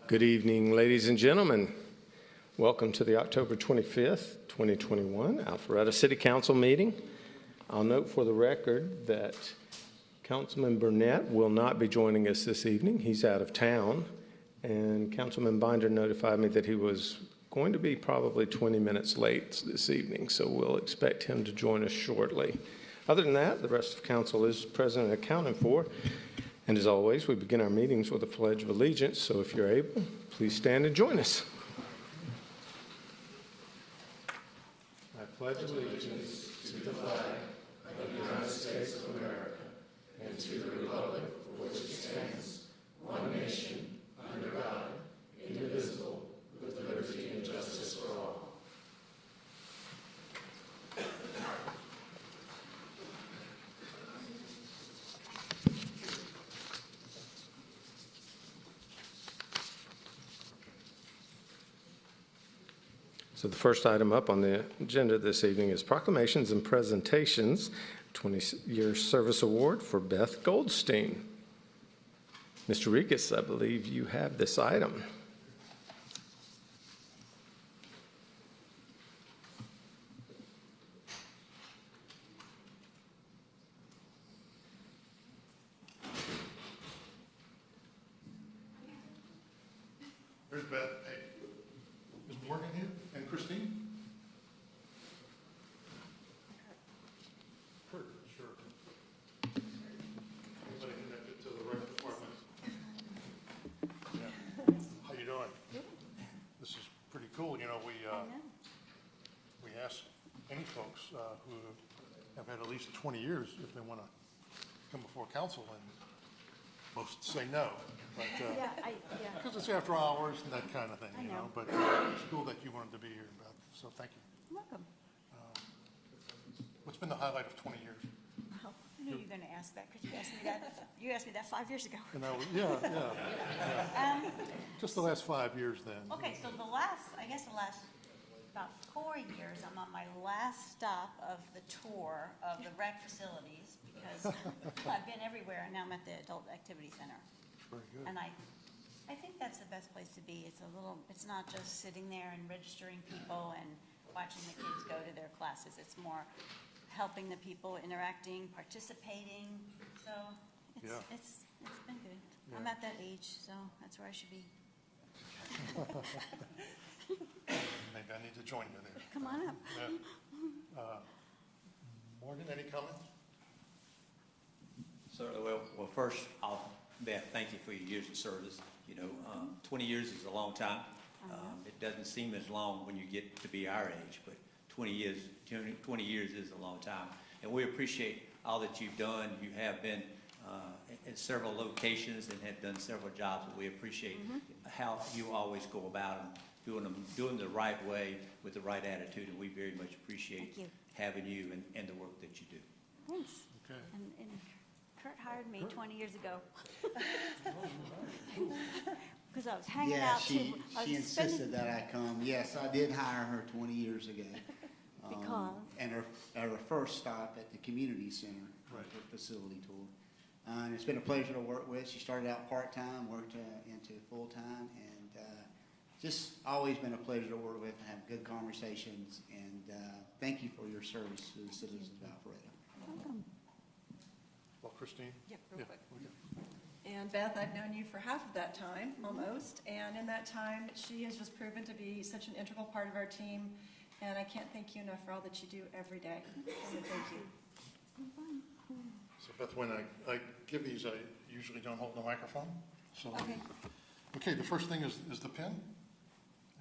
Good evening, ladies and gentlemen. Welcome to the October 25th, 2021 Alpharetta City Council meeting. I'll note for the record that Councilman Burnett will not be joining us this evening. He's out of town, and Councilman Binder notified me that he was going to be probably 20 minutes late this evening, so we'll expect him to join us shortly. Other than that, the rest of council is present and accounted for. And as always, we begin our meetings with a Pledge of Allegiance, so if you're able, please stand and join us. I pledge allegiance to the flag of the United States of America and to the republic for which it stands, one nation, under God, indivisible, with liberty and justice for all. So the first item up on the agenda this evening is proclamations and presentations, 20-year service award for Beth Goldstein. Mr. Rikas, I believe you have this item. There's Beth. Hey, is Morgan here? And Christine? Kurt, sure. Anybody connected to the rec department? Yeah. How you doing? This is pretty cool. You know, we ask any folks who have had at least 20 years if they want to come before council, and most say no. But, because it's after hours and that kind of thing, you know. But it's cool that you wanted to be here, Beth. So thank you. You're welcome. What's been the highlight of 20 years? Well, I knew you were going to ask that because you asked me that 5 years ago. And that was, yeah. Just the last 5 years then. Okay, so the last about 4 years, I'm on my last stop of the tour of the rec facilities because I've been everywhere, and now I'm at the Adult Activity Center. Very good. And I think that's the best place to be. It's not just sitting there and registering people and watching the kids go to their classes. It's more helping the people, interacting, participating. So it's been good. Yeah. I'm at that age, so that's where I should be. Maybe I need to join you there. Come on up. Yeah. Morgan, any comments? Certainly. Well, first, Beth, thank you for your years of service. You know, 20 years is a long time. It doesn't seem as long when you get to be our age, but 20 years is a long time. And we appreciate all that you've done. You have been at several locations and have done several jobs, and we appreciate how you always go about them, doing the right way with the right attitude, and we very much appreciate having you and the work that you do. Thanks. Okay. And Kurt hired me 20 years ago. Because I was hanging out too. She insisted that I come. Yes, I did hire her 20 years ago. Because? And her first stop at the community center, her facility tour. And it's been a pleasure to work with. She started out part-time, worked into full-time, and just always been a pleasure to work with and have good conversations. And thank you for your service to the citizens of Alpharetta. Welcome. Well, Christine? Yep, real quick. Okay. And Beth, I've known you for half of that time, almost, and in that time, she has just proven to be such an integral part of our team, and I can't thank you enough for all that you do every day. So thank you. So Beth, when I give these, I usually don't hold the microphone. So okay, the first thing is the pin,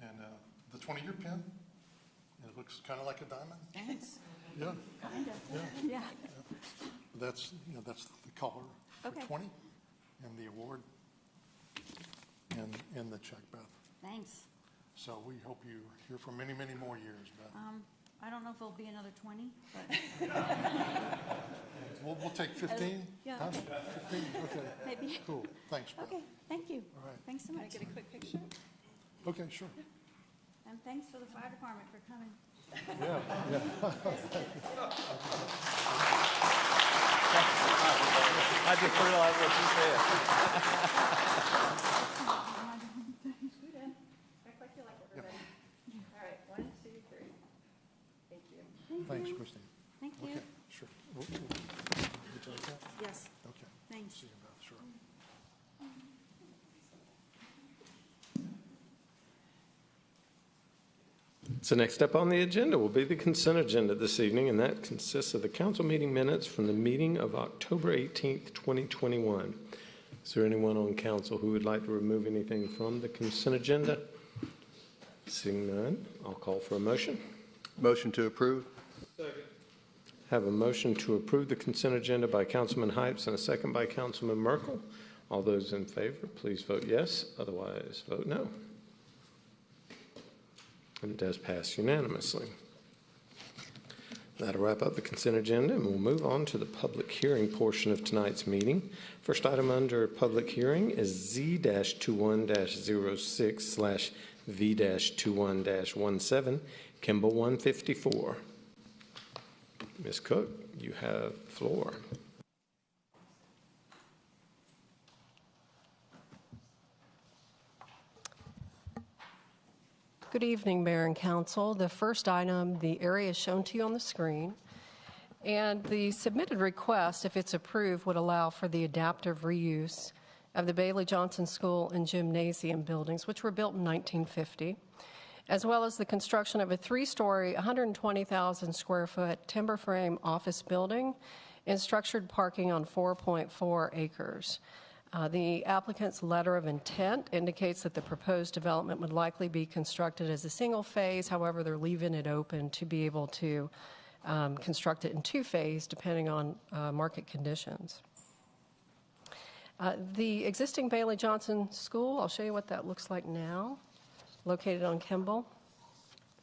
and the 20-year pin. It looks kind of like a diamond. Thanks. Yeah. Kind of. Yeah. That's the color for 20, and the award, and the check, Beth. Thanks. So we hope you here for many, many more years, Beth. I don't know if it'll be another 20, but We'll take 15. yeah, Huh? okay. 15. Okay. Maybe. Cool. Thanks, Beth. Okay, thank you. All right. Thanks so Can I much. get a quick picture? Okay, sure. And thanks for the fire department for coming. Yeah. I just realized what you said. Thanks, Christine. Thank you. Okay, sure. Would you like that? Yes, Okay. thanks. See you, Beth, sure. So next up on the agenda will be the consent agenda this evening, and that consists of the council meeting minutes from the meeting of October 18th, 2021. Is there anyone on council who would like to remove anything from the consent agenda? Seeing none, I'll call for a motion. Motion to approve. Have a motion to approve the consent agenda by Councilman Hypes and a second by Councilman Merkel. All those in favor, please vote yes. Otherwise, vote no. And it does pass unanimously. That'll wrap up the consent agenda, and we'll move on to the public hearing portion of tonight's meeting. First item under public hearing is Z-21-06/V-21-17, Kimball 154. Ms. Cook, you have the floor. Good evening, Mayor and Council. The first item, the area is shown to you on the screen. And the submitted request, if it's approved, would allow for the adaptive reuse of the Bailey Johnson School and Gymnasium buildings, which were built in 1950, as well as the construction of a 3-story, 120,000 square foot timber frame office building and structured parking on 4.4 acres. The applicant's letter of intent indicates that the proposed development would likely be constructed as a single phase. However, they're leaving it open to be able to construct it in 2 phases depending on market conditions. The existing Bailey Johnson School, I'll show you what that looks like now, located on Kimball.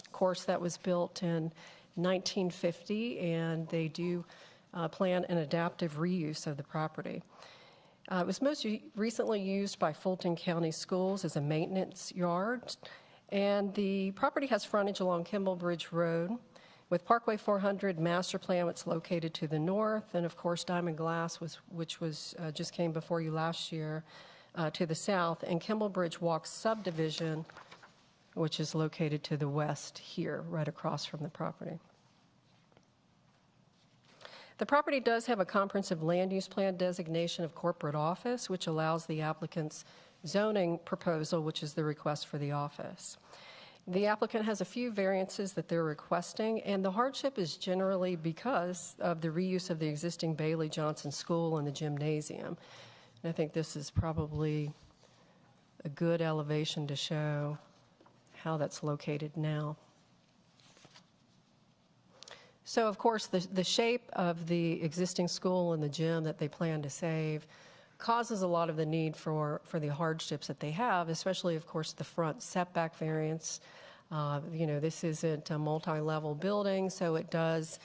Of course, that was built in 1950, and they do plan an adaptive reuse of the property. It was most recently used by Fulton County Schools as a maintenance yard, and the property has frontage along Kimball Bridge Road with Parkway 400 master plan, which is located to the north, and of course Diamond Glass, which was just came before you last year, to the south, and Kimball Bridge Walk subdivision, which is located to the west here, right across from the property. The property does have a comprehensive land use plan designation of corporate office, which allows the applicant's zoning proposal, which is the request for the office. The applicant has a few variances that they're requesting, and the hardship is generally because of the reuse of the existing Bailey Johnson School and the gymnasium. And I think this is probably a good elevation to show how that's located now. So, of course, the shape of the existing school and the gym that they plan to save causes a lot of the need for the hardships that they have, especially, of course, the front setback variance. This isn't a multi-level building, so it does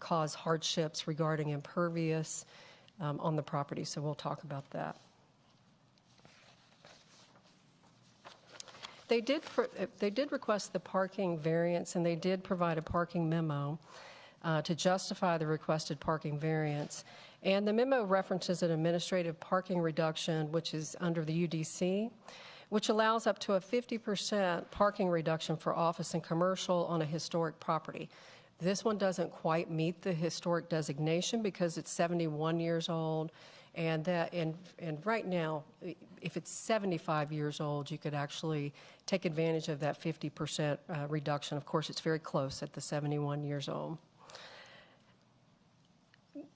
cause hardships regarding impervious on the property, so we'll talk about that. They did request the parking variance, and they did provide a parking memo to justify the requested parking variance. And the memo references an administrative parking reduction, which is under the UDC, which allows up to a 50% parking reduction for office and commercial on a historic property. This one doesn't quite meet the historic designation because it's 71 years old. And right now, if it's 75 years old, you could actually take advantage of that 50% reduction. Of course, it's very close at the 71 years old.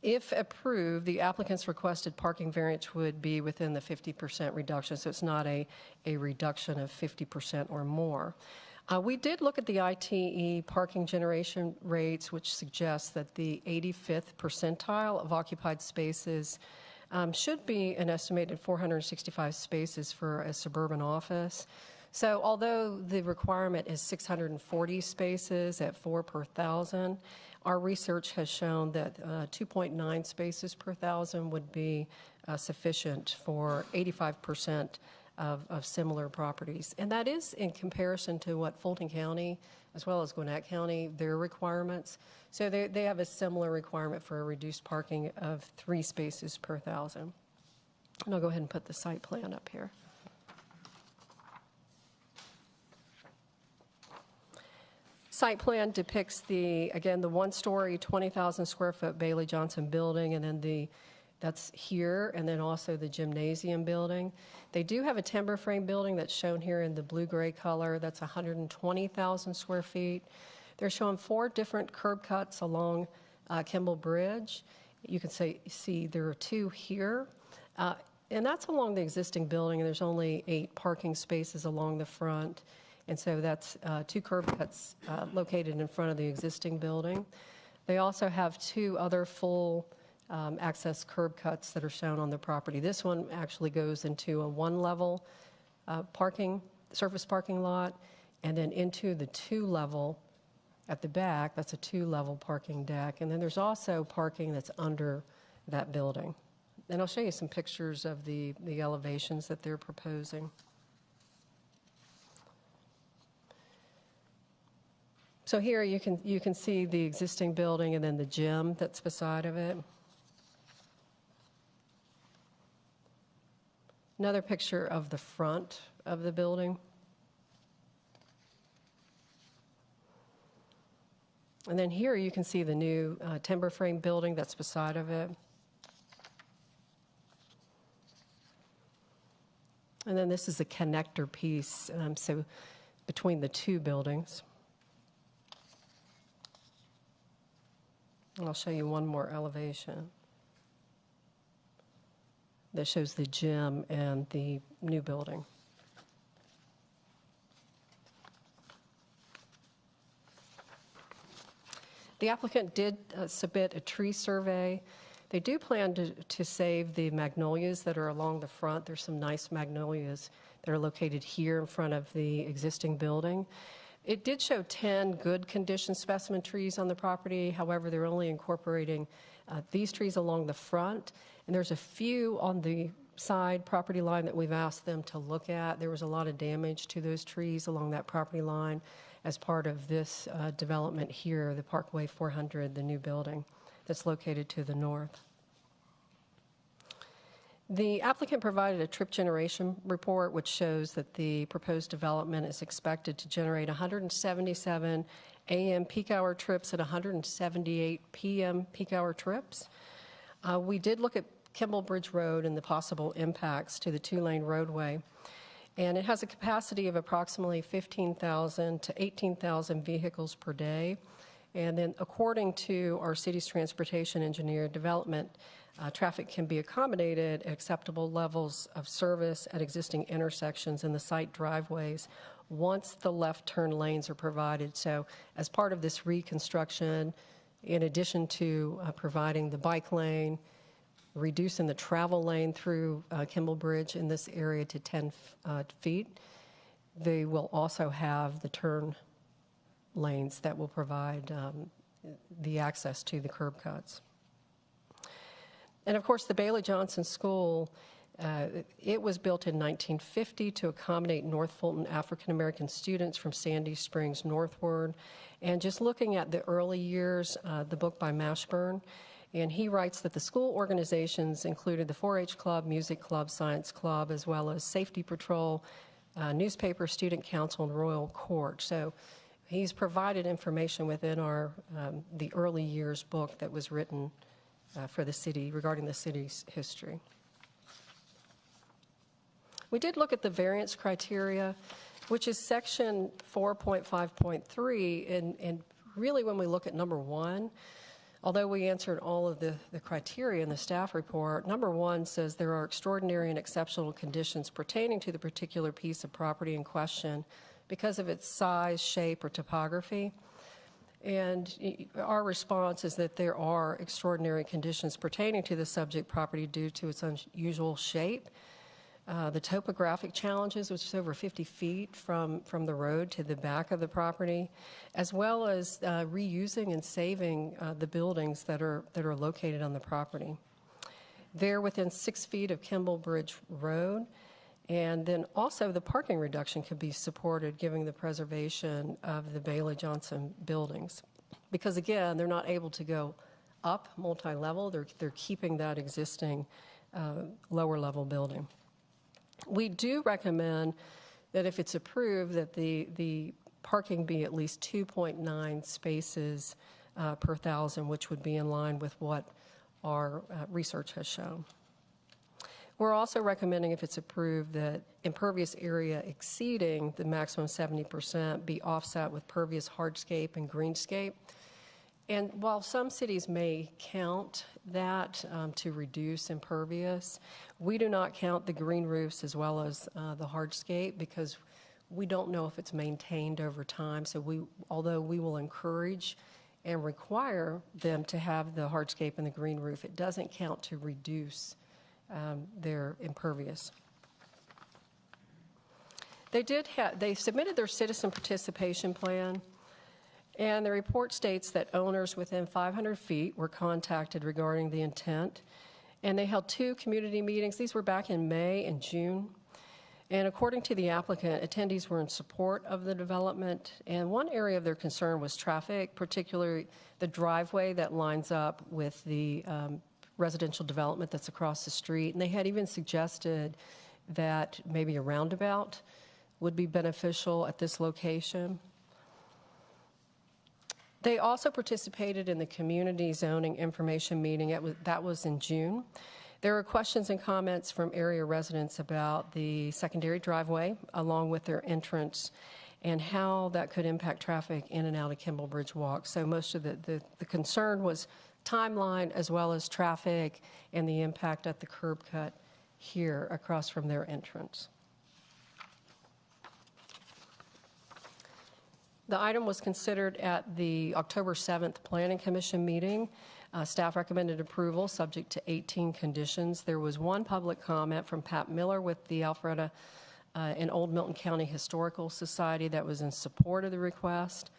If approved, the applicant's requested parking variance would be within the 50% reduction, so it's not a reduction of 50% or more. We did look at the ITE parking generation rates, which suggests that the 85th percentile of occupied spaces should be an estimated 465 spaces for a suburban office. So although the requirement is 640 spaces at 4 per 1,000, our research has shown that 2.9 spaces per 1,000 would be sufficient for 85% of similar properties. And that is in comparison to what Fulton County, as well as Gwinnett County, their requirements. So they have a similar requirement for a reduced parking of 3 spaces per 1,000. And I'll go ahead and put the site plan up here. Site plan depicts again, the one-story, 20,000 square foot Bailey Johnson building, and then that's here, and then also the gymnasium building. They do have a timber frame building that's shown here in the blue-gray color. That's 120,000 square feet. They're showing 4 different curb cuts along Kimball Bridge. You can see there are 2 here. And that's along the existing building, and there's only 8 parking spaces along the front. And so that's 2 curb cuts located in front of the existing building. They also have 2 other full access curb cuts that are shown on the property. This one actually goes into a 1-level surface parking lot, and then into the 2-level at the back. That's a 2-level parking deck. And then there's also parking that's under that building. And I'll show you some pictures of the elevations that they're proposing. So here you can see the existing building and then the gym that's beside of it. Another picture of the front of the building. And then here you can see the new timber frame building that's beside of it. And then this is a connector piece, so between the 2 buildings. And I'll show you one more elevation that shows the gym and the new building. The applicant did submit a tree survey. They do plan to save the magnolias that are along the front. There's some nice magnolias that are located here in front of the existing building. It did show 10 good condition specimen trees on the property. However, they're only incorporating these trees along the front, and there's a few on the side property line that we've asked them to look at. There was a lot of damage to those trees along that property line as part of this development here, the Parkway 400, the new building that's located to the north. The applicant provided a trip generation report, which shows that the proposed development is expected to generate 177 a.m. peak hour trips and 178 p.m. peak hour trips. We did look at Kimball Bridge Road and the possible impacts to the 2-lane roadway. And it has a capacity of approximately 15,000 to 18,000 vehicles per day. And then according to our city's transportation engineer, development traffic can be accommodated at acceptable levels of service at existing intersections in the site driveways once the left turn lanes are provided. So as part of this reconstruction, in addition to providing the bike lane, reducing the travel lane through Kimball Bridge in this area to 10 feet, they will also have the turn lanes that will provide the access to the curb cuts. And of course, the Baylor Johnson School, it was built in 1950 to accommodate North Fulton African American students from Sandy Springs northward. And just looking at the early years, the book by Mashburn, and he writes that the school organizations included the 4-H Club, Music Club, Science Club, as well as Safety Patrol, Newspaper, Student Council, and Royal Court. So he's provided information within our the early years book that was written for the city regarding the city's history. We did look at the variance criteria, which is section 4.5.3, and really when we look at number 1, although we answered all of the criteria in the staff report, number 1 says there are extraordinary and exceptional conditions pertaining to the particular piece of property in question because of its size, shape, or topography. And our response is that there are extraordinary conditions pertaining to the subject property due to its unusual shape, the topographic challenges, which is over 50 feet from the road to the back of the property, as well as reusing and saving the buildings that are located on the property. They're within 6 feet of Kimball Bridge Road, and then also the parking reduction could be supported given the preservation of the Baylor Johnson buildings. Because again, they're not able to go up multi-level, they're keeping that existing lower level building. We do recommend that if it's approved that the parking be at least 2.9 spaces per 1,000, which would be in line with what our research has shown. We're also recommending, if it's approved, that impervious area exceeding the maximum 70% be offset with pervious hardscape and greenscape. And while some cities may count that to reduce impervious, we do not count the green roofs as well as the hardscape because we don't know if it's maintained over time. So although we will encourage and require them to have the hardscape and the green roof, it doesn't count to reduce their impervious. They submitted their citizen participation plan, and the report states that owners within 500 feet were contacted regarding the intent, and they held 2 community meetings. These were back in May and June. And according to the applicant, attendees were in support of the development, and one area of their concern was traffic, particularly the driveway that lines up with the residential development that's across the street. And they had even suggested that maybe a roundabout would be beneficial at this location. They also participated in the community zoning information meeting. That was in June. There were questions and comments from area residents about the secondary driveway along with their entrance and how that could impact traffic in and out of Kimball Bridge Walk. So most of the concern was timeline as well as traffic and the impact at the curb cut here across from their entrance. The item was considered at the October 7th Planning Commission meeting. Staff recommended approval subject to 18 conditions. There was one public comment from Pat Miller with the Alpharetta and Old Milton County Historical Society that was in support of the request.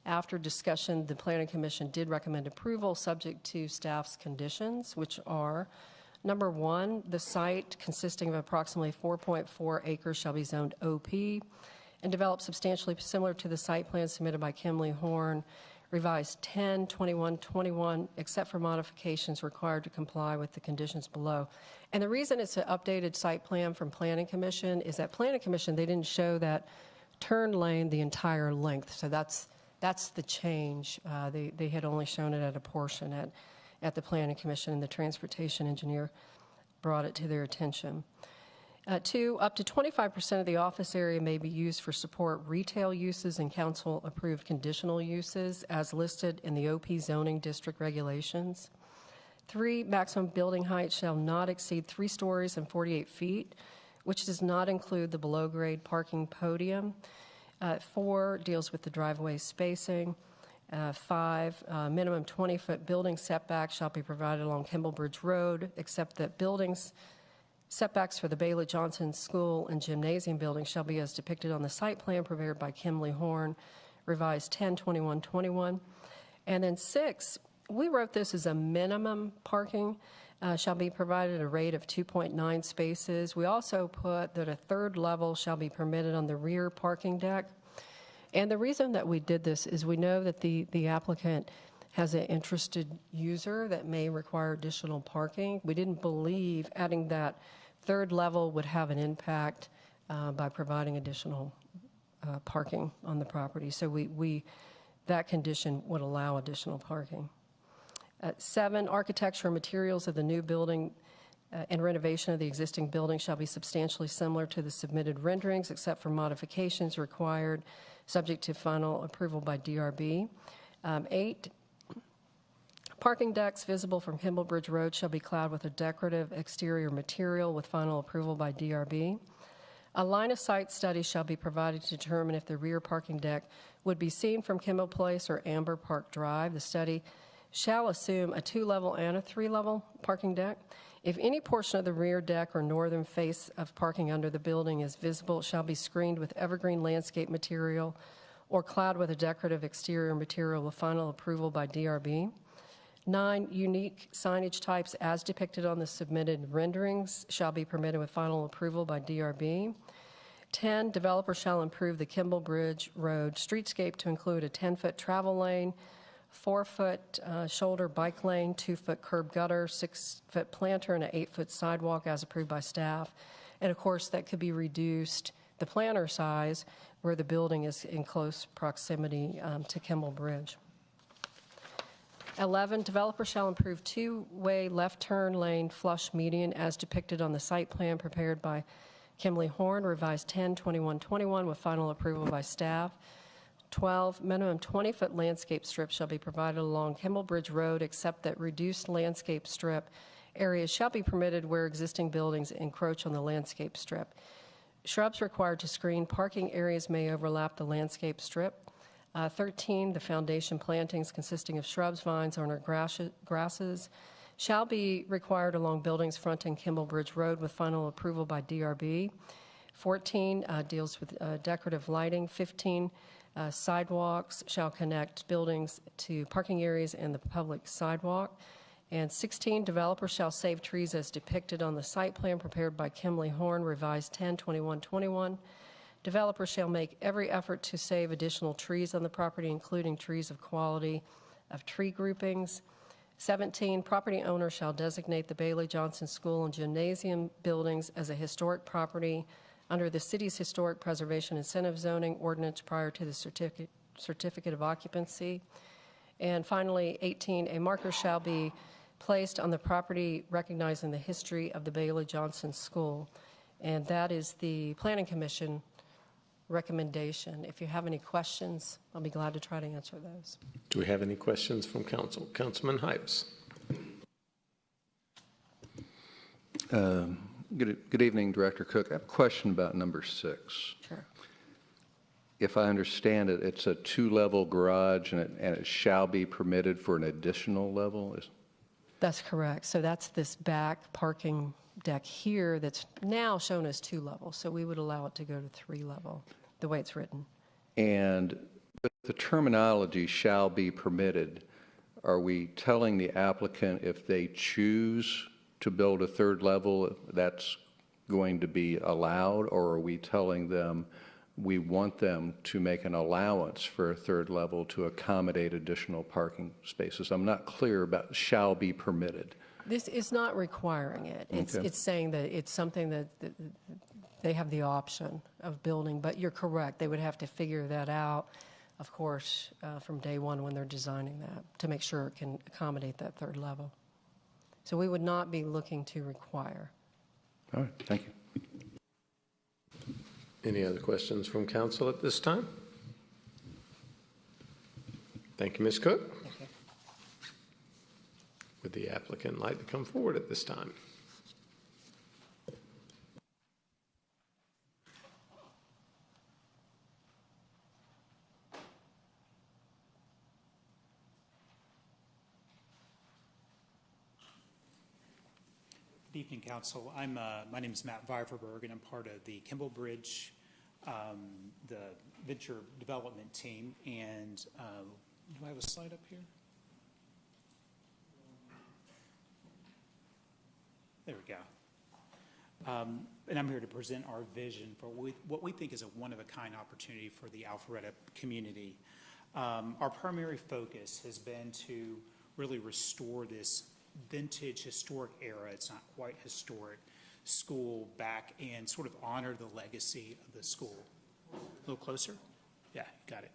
After discussion, the Planning Commission did recommend approval subject to staff's conditions, which are, number 1, the site consisting of approximately 4.4 acres shall be zoned OP and developed substantially similar to the site plan submitted by Kimley Horn, revised 10/21/21, except for modifications required to comply with the conditions below. And the reason it's an updated site plan from Planning Commission is that Planning Commission, they didn't show that turn lane the entire length. So that's the change. They had only shown it at a portion at the Planning Commission, and the transportation engineer brought it to their attention. 2, up to 25% of the office area may be used for support retail uses and council-approved conditional uses as listed in the OP zoning district regulations. 3, maximum building height shall not exceed 3 stories and 48 feet, which does not include the below-grade parking podium. 4 deals with the driveway spacing. 5, minimum 20-foot building setback shall be provided along Kimball Bridge Road, except that buildings setbacks for the Baylor Johnson School and Gymnasium building shall be as depicted on the site plan prepared by Kimley Horn, revised 10/21/21. And then 6, we wrote this as a minimum parking shall be provided at a rate of 2.9 spaces. We also put that a 3rd level shall be permitted on the rear parking deck. And the reason that we did this is we know that the applicant has an interested user that may require additional parking. We didn't believe adding that 3rd level would have an impact by providing additional parking on the property. So that condition would allow additional parking. 7, architecture and materials of the new building and renovation of the existing building shall be substantially similar to the submitted renderings, except for modifications required, subject to final approval by DRB. 8, parking decks visible from Kimball Bridge Road shall be clad with a decorative exterior material with final approval by DRB. A line of sight study shall be provided to determine if the rear parking deck would be seen from Kimball Place or Amber Park Drive. The study shall assume a 2-level and a 3-level parking deck. If any portion of the rear deck or northern face of parking under the building is visible, it shall be screened with evergreen landscape material or clad with a decorative exterior material with final approval by DRB. 9, unique signage types as depicted on the submitted renderings shall be permitted with final approval by DRB. 10, developer shall improve the Kimball Bridge Road streetscape to include a 10-foot travel lane, 4-foot shoulder bike lane, 2-foot curb gutter, 6-foot planter, and an 8-foot sidewalk as approved by staff. And of course, that could be reduced, the planter size, where the building is in close proximity to Kimball Bridge. 11, developer shall improve two-way left turn lane flush median as depicted on the site plan prepared by Kimley Horn, revised 10/21/21 with final approval by staff. 12, minimum 20-foot landscape strip shall be provided along Kimball Bridge Road, except that reduced landscape strip areas shall be permitted where existing buildings encroach on the landscape strip. Shrubs required to screen parking areas may overlap the landscape strip. 13, the foundation plantings consisting of shrubs, vines, or grasses shall be required along buildings fronting Kimball Bridge Road with final approval by DRB. 14 deals with decorative lighting. 15, sidewalks shall connect buildings to parking areas and the public sidewalk. And 16, developers shall save trees as depicted on the site plan prepared by Kimley Horn, revised 10/21/21. Developers shall make every effort to save additional trees on the property, including trees of quality of tree groupings. 17, property owner shall designate the Bailey Johnson School and Gymnasium buildings as a historic property under the city's historic preservation incentive zoning ordinance prior to the certificate of occupancy. And finally, 18, a marker shall be placed on the property recognizing the history of the Bailey Johnson School. And that is the Planning Commission recommendation. If you have any questions, I'll be glad to try to answer those. Do we have any questions from council? Councilman Hypes. Good evening, Director Cook. I have a question about number 6. Sure. If I understand it, it's a 2-level garage and it shall be permitted for an additional level? That's correct. So that's this back parking deck here that's now shown as 2 levels. So we would allow it to go to 3 level, the way it's written. And with the terminology shall be permitted, are we telling the applicant if they choose to build a 3rd level, that's going to be allowed? Or are we telling them we want them to make an allowance for a 3rd level to accommodate additional parking spaces? I'm not clear about shall be permitted. This is not requiring it. It's saying that it's something that they have the option of building, but you're correct. They would have to figure that out, of course, from day one when they're designing that to make sure it can accommodate that 3rd level. So we would not be looking to require. All right, thank you. Any other questions from council at this time? Thank you, Ms. Cook. Thank you. Would the applicant like to come forward at this time? Good evening, Council. My name is Matt Viverberg, and I'm part of the Kimball Bridge, the venture development team. And do I have a slide up here? There we go. And I'm here to present our vision for what we think is a one-of-a-kind opportunity for the Alpharetta community. Our primary focus has been to really restore this vintage historic era, it's not quite historic, school back and sort of honor the legacy of the school. A little closer? Yeah, got it.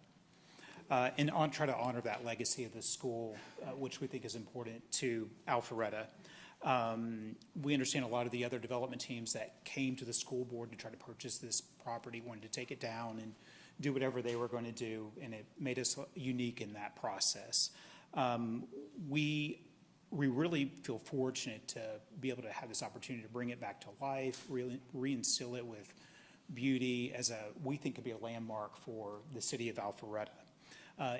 And try to honor that legacy of the school, which we think is important to Alpharetta. We understand a lot of the other development teams that came to the school board to try to purchase this property wanted to take it down and do whatever they were going to do, and it made us unique in that process. We really feel fortunate to be able to have this opportunity to bring it back to life, really reinstill it with beauty as we think could be a landmark for the city of Alpharetta.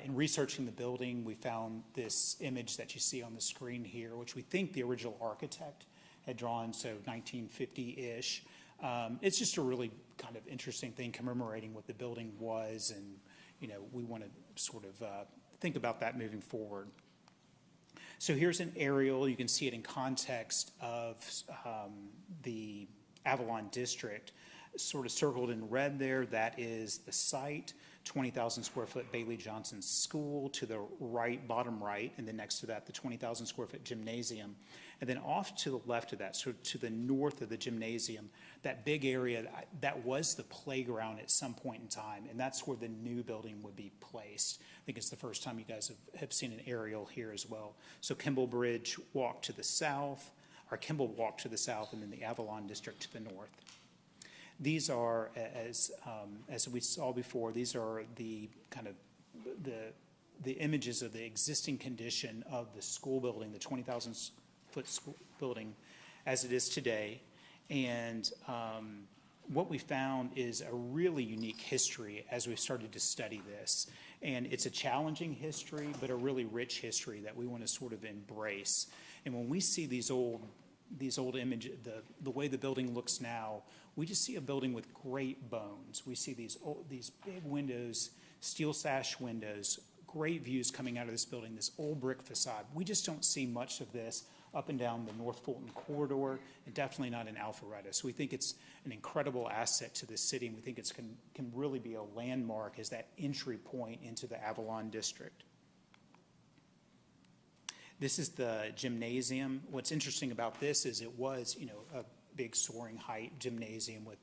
In researching the building, we found this image that you see on the screen here, which we think the original architect had drawn, so 1950-ish. It's just a really kind of interesting thing commemorating what the building was, and we want to sort of think about that moving forward. So here's an aerial. You can see it in context of the Avalon district, sort of circled in red there. That is the site. 20,000 square foot Bailey Johnson School to the right, bottom right, and then next to that, the 20,000 square foot gymnasium. And then off to the left of that, so to the north of the gymnasium, that big area, that was the playground at some point in time, and that's where the new building would be placed. I think it's the first time you guys have seen an aerial here as well. So Kimball Bridge Walk to the south, or Kimball Walk to the south, and then the Avalon District to the north. These are, as we saw before, these are the kind of the images of the existing condition of the school building, the 20,000 foot school building as it is today. And what we found is a really unique history as we started to study this. And it's a challenging history, but a really rich history that we want to sort of embrace. And when we see these old images, the way the building looks now, we just see a building with great bones. We see these big windows, steel sash windows, great views coming out of this building, this old brick facade. We just don't see much of this up and down the North Fulton corridor, and definitely not in Alpharetta. So we think it's an incredible asset to the city, and we think it can really be a landmark as that entry point into the Avalon District. This is the gymnasium. What's interesting about this is it was, a big soaring height gymnasium with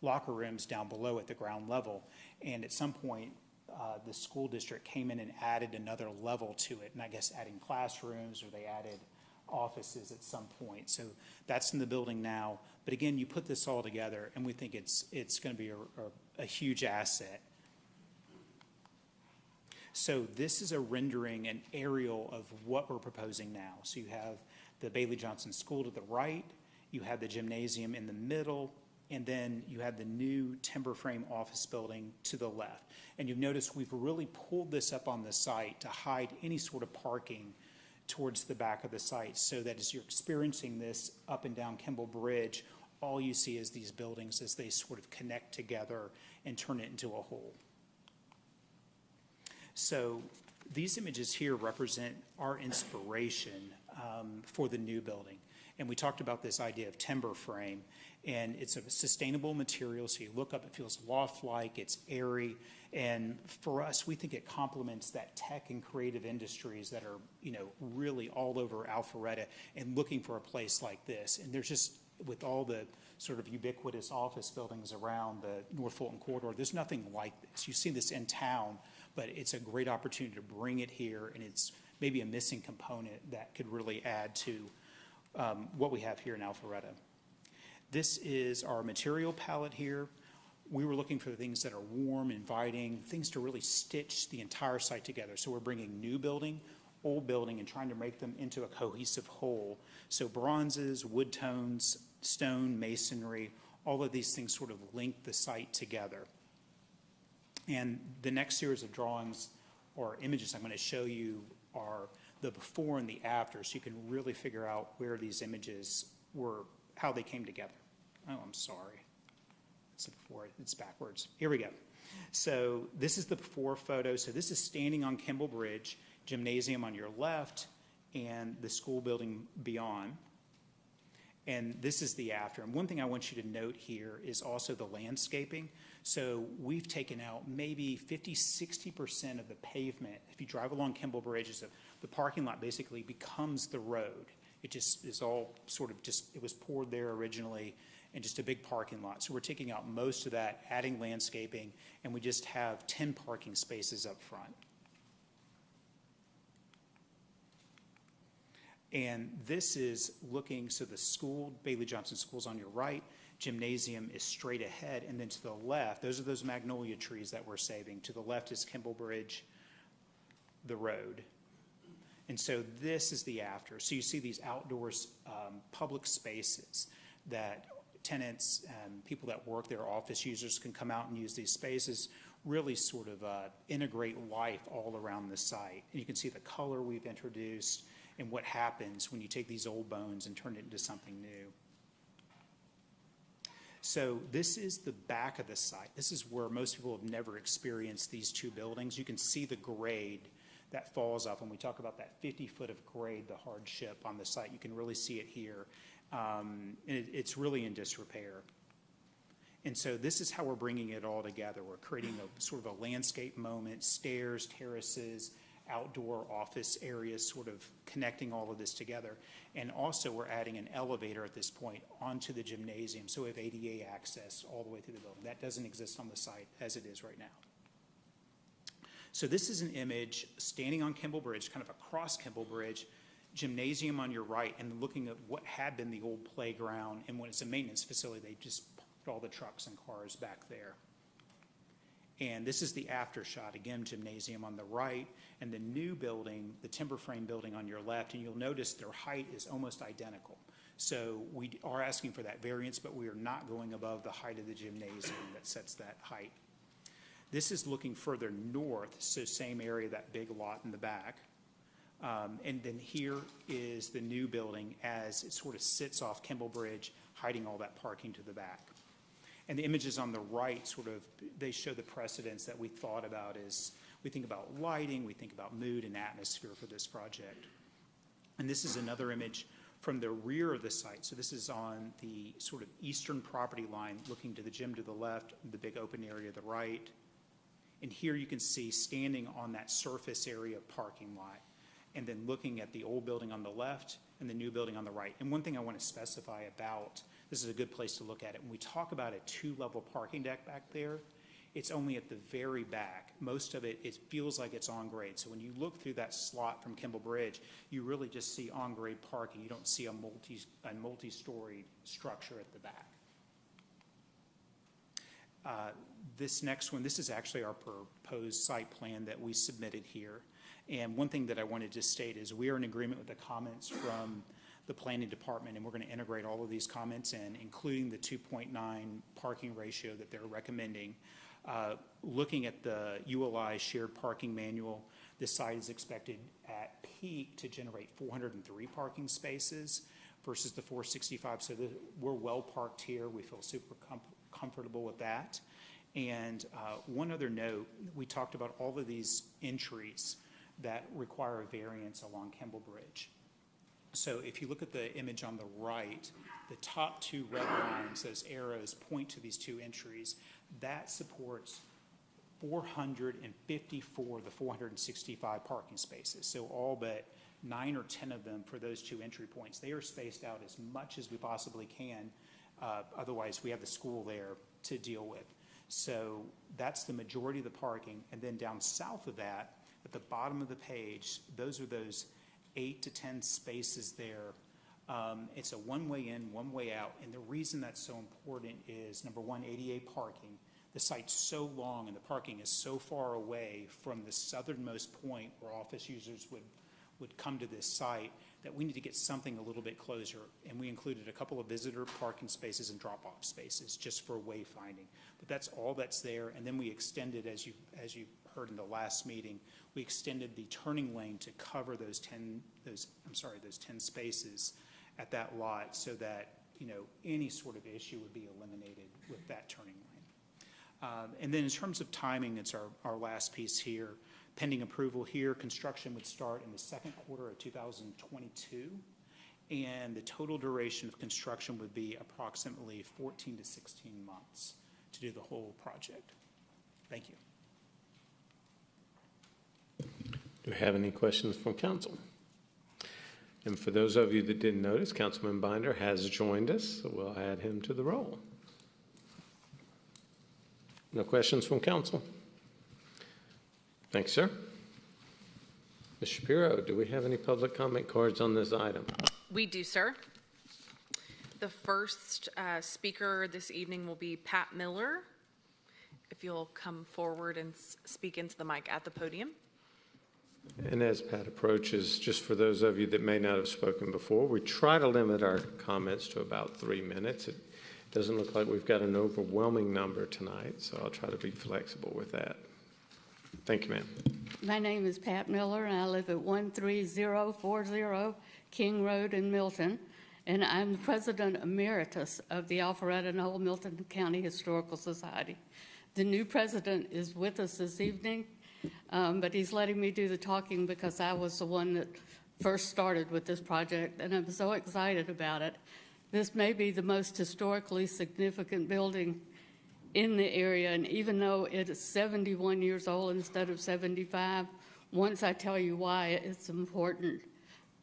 locker rooms down below at the ground level. And at some point, the school district came in and added another level to it, and I guess adding classrooms, or they added offices at some point. So that's in the building now. But again, you put this all together, and we think it's going to be a huge asset. So this is a rendering, an aerial of what we're proposing now. So you have the Bailey Johnson School to the right, you have the gymnasium in the middle, and then you have the new timber frame office building to the left. And you've noticed we've really pulled this up on the site to hide any sort of parking towards the back of the site, so that as you're experiencing this up and down Kimball Bridge, all you see is these buildings as they sort of connect together and turn it into a whole. So these images here represent our inspiration for the new building. And we talked about this idea of timber frame, and it's a sustainable material. So you look up, it feels loft-like, it's airy. And for us, we think it complements that tech and creative industries that are, really all over Alpharetta and looking for a place like this. And there's just, with all the sort of ubiquitous office buildings around the North Fulton corridor, there's nothing like this. You see this in town, but it's a great opportunity to bring it here, and it's maybe a missing component that could really add to what we have here in Alpharetta. This is our material palette here. We were looking for things that are warm, inviting, things to really stitch the entire site together. So we're bringing new building, old building, and trying to make them into a cohesive whole. So bronzes, wood tones, stone, masonry, all of these things sort of link the site together. And the next series of drawings or images I'm going to show you are the before and the after, so you can really figure out where these images were, how they came together. Oh, I'm sorry. It's the before, it's backwards. Here we go. So this is the before photo. So this is standing on Kimball Bridge, gymnasium on your left, and the school building beyond. And this is the after. And one thing I want you to note here is also the landscaping. So we've taken out maybe 50, 60% of the pavement. If you drive along Kimball Bridge, the parking lot basically becomes the road. It just is all sort of just, it was poured there originally, and just a big parking lot. So we're taking out most of that, adding landscaping, and we just have 10 parking spaces up front. And this is looking, so the school, Bailey Johnson School's on your right, gymnasium is straight ahead, and then to the left, those are those magnolia trees that we're saving. To the left is Kimball Bridge, the road. And so this is the after. So you see these outdoors public spaces that tenants and people that work there, office users, can come out and use these spaces, really sort of integrate life all around the site. And you can see the color we've introduced and what happens when you take these old bones and turn it into something new. So this is the back of the site. This is where most people have never experienced these two buildings. You can see the grade that falls off. When we talk about that 50-foot of grade, the hardship on the site, you can really see it here. And it's really in disrepair. And so this is how we're bringing it all together. We're creating a sort of a landscape moment, stairs, terraces, outdoor office areas, sort of connecting all of this together. And also, we're adding an elevator at this point onto the gymnasium, so we have ADA access all the way through the building. That doesn't exist on the site as it is right now. So this is an image standing on Kimball Bridge, kind of across Kimball Bridge, gymnasium on your right, and looking at what had been the old playground. And when it's a maintenance facility, they just put all the trucks and cars back there. And this is the after shot, again, gymnasium on the right, and the new building, the timber frame building on your left, and you'll notice their height is almost identical. So we are asking for that variance, but we are not going above the height of the gymnasium that sets that height. This is looking further north, so same area, that big lot in the back. And then here is the new building as it sort of sits off Kimball Bridge, hiding all that parking to the back. And the images on the right sort of, they show the precedents that we thought about as we think about lighting, we think about mood and atmosphere for this project. And this is another image from the rear of the site. So this is on the sort of eastern property line, looking to the gym to the left, the big open area to the right. And here you can see standing on that surface area parking lot, and then looking at the old building on the left and the new building on the right. And one thing I want to specify about, this is a good place to look at it, when we talk about a two-level parking deck back there, it's only at the very back. Most of it, it feels like it's on grade. So when you look through that slot from Kimball Bridge, you really just see on grade parking. You don't see a multi-story structure at the back. This next one, this is actually our proposed site plan that we submitted here. And one thing that I wanted to state is we are in agreement with the comments from the planning department, and we're going to integrate all of these comments in, including the 2.9 parking ratio that they're recommending. Looking at the ULI shared parking manual, this site is expected at peak to generate 403 parking spaces versus the 465. So we're well parked here. We feel super comfortable with that. And one other note, we talked about all of these entries that require a variance along Kimball Bridge. So if you look at the image on the right, the top two red lines, those arrows point to these two entries. That supports 454 of the 465 parking spaces. So all but 9 or 10 of them for those two entry points. They are spaced out as much as we possibly can. Otherwise, we have the school there to deal with. So that's the majority of the parking. And then down south of that, at the bottom of the page, those are those 8 to 10 spaces there. It's a one-way in, one-way out. And the reason that's so important is, number one, ADA parking. The site's so long and the parking is so far away from the southernmost point where office users would come to this site that we need to get something a little bit closer. And we included a couple of visitor parking spaces and drop-off spaces just for wayfinding. But that's all that's there. And then we extended, as you heard in the last meeting, we extended the turning lane to cover those 10 spaces at that lot, so that any sort of issue would be eliminated with that turning lane. And then in terms of timing, it's our last piece here. Pending approval here, construction would start in the second quarter of 2022, and the total duration of construction would be approximately 14 to 16 months to do the whole project. Thank you. Do we have any questions from council? And for those of you that didn't notice, Councilman Binder has joined us, so we'll add him to the roll. No questions from council? Thanks, sir. Ms. Shapiro, do we have any public comment cards on this item? We do, sir. The first speaker this evening will be Pat Miller. If you'll come forward and speak into the mic at the podium. And as Pat approaches, just for those of you that may not have spoken before, we try to limit our comments to about 3 minutes. It doesn't look like we've got an overwhelming number tonight, so I'll try to be flexible with that. Thank you, ma'am. My name is Pat Miller, and I live at 13040 King Road in Milton, and I'm the President Emeritus of the Alpharetta and Old Milton County Historical Society. The new president is with us this evening, but he's letting me do the talking because I was the one that first started with this project, and I'm so excited about it. This may be the most historically significant building in the area, and even though it is 71 years old instead of 75, once I tell you why it's important,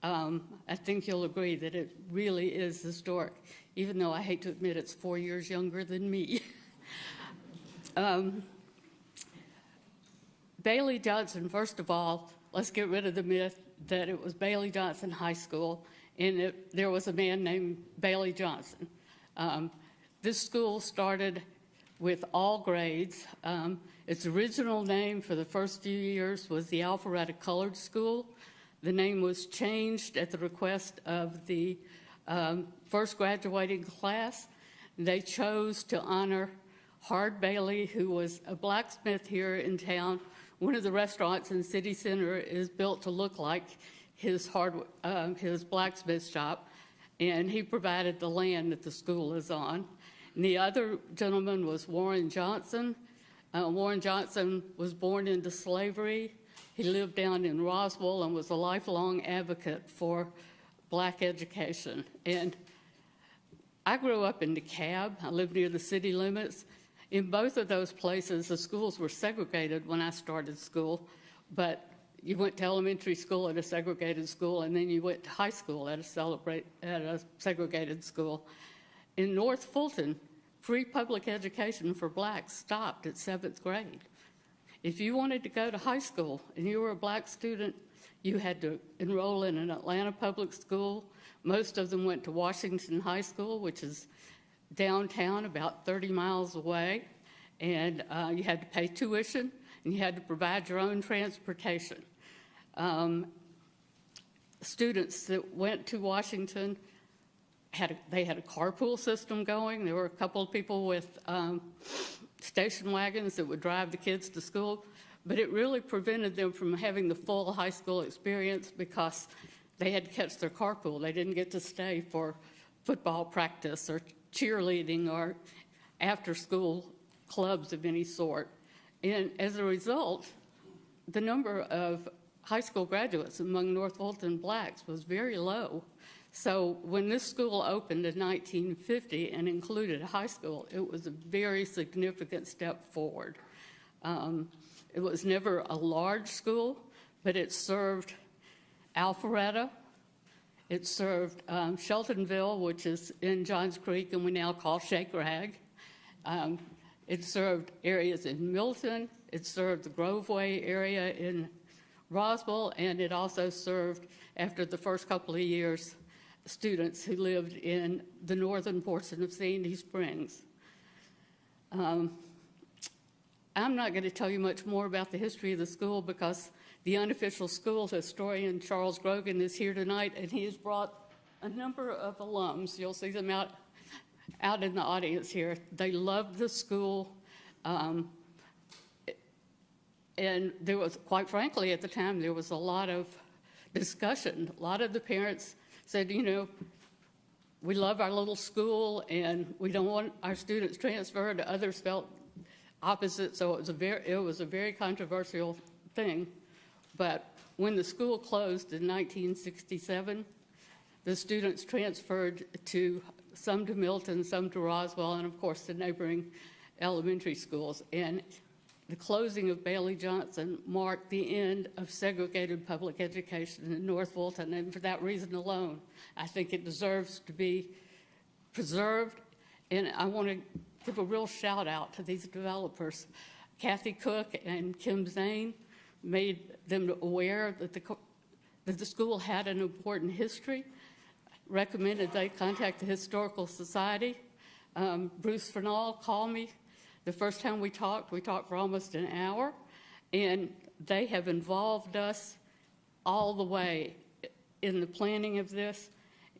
I think you'll agree that it really is historic, even though I hate to admit it's 4 years younger than me. Bailey Johnson, first of all, let's get rid of the myth that it was Bailey Johnson High School and there was a man named Bailey Johnson. This school started with all grades. Its original name for the first few years was the Alpharetta Colored School. The name was changed at the request of the first graduating class. They chose to honor Hard Bailey, who was a blacksmith here in town. One of the restaurants in City Center is built to look like his blacksmith shop, and he provided the land that the school is on. And the other gentleman was Warren Johnson. Warren Johnson was born into slavery. He lived down in Roswell and was a lifelong advocate for black education. And I grew up in DeKalb. I lived near the city limits. In both of those places, the schools were segregated when I started school, but you went to elementary school at a segregated school, and then you went to high school at a segregated school. In North Fulton, free public education for blacks stopped at 7th grade. If you wanted to go to high school and you were a black student, you had to enroll in an Atlanta public school. Most of them went to Washington High School, which is downtown, about 30 miles away, and you had to pay tuition, and you had to provide your own transportation. Students that went to Washington had a carpool system going. There were a couple of people with station wagons that would drive the kids to school, but it really prevented them from having the full high school experience because they had to catch their carpool. They didn't get to stay for football practice or cheerleading or after-school clubs of any sort. And as a result, the number of high school graduates among North Fulton blacks was very low. So when this school opened in 1950 and included a high school, it was a very significant step forward. It was never a large school, but it served Alpharetta. It served Sheltonville, which is in Johns Creek and we now call Shake Rag. It served areas in Milton. It served the Groveway area in Roswell, and it also served, after the first couple of years, students who lived in the northern portion of Sandy Springs. I'm not going to tell you much more about the history of the school because the unofficial school historian, Charles Grogan, is here tonight, and he has brought a number of alums. You'll see them out in the audience here. They loved the school, and there was, quite frankly, at the time, there was a lot of discussion. A lot of the parents said, you know, we love our little school, and we don't want our students transferred. Others felt opposite, so it was a very controversial thing. But when the school closed in 1967, the students transferred some to Milton, some to Roswell, and of course to neighboring elementary schools. And the closing of Bailey Johnson marked the end of segregated public education in North Fulton, and for that reason alone, I think it deserves to be preserved. And I want to give a real shout out to these developers. Kathy Cook and Kim Zane made them aware that the school had an important history, recommended they contact the Historical Society. Bruce Fernall called me. The first time we talked for almost an hour, and they have involved us all the way in the planning of this.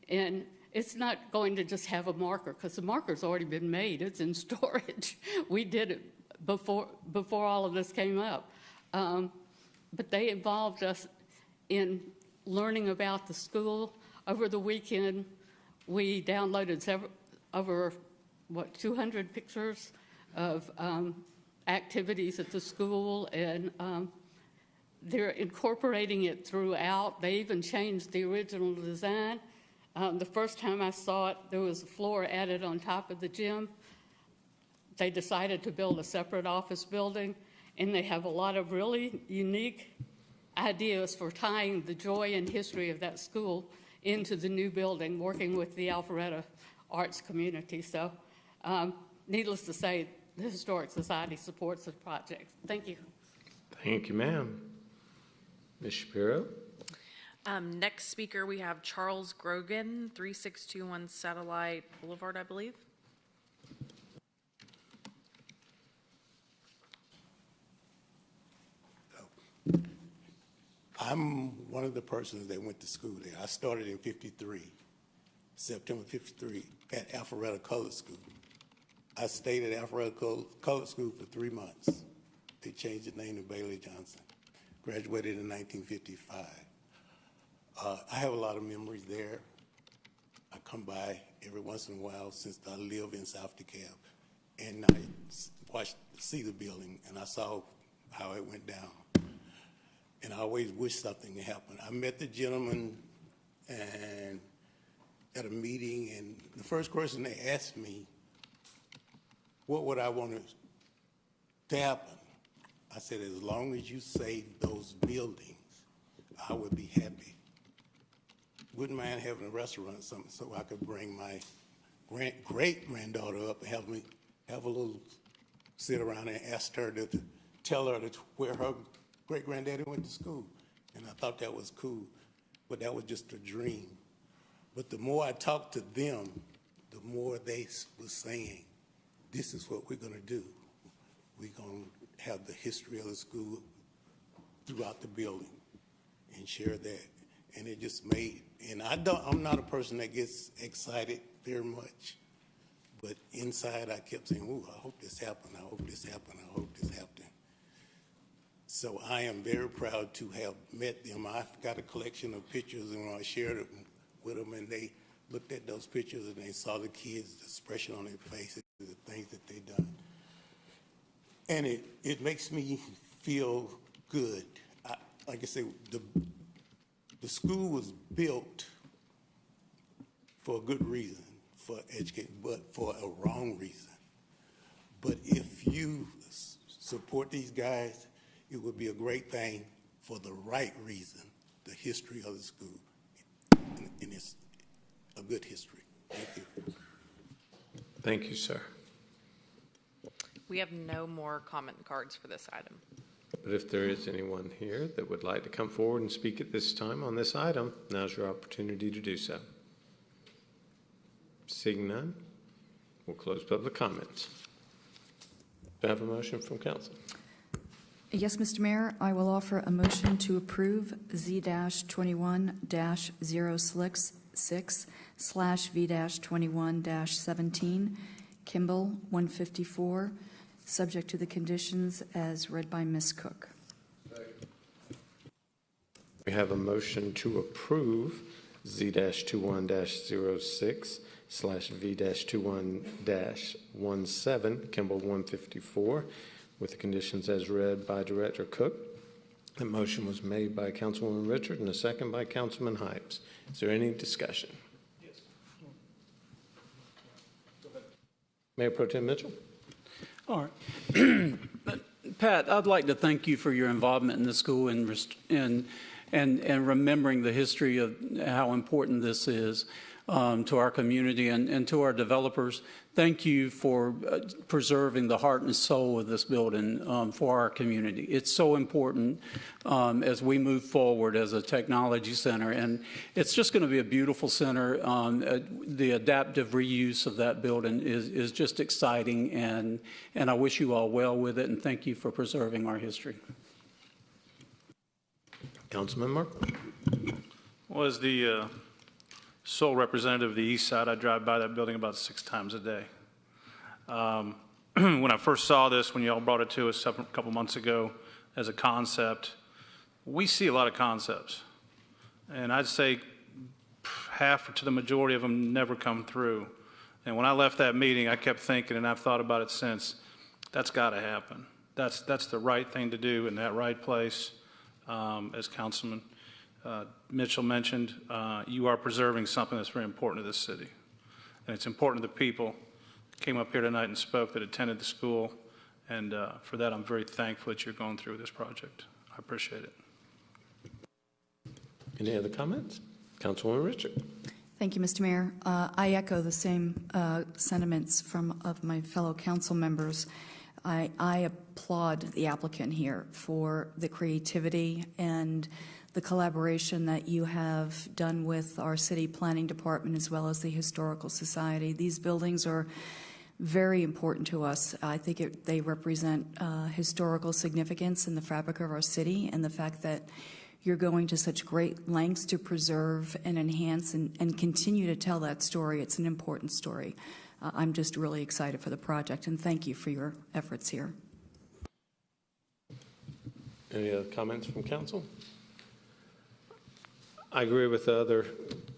And it's not going to just have a marker, because the marker's already been made. It's in storage. We did it before all of this came up. But they involved us in learning about the school. Over the weekend, we downloaded over 200 pictures of activities at the school, and they're incorporating it throughout. They even changed the original design. The first time I saw it, there was a floor added on top of the gym. they decided to build a separate office building, and they have a lot of really unique ideas for tying the joy and history of that school into the new building, working with the Alpharetta arts community. So needless to say, the Historic Society supports the project. Thank you. Thank you, ma'am. Ms. Shapiro? Next speaker, we have Charles Grogan, 3621 Satellite Boulevard, I believe. I'm one of the persons that went to school there. I started in September 53, at Alpharetta Colored School. I stayed at Alpharetta Colored School for 3 months. They changed the name to Baylor Johnson. Graduated in 1955. I have a lot of memories there. I come by every once in a while since I live in South DeKalb, and I see the building, and I saw how it went down. And I always wish something to happen. I met the gentleman and at a meeting, and the first question they asked me, what would I want to happen? I said, as long as you save those buildings, I would be happy. Wouldn't mind having a restaurant or something so I could bring my great-granddaughter up and have a little sit around and ask her to tell her where her great-granddaddy went to school. And I thought that was cool, but that was just a dream. But the more I talked to them, the more they were saying, this is what we're going to do. We're going to have the history of the school throughout the building and share that. And it just made, and I'm not a person that gets excited very much, but inside I kept saying, ooh, I hope this happened, I hope this happened, I hope this happened. So I am very proud to have met them. I've got a collection of pictures, and when I shared it with them, and they looked at those pictures and they saw the kids' expression on their faces, the things that they done. And it makes me feel good. Like I say, the school was built for a good reason, for education, but for a wrong reason. But if you support these guys, it would be a great thing for the right reason, the history of the school. And it's a good history. Thank you. Thank you, sir. We have no more comment cards for this item. But if there is anyone here that would like to come forward and speak at this time on this item, now's your opportunity to do so. Seeing none, we'll close public comments. Do I have a motion from council? Yes, Mr. Mayor, I will offer a motion to approve Z-21-066/V-21-17, Kimball 154, subject to the conditions as read by Ms. Cook. We have a motion to approve Z-21-06/V-21-17, Kimball 154, with the conditions as read by Director Cook. The motion was made by Councilwoman Richard and a second by Councilman Hypes. Is there any discussion? Yes. Mayor Pro Tem Mitchell. All right. Pat, I'd like to thank you for your involvement in the school and remembering the history of how important this is to our community and to our developers. Thank you for preserving the heart and soul of this building for our community. It's so important as we move forward as a technology center, and it's just going to be a beautiful center. The adaptive reuse of that building is just exciting, and I wish you all well with it, and thank you for preserving our history. Councilman Mark. Well, as the sole representative of the east side, I drive by that building about 6 times a day. When I first saw this, when y'all brought it to us a couple months ago as a concept, we see a lot of concepts. And I'd say half to the majority of them never come through. And when I left that meeting, I kept thinking, and I've thought about it since, that's got to happen. That's the right thing to do in that right place. As Councilman Mitchell mentioned, you are preserving something that's very important to this city. And it's important to the people. came up here tonight and spoke that attended the school. And for that, I'm very thankful that you're going through this project. I appreciate it. Any other comments? Councilwoman Richard. Thank you, Mr. Mayor. I echo the same sentiments of my fellow council members. I applaud the applicant here for the creativity and the collaboration that you have done with our city planning department as well as the Historical Society. These buildings are very important to us. I think they represent historical significance in the fabric of our city, and the fact that you're going to such great lengths to preserve and enhance and continue to tell that story. It's an important story. I'm just really excited for the project, and thank you for your efforts here. Any other comments from council? I agree with the other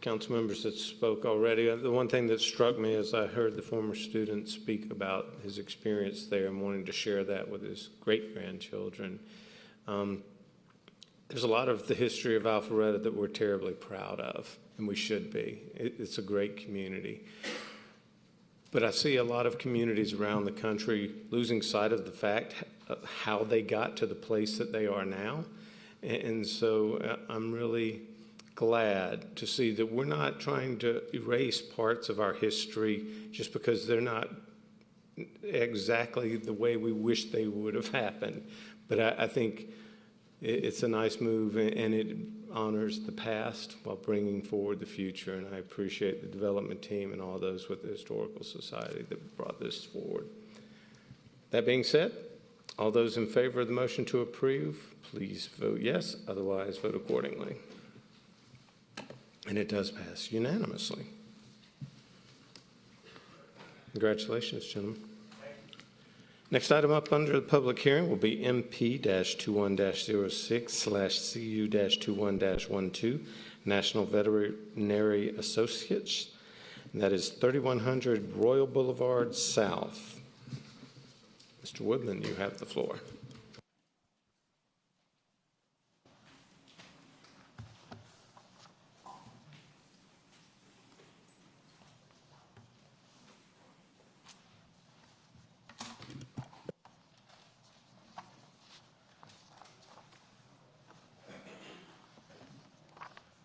council members that spoke already. The one thing that struck me is I heard the former student speak about his experience there and wanting to share that with his great-grandchildren. There's a lot of the history of Alpharetta that we're terribly proud of, and we should be. It's a great community. But I see a lot of communities around the country losing sight of the fact of how they got to the place that they are now. And so I'm really glad to see that we're not trying to erase parts of our history just because they're not exactly the way we wish they would have happened. But I think it's a nice move, and it honors the past while bringing forward the future, and I appreciate the development team and all those with the Historical Society that brought this forward. That being said, all those in favor of the motion to approve, please vote yes, otherwise vote accordingly. And it does pass unanimously. Congratulations, gentlemen. Next item up under the public hearing will be MP-21-06/CU-21-12, National Veterinary Associates, and that is 3100 Royal Boulevard South. Mr. Woodman, you have the floor.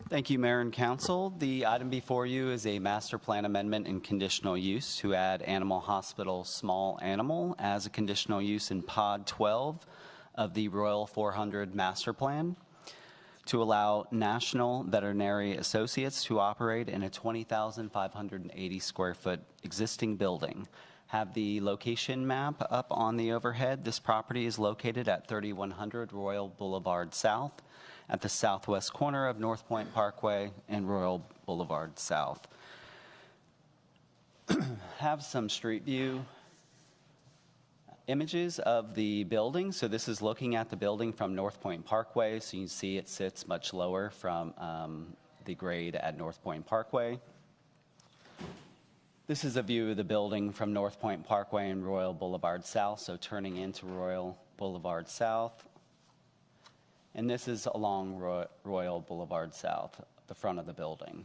Thank you, Mayor and Council. The item before you is a master plan amendment and conditional use to add Animal Hospital Small Animal as a conditional use in Pod 12 of the Royal 400 Master Plan to allow National Veterinary Associates to operate in a 20,580 square foot existing building. Have the location map up on the overhead. This property is located at 3100 Royal Boulevard South, at the southwest corner of North Point Parkway and Royal Boulevard South. Have some street view images of the building. So this is looking at the building from North Point Parkway. So you can see it sits much lower from the grade at North Point Parkway. This is a view of the building from North Point Parkway and Royal Boulevard South. So turning into Royal Boulevard South. And this is along Royal Boulevard South, the front of the building.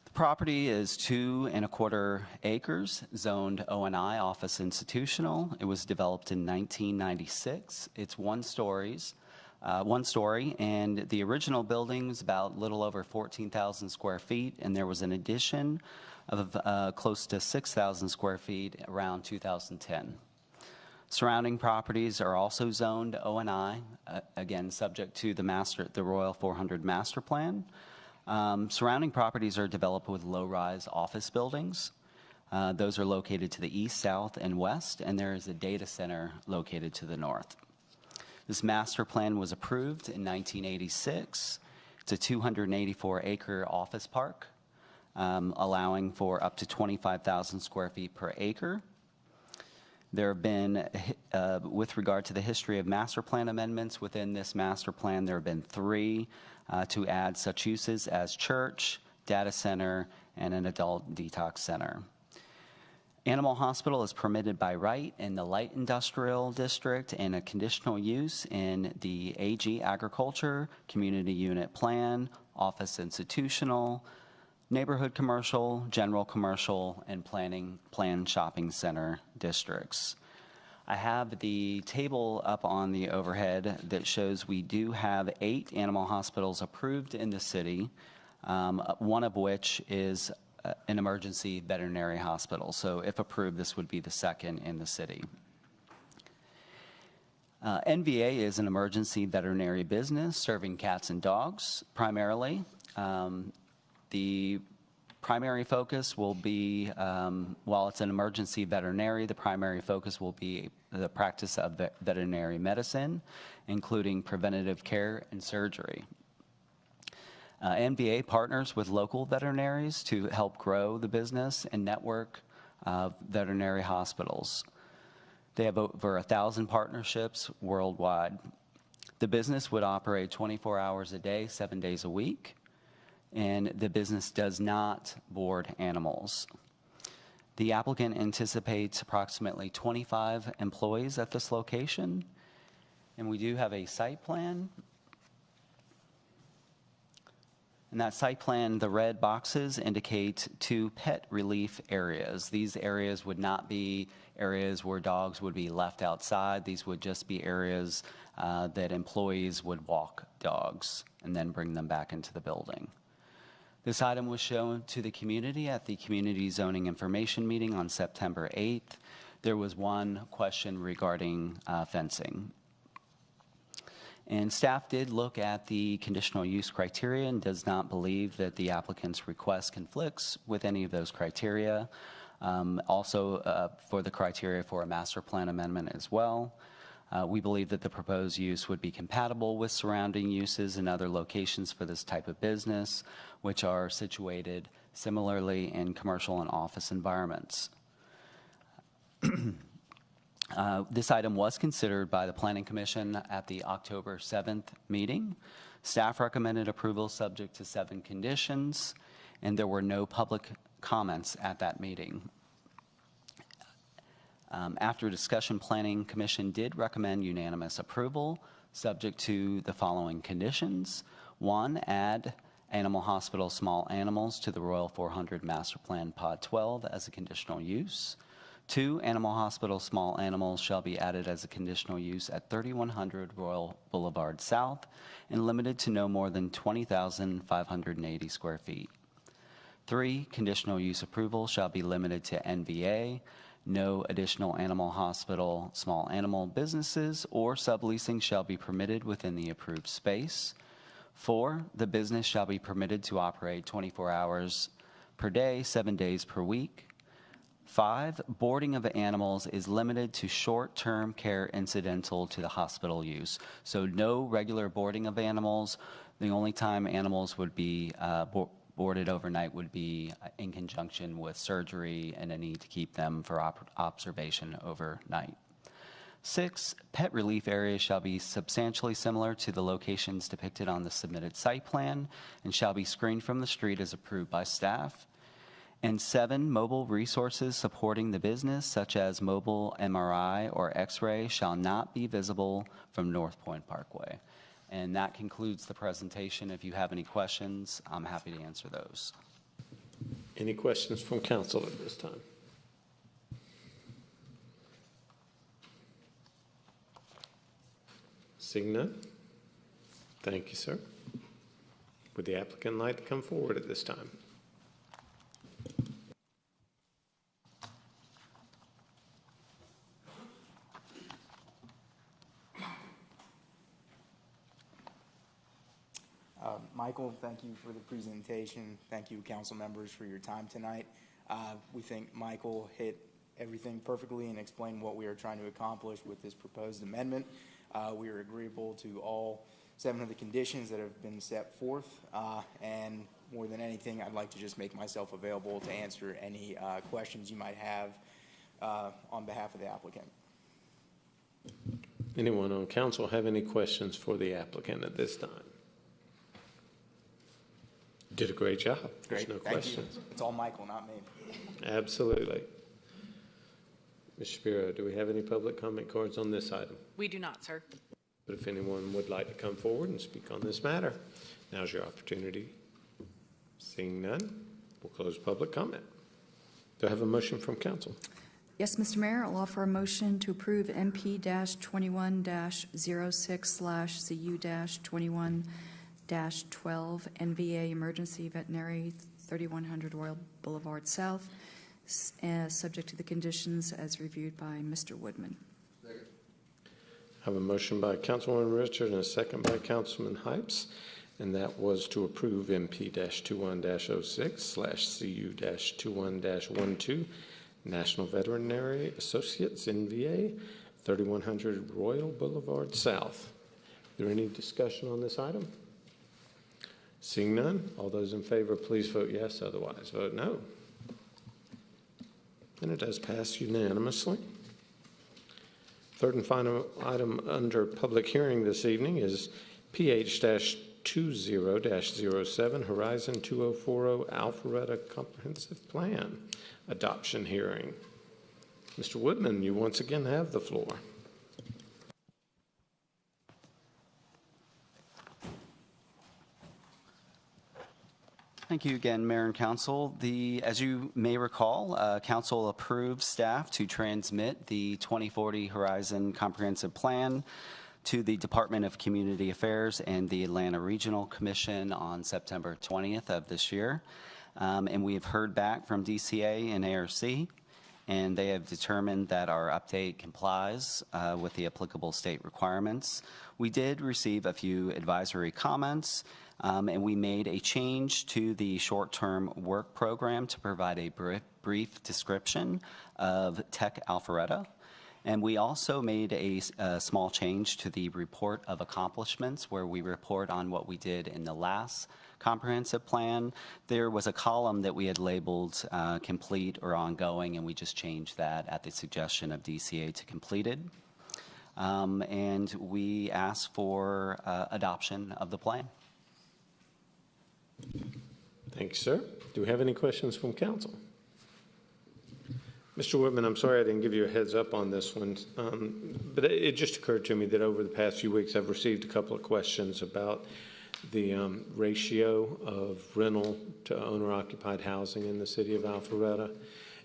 The property is 2¼ acres, zoned O&I, office institutional. It was developed in 1996. It's one story, and the original building was about a little over 14,000 square feet, and there was an addition of close to 6,000 square feet around 2010. Surrounding properties are also zoned O&I, again, subject to the Royal 400 Master Plan. Surrounding properties are developed with low-rise office buildings. Those are located to the east, south, and west, and there is a data center located to the north. This master plan was approved in 1986. It's a 284-acre office park, allowing for up to 25,000 square feet per acre. There have been, with regard to the history of master plan amendments within this master plan, there have been 3 to add such uses as church, data center, and an adult detox center. Animal Hospital is permitted by right in the light industrial district and a conditional use in the AG Agriculture, Community Unit Plan, Office Institutional, neighborhood commercial, general commercial, and planned shopping center districts. I have the table up on the overhead that shows we do have 8 animal hospitals approved in the city, one of which is an emergency veterinary hospital. So if approved, this would be the second in the city. NVA is an emergency veterinary business serving cats and dogs primarily. The primary focus will be, while it's an emergency veterinary, the primary focus will be the practice of veterinary medicine, including preventative care and surgery. NVA partners with local veterinaries to help grow the business and network of veterinary hospitals. They have over 1,000 partnerships worldwide. The business would operate 24 hours a day, 7 days a week, and the business does not board animals. The applicant anticipates approximately 25 employees at this location, and we do have a site plan. In that site plan, the red boxes indicate 2 pet relief areas. These areas would not be areas where dogs would be left outside. These would just be areas that employees would walk dogs and then bring them back into the building. This item was shown to the community at the Community Zoning Information Meeting on September 8th. There was one question regarding fencing. And staff did look at the conditional use criteria and does not believe that the applicant's request conflicts with any of those criteria. Also, for the criteria for a master plan amendment as well. We believe that the proposed use would be compatible with surrounding uses and other locations for this type of business, which are situated similarly in commercial and office environments. This item was considered by the Planning Commission at the October 7th meeting. Staff recommended approval subject to 7 conditions, and there were no public comments at that meeting. After discussion, Planning Commission did recommend unanimous approval subject to the following conditions. 1, add animal hospital small animals to the Royal 400 Master Plan Pod 12 as a conditional use. 2, animal hospital small animals shall be added as a conditional use at 3100 Royal Boulevard South and limited to no more than 20,580 square feet. 3, conditional use approval shall be limited to NVA. No additional animal hospital small animal businesses or subleasing shall be permitted within the approved space. 4, the business shall be permitted to operate 24 hours per day, 7 days per week. 5, boarding of animals is limited to short-term care incidental to the hospital use. So no regular boarding of animals. The only time animals would be boarded overnight would be in conjunction with surgery and a need to keep them for observation overnight. 6, pet relief areas shall be substantially similar to the locations depicted on the submitted site plan and shall be screened from the street as approved by staff. And 7, mobile resources supporting the business, such as mobile MRI or X-ray, shall not be visible from North Point Parkway. And that concludes the presentation. If you have any questions, I'm happy to answer those. Any questions from council at this time? Seeing none? Thank you, sir. Would the applicant like to come forward at this time? Michael, thank you for the presentation. Thank you, council members, for your time tonight. We think Michael hit everything perfectly and explained what we are trying to accomplish with this proposed amendment. We are agreeable to all 7 of the conditions that have been set forth. And more than anything, I'd like to just make myself available to answer any questions you might have on behalf of the applicant. Anyone on council have any questions for the applicant at this time? Did a great job. Great, There's no thank questions. you. It's all Michael, not me. Absolutely. Ms. Shapiro, do we have any public comment cards on this item? We do not, sir. But if anyone would like to come forward and speak on this matter, now's your opportunity. Seeing none, We'll close public comment. Do I have a motion from council? Yes, Mr. Mayor, I'll offer a motion to approve MP-21-06/CU-21-12 NVA Emergency Veterinary 3100 Royal Boulevard South, subject to the conditions as reviewed by Mr. Woodman. I have a motion by Councilwoman Richard and a second by Councilman Hypes, and that was to approve MP-21-06/CU-21-12 National Veterinary Associates, NVA, 3100 Royal Boulevard South. Is there any discussion on this item? Seeing none, all those in favor, please vote yes. Otherwise, vote no. And it does pass unanimously. Third and final item under public hearing this evening is PH-20-07 Horizon 2040 Alpharetta Comprehensive Plan Adoption Hearing. Mr. Woodman, you once again have the floor. Thank you again, Mayor and Council. As you may recall, Council approved staff to transmit the 2040 Horizon Comprehensive Plan to the Department of Community Affairs and the Atlanta Regional Commission on September 20th of this year. And we have heard back from DCA and ARC, and they have determined that our update complies with the applicable state requirements. We did receive a few advisory comments, and we made a change to the short-term work program to provide a brief description of Tech Alpharetta. And we also made a small change to the report of accomplishments, where we report on what we did in the last comprehensive plan. There was a column that we had labeled complete or ongoing, and we just changed that at the suggestion of DCA to completed. And we asked for adoption of the plan. Thanks, sir. Do we have any questions from council? Mr. Woodman, I'm sorry I didn't give you a heads up on this one, but it just occurred to me that over the past few weeks I've received a couple of questions about the ratio of rental to owner-occupied housing in the city of Alpharetta,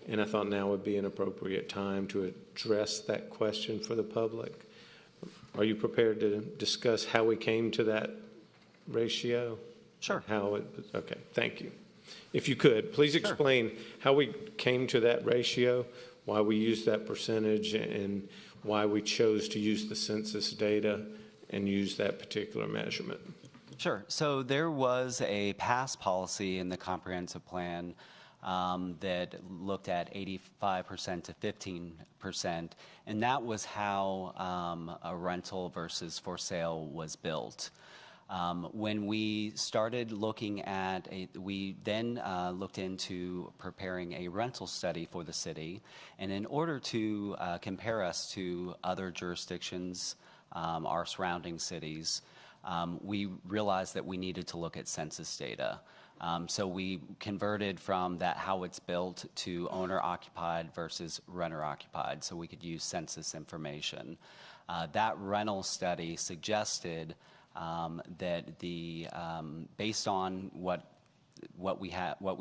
and I thought now would be an appropriate time to address that question for the public. Are you prepared to discuss how we came to that ratio? Sure. Okay, thank you. If you could, please explain how we came to that ratio, why we used that percentage, and why we chose to use the census data and use that particular measurement. Sure. So there was a past policy in the comprehensive plan that looked at 85% to 15%, and that was how a rental versus for sale was built. When we started looking at we then looked into preparing a rental study for the city, and in order to compare us to other jurisdictions, our surrounding cities, we realized that we needed to look at census data. So we converted from that how it's built to owner-occupied versus renter-occupied, so we could use census information. That rental study suggested that based on what we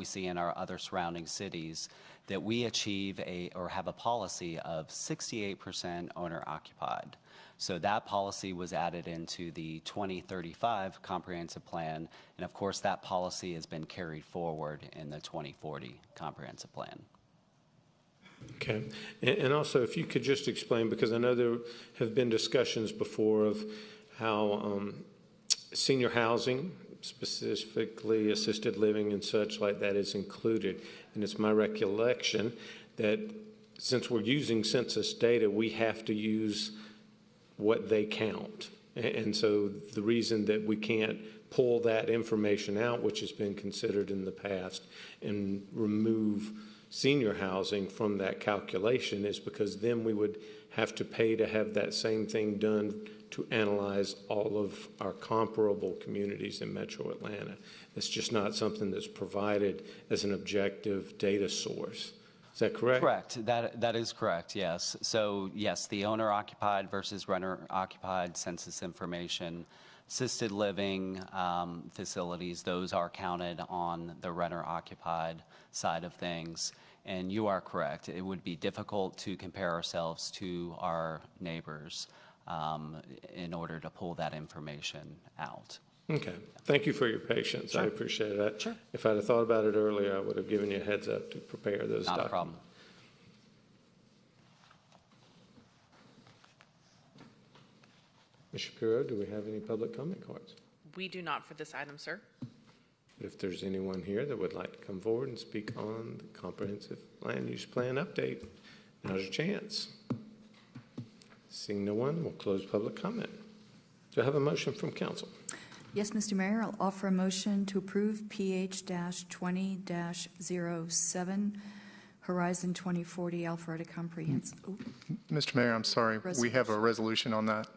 see in our other surrounding cities, that we achieve or have a policy of 68% owner occupied. So that policy was added into the 2035 comprehensive plan, and of course that policy has been carried forward in the 2040 comprehensive plan. Okay, and also if you could just explain, because I know there have been discussions before of how senior housing, specifically assisted living and such like that, is included. And it's my recollection that since we're using census data, we have to use what they count. And so the reason that we can't pull that information out, which has been considered in the past, and remove senior housing from that calculation is because then we would have to pay to have that same thing done to analyze all of our comparable communities in Metro Atlanta. It's just not something that's provided as an objective data source. Is that correct? Correct. That is correct, yes. So yes, the owner-occupied versus renter-occupied census information assisted living facilities, those are counted on the renter-occupied side of things. And you are correct. It would be difficult to compare ourselves to our neighbors in order to pull that information out. Okay. Thank you for your patience. I appreciate that. Sure. If I'd have thought about it earlier, I would have given you a heads up to prepare those documents. Not a problem. Ms. Shapiro, do we have any public comment cards? We do not for this item, sir. If there's anyone here that would like to come forward and speak on the comprehensive land use plan update, now's your chance. Seeing no one, we'll close public comment. Do I have a motion from council? Yes, Mr. Mayor, I'll offer a motion to approve PH-20-07, Horizon 2040 Alpharetta Comprehensive. Mr. Mayor, I'm sorry. We have a resolution on that.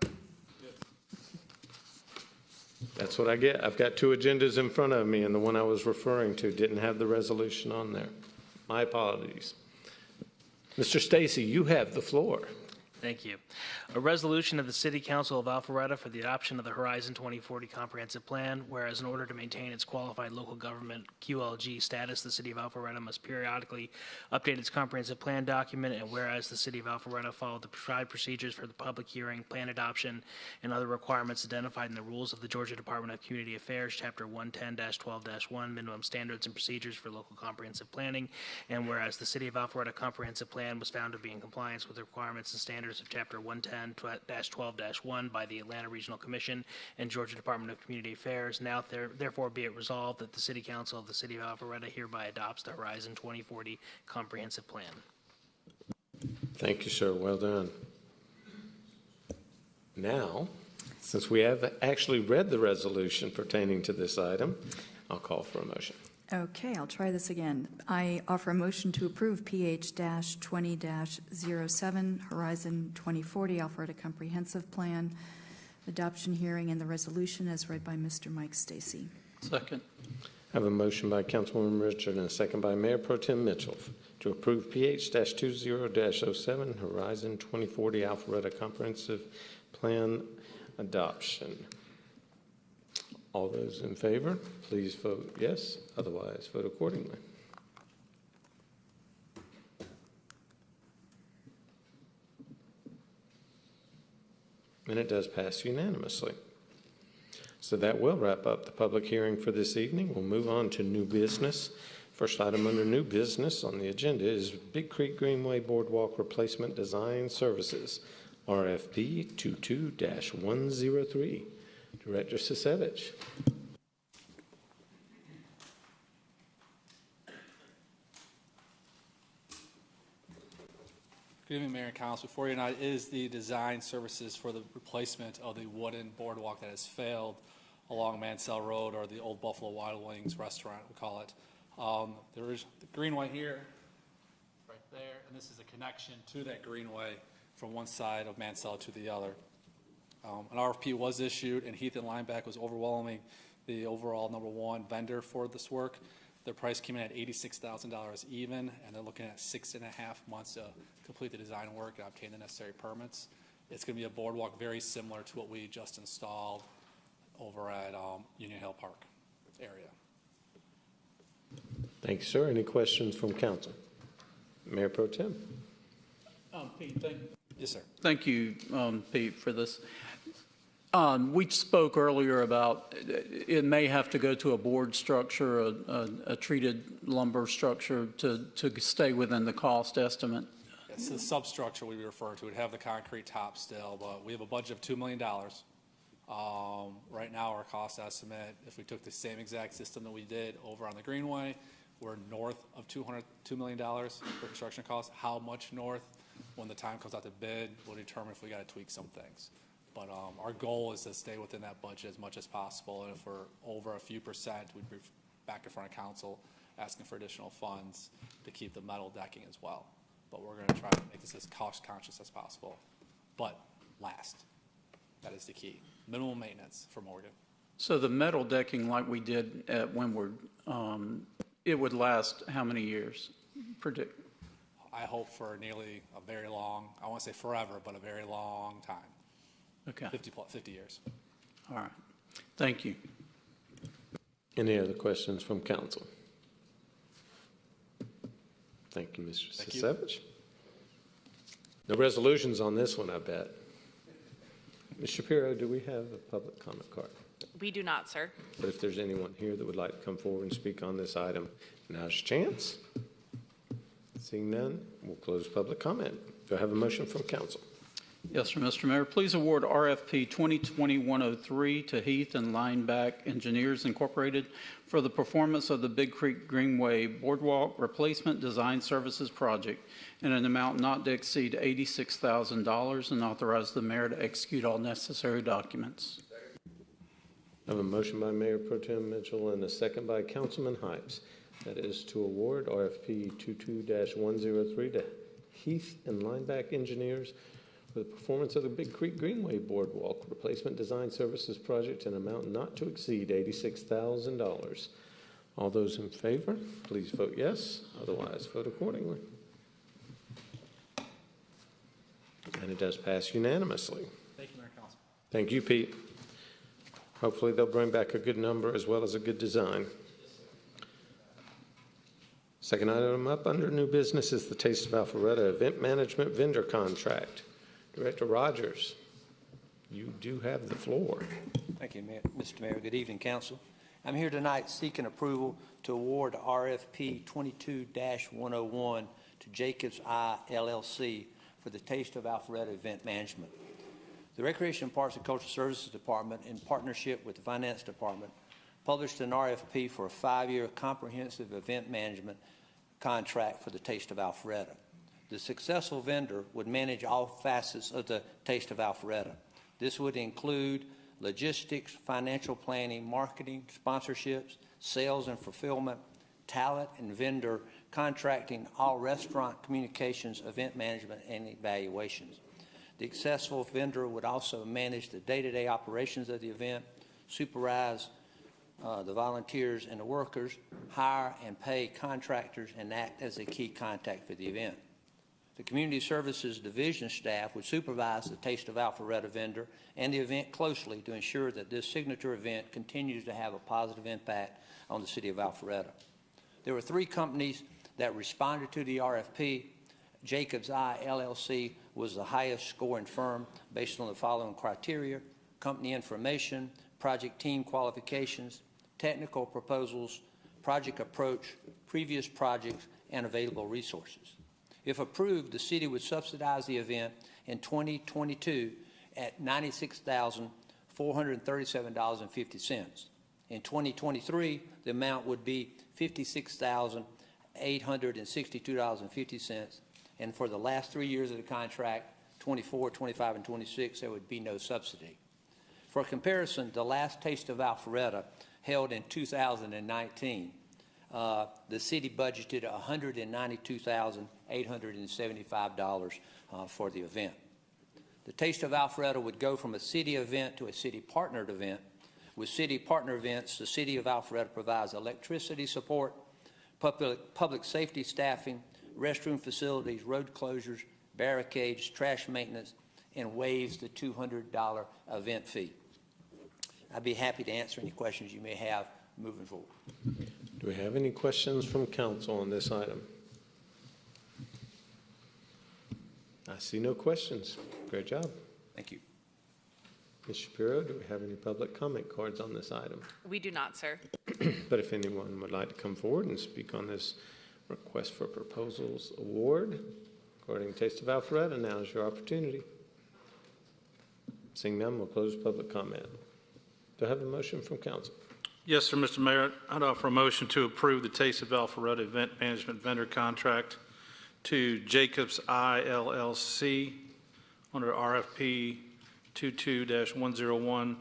That's what I get. I've got two agendas in front of me, and the one I was referring to didn't have the resolution on there. My apologies. Mr. Stacy, you have the floor. Thank you. A resolution of the City Council of Alpharetta for the adoption of the Horizon 2040 Comprehensive Plan, whereas in order to maintain its qualified local government QLG status, the City of Alpharetta must periodically update its comprehensive plan document, and whereas the City of Alpharetta followed the prescribed procedures for the public hearing, plan adoption, and other requirements identified in the rules of the Georgia Department of Community Affairs, Chapter 110-12-1, Minimum Standards and Procedures for Local Comprehensive Planning, and whereas the City of Alpharetta Comprehensive Plan was found to be in compliance with the requirements and standards of Chapter 110-12-1 by the Atlanta Regional Commission and Georgia Department of Community Affairs. Now, therefore, be it resolved that the City Council of the City of Alpharetta hereby adopts the Horizon 2040 Comprehensive Plan. Thank you, sir. Well done. Now, since we have actually read the resolution pertaining to this item, I'll call for a motion. Okay, I'll try this again. I offer a motion to approve PH-20-07, Horizon 2040 Alpharetta Comprehensive Plan, adoption hearing, and the resolution as read by Mr. Mike Stacy. Second. I have a motion by Councilwoman Richard and a second by Mayor Pro Tem Mitchell to approve PH-20-07, Horizon 2040 Alpharetta Comprehensive Plan adoption. All those in favor, please vote yes. Otherwise, vote accordingly. And it does pass unanimously. So that will wrap up the public hearing for this evening. We'll move on to new business. First item under new business on the agenda is Big Creek Greenway Boardwalk Replacement Design Services, RFP 22-103. Director Sisevich. Good evening, Mayor and Council. Before you tonight is the design services for the replacement of the wooden boardwalk that has failed along Mansell Road, or the old Buffalo Wild Wings restaurant, we call it. There is the greenway here, right there, and this is a connection to that greenway from one side of Mansell to the other. An RFP was issued, and Heath and Lineback was overwhelming the overall #1 vendor for this work. Their price came in at $86,000 even, and they're looking at 6.5 months to complete the design work and obtain the necessary permits. It's going to be a boardwalk very similar to what we just installed over at Union Hill Park area. Thank you, sir. Any questions from council? Mayor Pro Tem. Pete, thank you. Yes, sir. Thank you, Pete, for this. We spoke earlier about it may have to go to a board structure, a treated lumber structure to stay within the cost estimate. Yes, the substructure we refer to would have the concrete top still, but we have a budget of $2 million. Right now, our cost estimate, if we took the same exact system that we did over on the Greenway, we're north of $2 million for construction costs. How much north? When the time comes out to bid, we'll determine if we got to tweak some things. But our goal is to stay within that budget as much as possible. And if we're over a few percent, we'd be back in front of council asking for additional funds to keep the metal decking as well. But we're going to try to make this as cost conscious as possible. But last, that is the key. Minimal maintenance for Morgan. So the metal decking like we did at Windward, it would last how many years? Predict. I hope for nearly a very long, I won't say forever, but a very long time. Okay. 50 years. All right. Thank you. Any other questions from council? Thank you, Mr. Sisevich. No resolutions on this one, I bet. Ms. Shapiro, do we have a public comment card? We do not, sir. But if there's anyone here that would like to come forward and speak on this item, now's your chance. Seeing none, we'll close public comment. Do I have a motion from council? Yes, sir, Mr. Mayor. Please award RFP 2020-103 to Heath and Lineback Engineers Incorporated for the performance of the Big Creek Greenway Boardwalk Replacement Design Services Project in an amount not to exceed $86,000 and authorize the mayor to execute all necessary documents. I have a motion by Mayor Pro Tem Mitchell and a second by Councilman Hypes. That is to award RFP 22-103 to Heath and Lineback Engineers for the performance of the Big Creek Greenway Boardwalk Replacement Design Services Project in an amount not to exceed $86,000. All those in favor, please vote yes. Otherwise, vote accordingly. And it does pass unanimously. Thank you, Mayor and Council. Thank you, Pete. Hopefully they'll bring back a good number as well as a good design. Second item up under new business is the Taste of Alpharetta Event Management Vendor Contract. Director Rogers, you do have the floor. Thank you, Mr. Mayor. Good evening, Council. I'm here tonight seeking approval to award RFP 22-101 to Jacobs Eye LLC for the Taste of Alpharetta Event Management. The Recreation, Parks, and Cultural Services Department, in partnership with the Finance Department, published an RFP for a 5-year comprehensive event management contract for the Taste of Alpharetta. The successful vendor would manage all facets of the Taste of Alpharetta. This would include logistics, financial planning, marketing, sponsorships, sales and fulfillment, talent and vendor contracting, all restaurant communications, event management, and evaluations. The successful vendor would also manage the day-to-day operations of the event, supervise the volunteers and the workers, hire and pay contractors, and act as a key contact for the event. The Community Services Division staff would supervise the Taste of Alpharetta vendor and the event closely to ensure that this signature event continues to have a positive impact on the city of Alpharetta. There were 3 companies that responded to the RFP. Jacobs Eye LLC was the highest scoring firm based on the following criteria: company information, project team qualifications, technical proposals, project approach, previous projects, and available resources. If approved, the city would subsidize the event in 2022 at $96,437.50. In 2023, the amount would be $56,862.50. And for the last 3 years of the contract, 24, 25, and 26, there would be no subsidy. For comparison, the last Taste of Alpharetta, held in 2019, the city budgeted $192,875 for the event. The Taste of Alpharetta would go from a city event to a city partnered event. With city partner events, the city of Alpharetta provides electricity support, public safety staffing, restroom facilities, road closures, barricades, trash maintenance, and waives the $200 event fee. I'd be happy to answer any questions you may have moving forward. Do we have any questions from council on this item? I see no questions. Great job. Thank you. Ms. Shapiro, do we have any public comment cards on this item? We do not, sir. But if anyone would like to come forward and speak on this request for proposals award, according to Taste of Alpharetta, now is your opportunity. Seeing none, we'll close public comment. Do I have a motion from council? Yes, sir, Mr. Mayor. I'd offer a motion to approve the Taste of Alpharetta Event Management Vendor Contract to Jacobs Eye LLC under RFP 22-101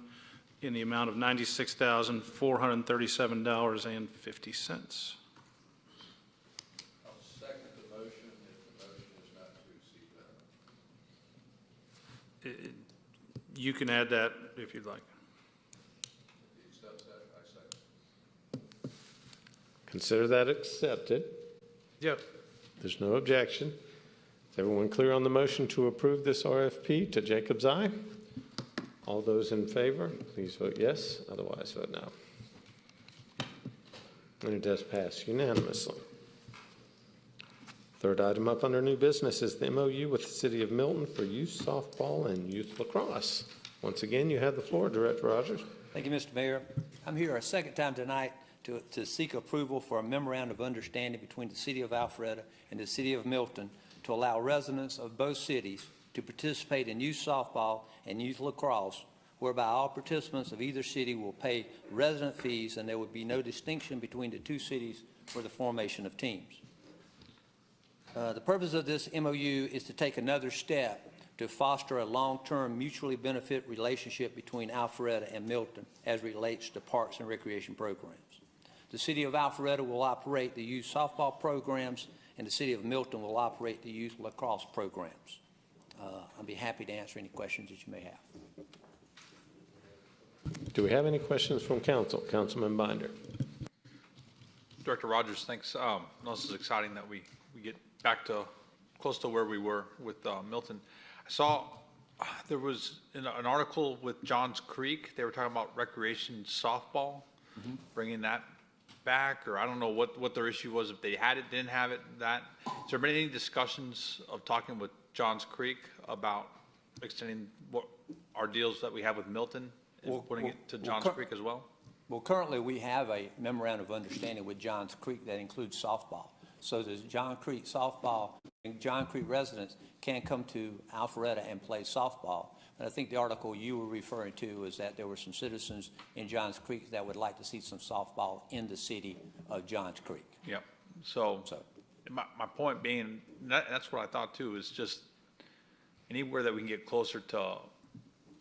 in the amount of $96,437.50. I'll second the motion if the motion is not to exceed that. You can add that if you'd like. Consider that accepted. Yep. There's no objection. Is everyone clear on the motion to approve this RFP to Jacobs Eye? All those in favor, please vote yes. Otherwise, vote no. And it does pass unanimously. Third item up under new business is the MOU with the City of Milton for youth softball and youth lacrosse. Once again, you have the floor, Director Rogers. Thank you, Mr. Mayor. I'm here a second time tonight to seek approval for a memorandum of understanding between the City of Alpharetta and the City of Milton to allow residents of both cities to participate in youth softball and youth lacrosse, whereby all participants of either city will pay resident fees and there would be no distinction between the two cities for the formation of teams. The purpose of this MOU is to take another step to foster a long-term mutually benefit relationship between Alpharetta and Milton as relates to parks and recreation programs. The City of Alpharetta will operate the youth softball programs and the City of Milton will operate the youth lacrosse programs. I'll be happy to answer any questions that you may have. Do we have any questions from council? Councilman Binder. Director Rogers, thanks. This is exciting that we get back to close to where we were with Milton. I saw there was an article with Johns Creek. They were talking about recreation softball, bringing that back, or I don't know what their issue was, if they had it, didn't have it, that. Has there been any discussions of talking with Johns Creek about extending what our deals that we have with Milton and putting it to Johns Creek as well? Well, currently we have a memorandum of understanding with Johns Creek that includes softball. So the Johns Creek softball, and Johns Creek residents can come to Alpharetta and play softball. And I think the article you were referring to is that there were some citizens in Johns Creek that would like to see some softball in the city of Johns Creek. Yep. So my point being, that's what I thought too, is just anywhere that we can get closer to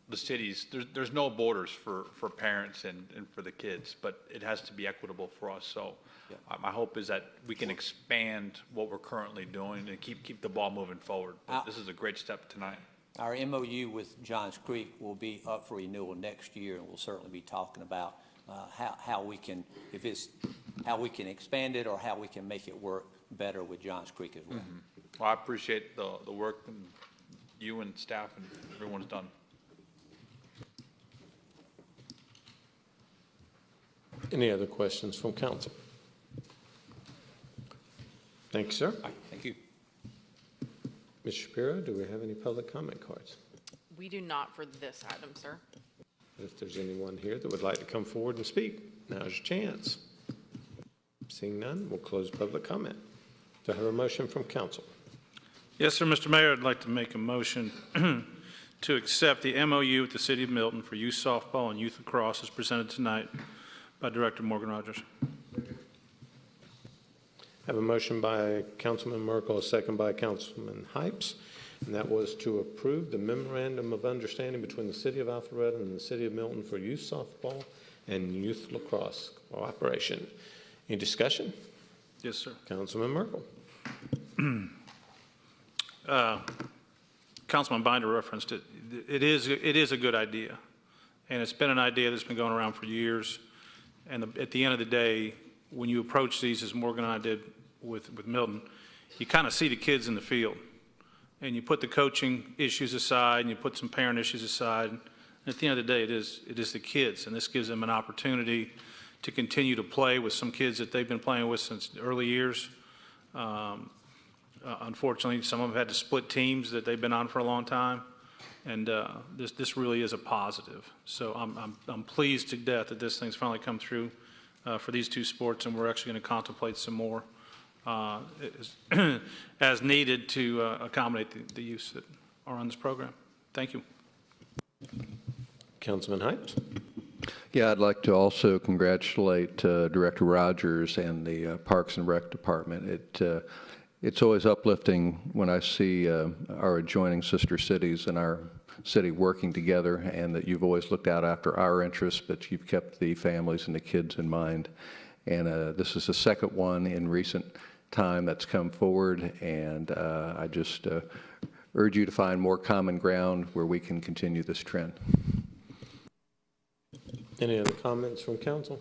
the cities. There's no borders for parents and for the kids, but it has to be equitable for us. So my hope is that we can expand what we're currently doing and keep the ball moving forward. This is a great step tonight. Our MOU with Johns Creek will be up for renewal next year, and we'll certainly be talking about how we can expand it or how we can make it work better with Johns Creek as well. Well, I appreciate the work and you and staff and everyone's done. Any other questions from council? Thank you, sir. Thank you. Ms. Shapiro, do we have any public comment cards? We do not for this item, sir. If there's anyone here that would like to come forward and speak, now's your chance. Seeing none, we'll close public comment. Do I have a motion from council? Yes, sir, Mr. Mayor, I'd like to make a motion to accept the MOU with the City of Milton for youth softball and youth lacrosse as presented tonight by Director Morgan Rogers. I have a motion by Councilman Merkel, a second by Councilman Hypes, and that was to approve the memorandum of understanding between the City of Alpharetta and the City of Milton for youth softball and youth lacrosse cooperation. Any discussion? Yes, sir. Councilman Merkel. Councilman Binder referenced it. It is a good idea, and it's been an idea that's been going around for years. And at the end of the day, when you approach these, as Morgan and I did with Milton, you kind of see the kids in the field, and you put the coaching issues aside, and you put some parent issues aside. And at the end of the day, it is the kids, and this gives them an opportunity to continue to play with some kids that they've been playing with since the early years. Unfortunately, some of them had to split teams that they've been on for a long time, and this really is a positive. So I'm pleased to death that this thing's finally come through for these two sports, and we're actually going to contemplate some more as needed to accommodate the youths that are on this program. Thank you. Councilman Hypes. Yeah, I'd like to also congratulate Director Rogers and the Parks and Rec Department. It's always uplifting when I see our adjoining sister cities and our city working together, and that you've always looked out after our interests, but you've kept the families and the kids in mind. And this is the second one in recent time that's come forward, and I just urge you to find more common ground where we can continue this trend. Any other comments from council?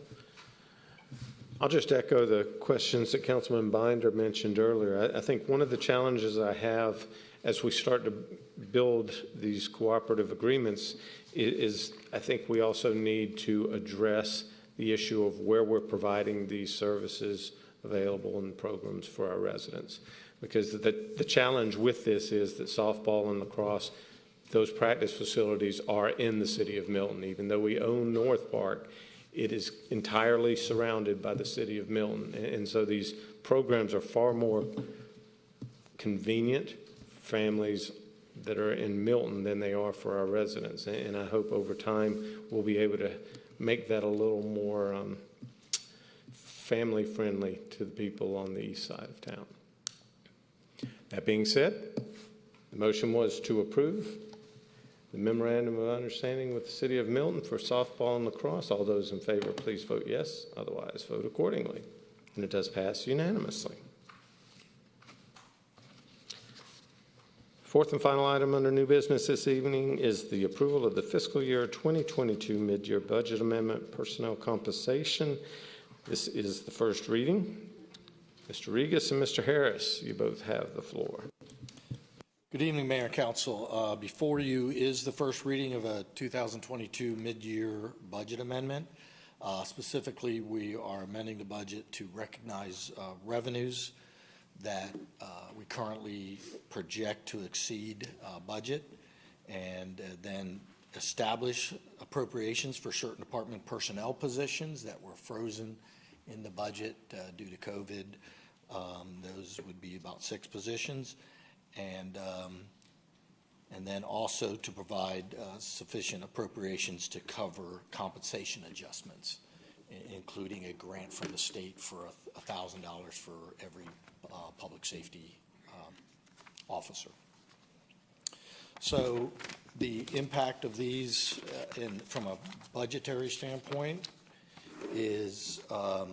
I'll just echo the questions that Councilman Binder mentioned earlier. I think one of the challenges I have as we start to build these cooperative agreements is I think we also need to address the issue of where we're providing these services available and programs for our residents. Because the challenge with this is that softball and lacrosse, those practice facilities are in the city of Milton. Even though we own North Park, it is entirely surrounded by the city of Milton. And so these programs are far more convenient for families that are in Milton than they are for our residents. And I hope over time we'll be able to make that a little more family friendly to the people on the east side of town. That being said, the motion was to approve the memorandum of understanding with the city of Milton for softball and lacrosse. All those in favor, please vote yes. Otherwise, vote accordingly. And it does pass unanimously. Fourth and final item under new business this evening is the approval of the fiscal year 2022 mid-year budget amendment personnel compensation. This is the first reading. Mr. Regas and Mr. Harris, you both have the floor. Good evening, Mayor and Council. Before you is the first reading of a 2022 mid-year budget amendment. Specifically, we are amending the budget to recognize revenues that we currently project to exceed budget, and then establish appropriations for certain department personnel positions that were frozen in the budget due to COVID. Those would be about 6 positions. And then also to provide sufficient appropriations to cover compensation adjustments, including a grant from the state for $1,000 for every public safety officer. So the impact of these from a budgetary standpoint is, let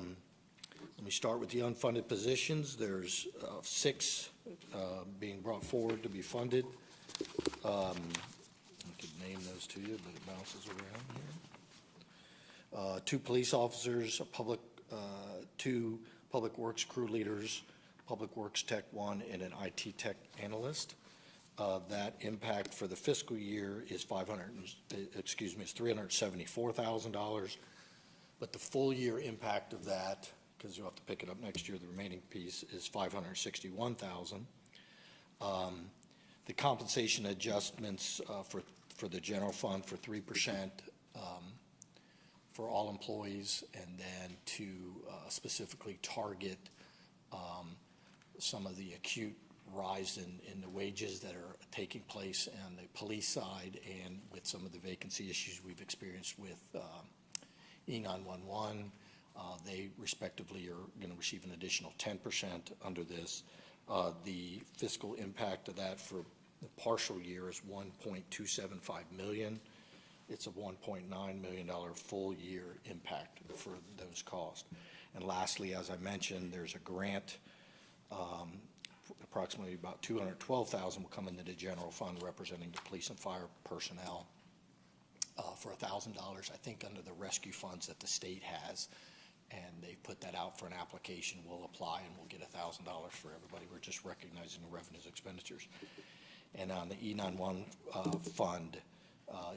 me start with the unfunded positions. There's 6 being brought forward to be funded. I could name those to you, but it bounces around here. 2 police officers, 2 public works crew leaders, public works tech 1, and an IT tech analyst. That impact for the fiscal year is $374,000. But the full year impact of that, because you'll have to pick it up next year, the remaining piece is $561,000. The compensation adjustments for the general fund for 3% for all employees, and then to specifically target some of the acute rise in the wages that are taking place on the police side, and with some of the vacancy issues we've experienced with E911. They respectively are going to receive an additional 10% under this. The fiscal impact of that for the partial year is $1.275 million. It's a $1.9 million full year impact for those costs. And lastly, as I mentioned, there's a grant, approximately about $212,000 will come into the general fund representing the police and fire personnel for $1,000, I think, under the rescue funds that the state has. And they put that out for an application. We'll apply and we'll get $1,000 for everybody. We're just recognizing the revenues expenditures. And on the E911 fund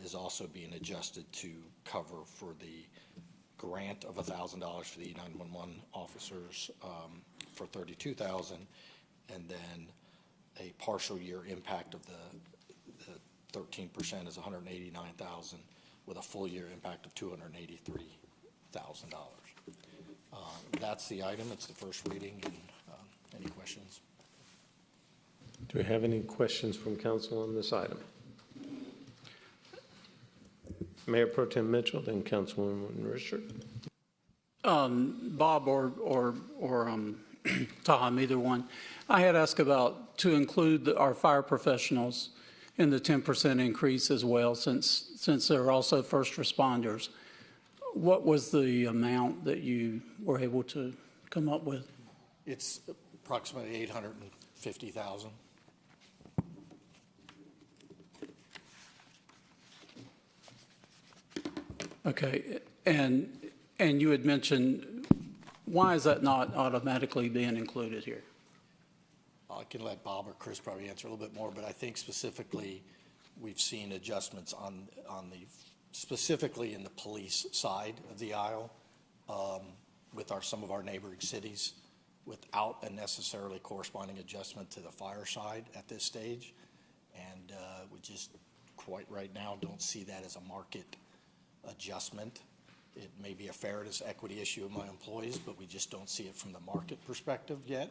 is also being adjusted to cover for the grant of $1,000 for the E911 officers for $32,000, and then a partial year impact of the 13% is $189,000, with a full year impact of $283,000. That's the item. It's the first reading. And any questions? Do we have any questions from council on this item? Mayor Pro Tem Mitchell, then Councilwoman Richard. Bob or Tom, either one. I had asked about to include our fire professionals in the 10% increase as well, since they're also first responders. What was the amount that you were able to come up with? It's approximately $850,000. Okay, and you had mentioned, why is that not automatically being included here? I can let Bob or Chris probably answer a little bit more, but I think specifically we've seen adjustments on specifically in the police side of the aisle with some of our neighboring cities without a necessarily corresponding adjustment to the fire side at this stage. And we just quite right now don't see that as a market adjustment. It may be a fairness equity issue of my employees, but we just don't see it from the market perspective yet.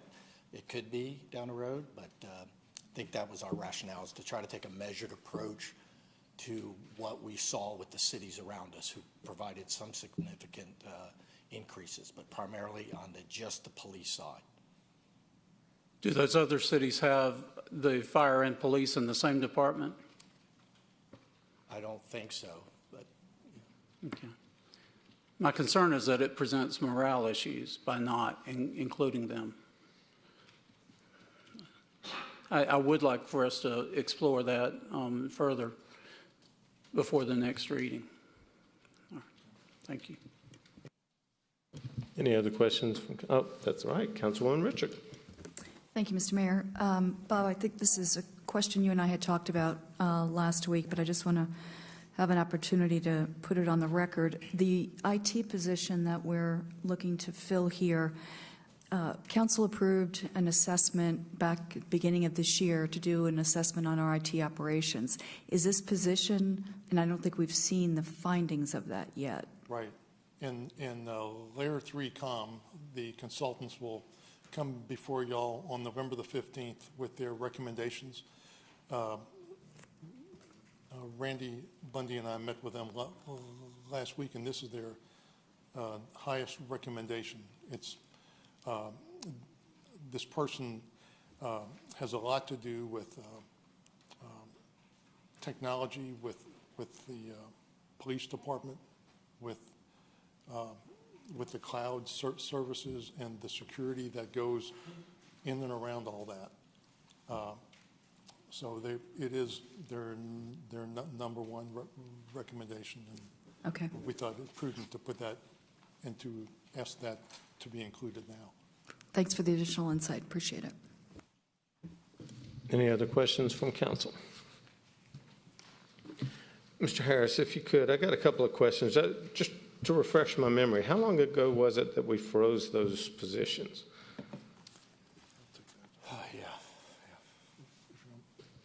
It could be down the road, but I think that was our rationale, is to try to take a measured approach to what we saw with the cities around us who provided some significant increases, but primarily on just the police side. Do those other cities have the fire and police in the same department? I don't think so, but. Okay. My concern is that it presents morale issues by not including them. I would like for us to explore that further before the next reading. All right. Thank you. Any other questions? Oh, that's right. Councilwoman Richard. Thank you, Mr. Mayor. Bob, I think this is a question you and I had talked about last week, but I just want to have an opportunity to put it on the record. The IT position that we're looking to fill here, Council approved an assessment back at the beginning of this year to do an assessment on our IT operations. Is this position, and I don't think we've seen the findings of that yet. Right. In Layer 3 COM, the consultants will come before y'all on November the 15th with their recommendations. Randy Bundy and I met with them last week, and this is their highest recommendation. It's this person has a lot to do with technology, with the police department, with the cloud services and the security that goes in and around all that. So it is their number one recommendation. And okay. We thought it prudent to put that and to ask that to be included now. Thanks for the additional insight. Appreciate it. Any other questions from council? Mr. Harris, if you could, I got a couple of questions. Just to refresh my memory, how long ago was it that we froze those positions?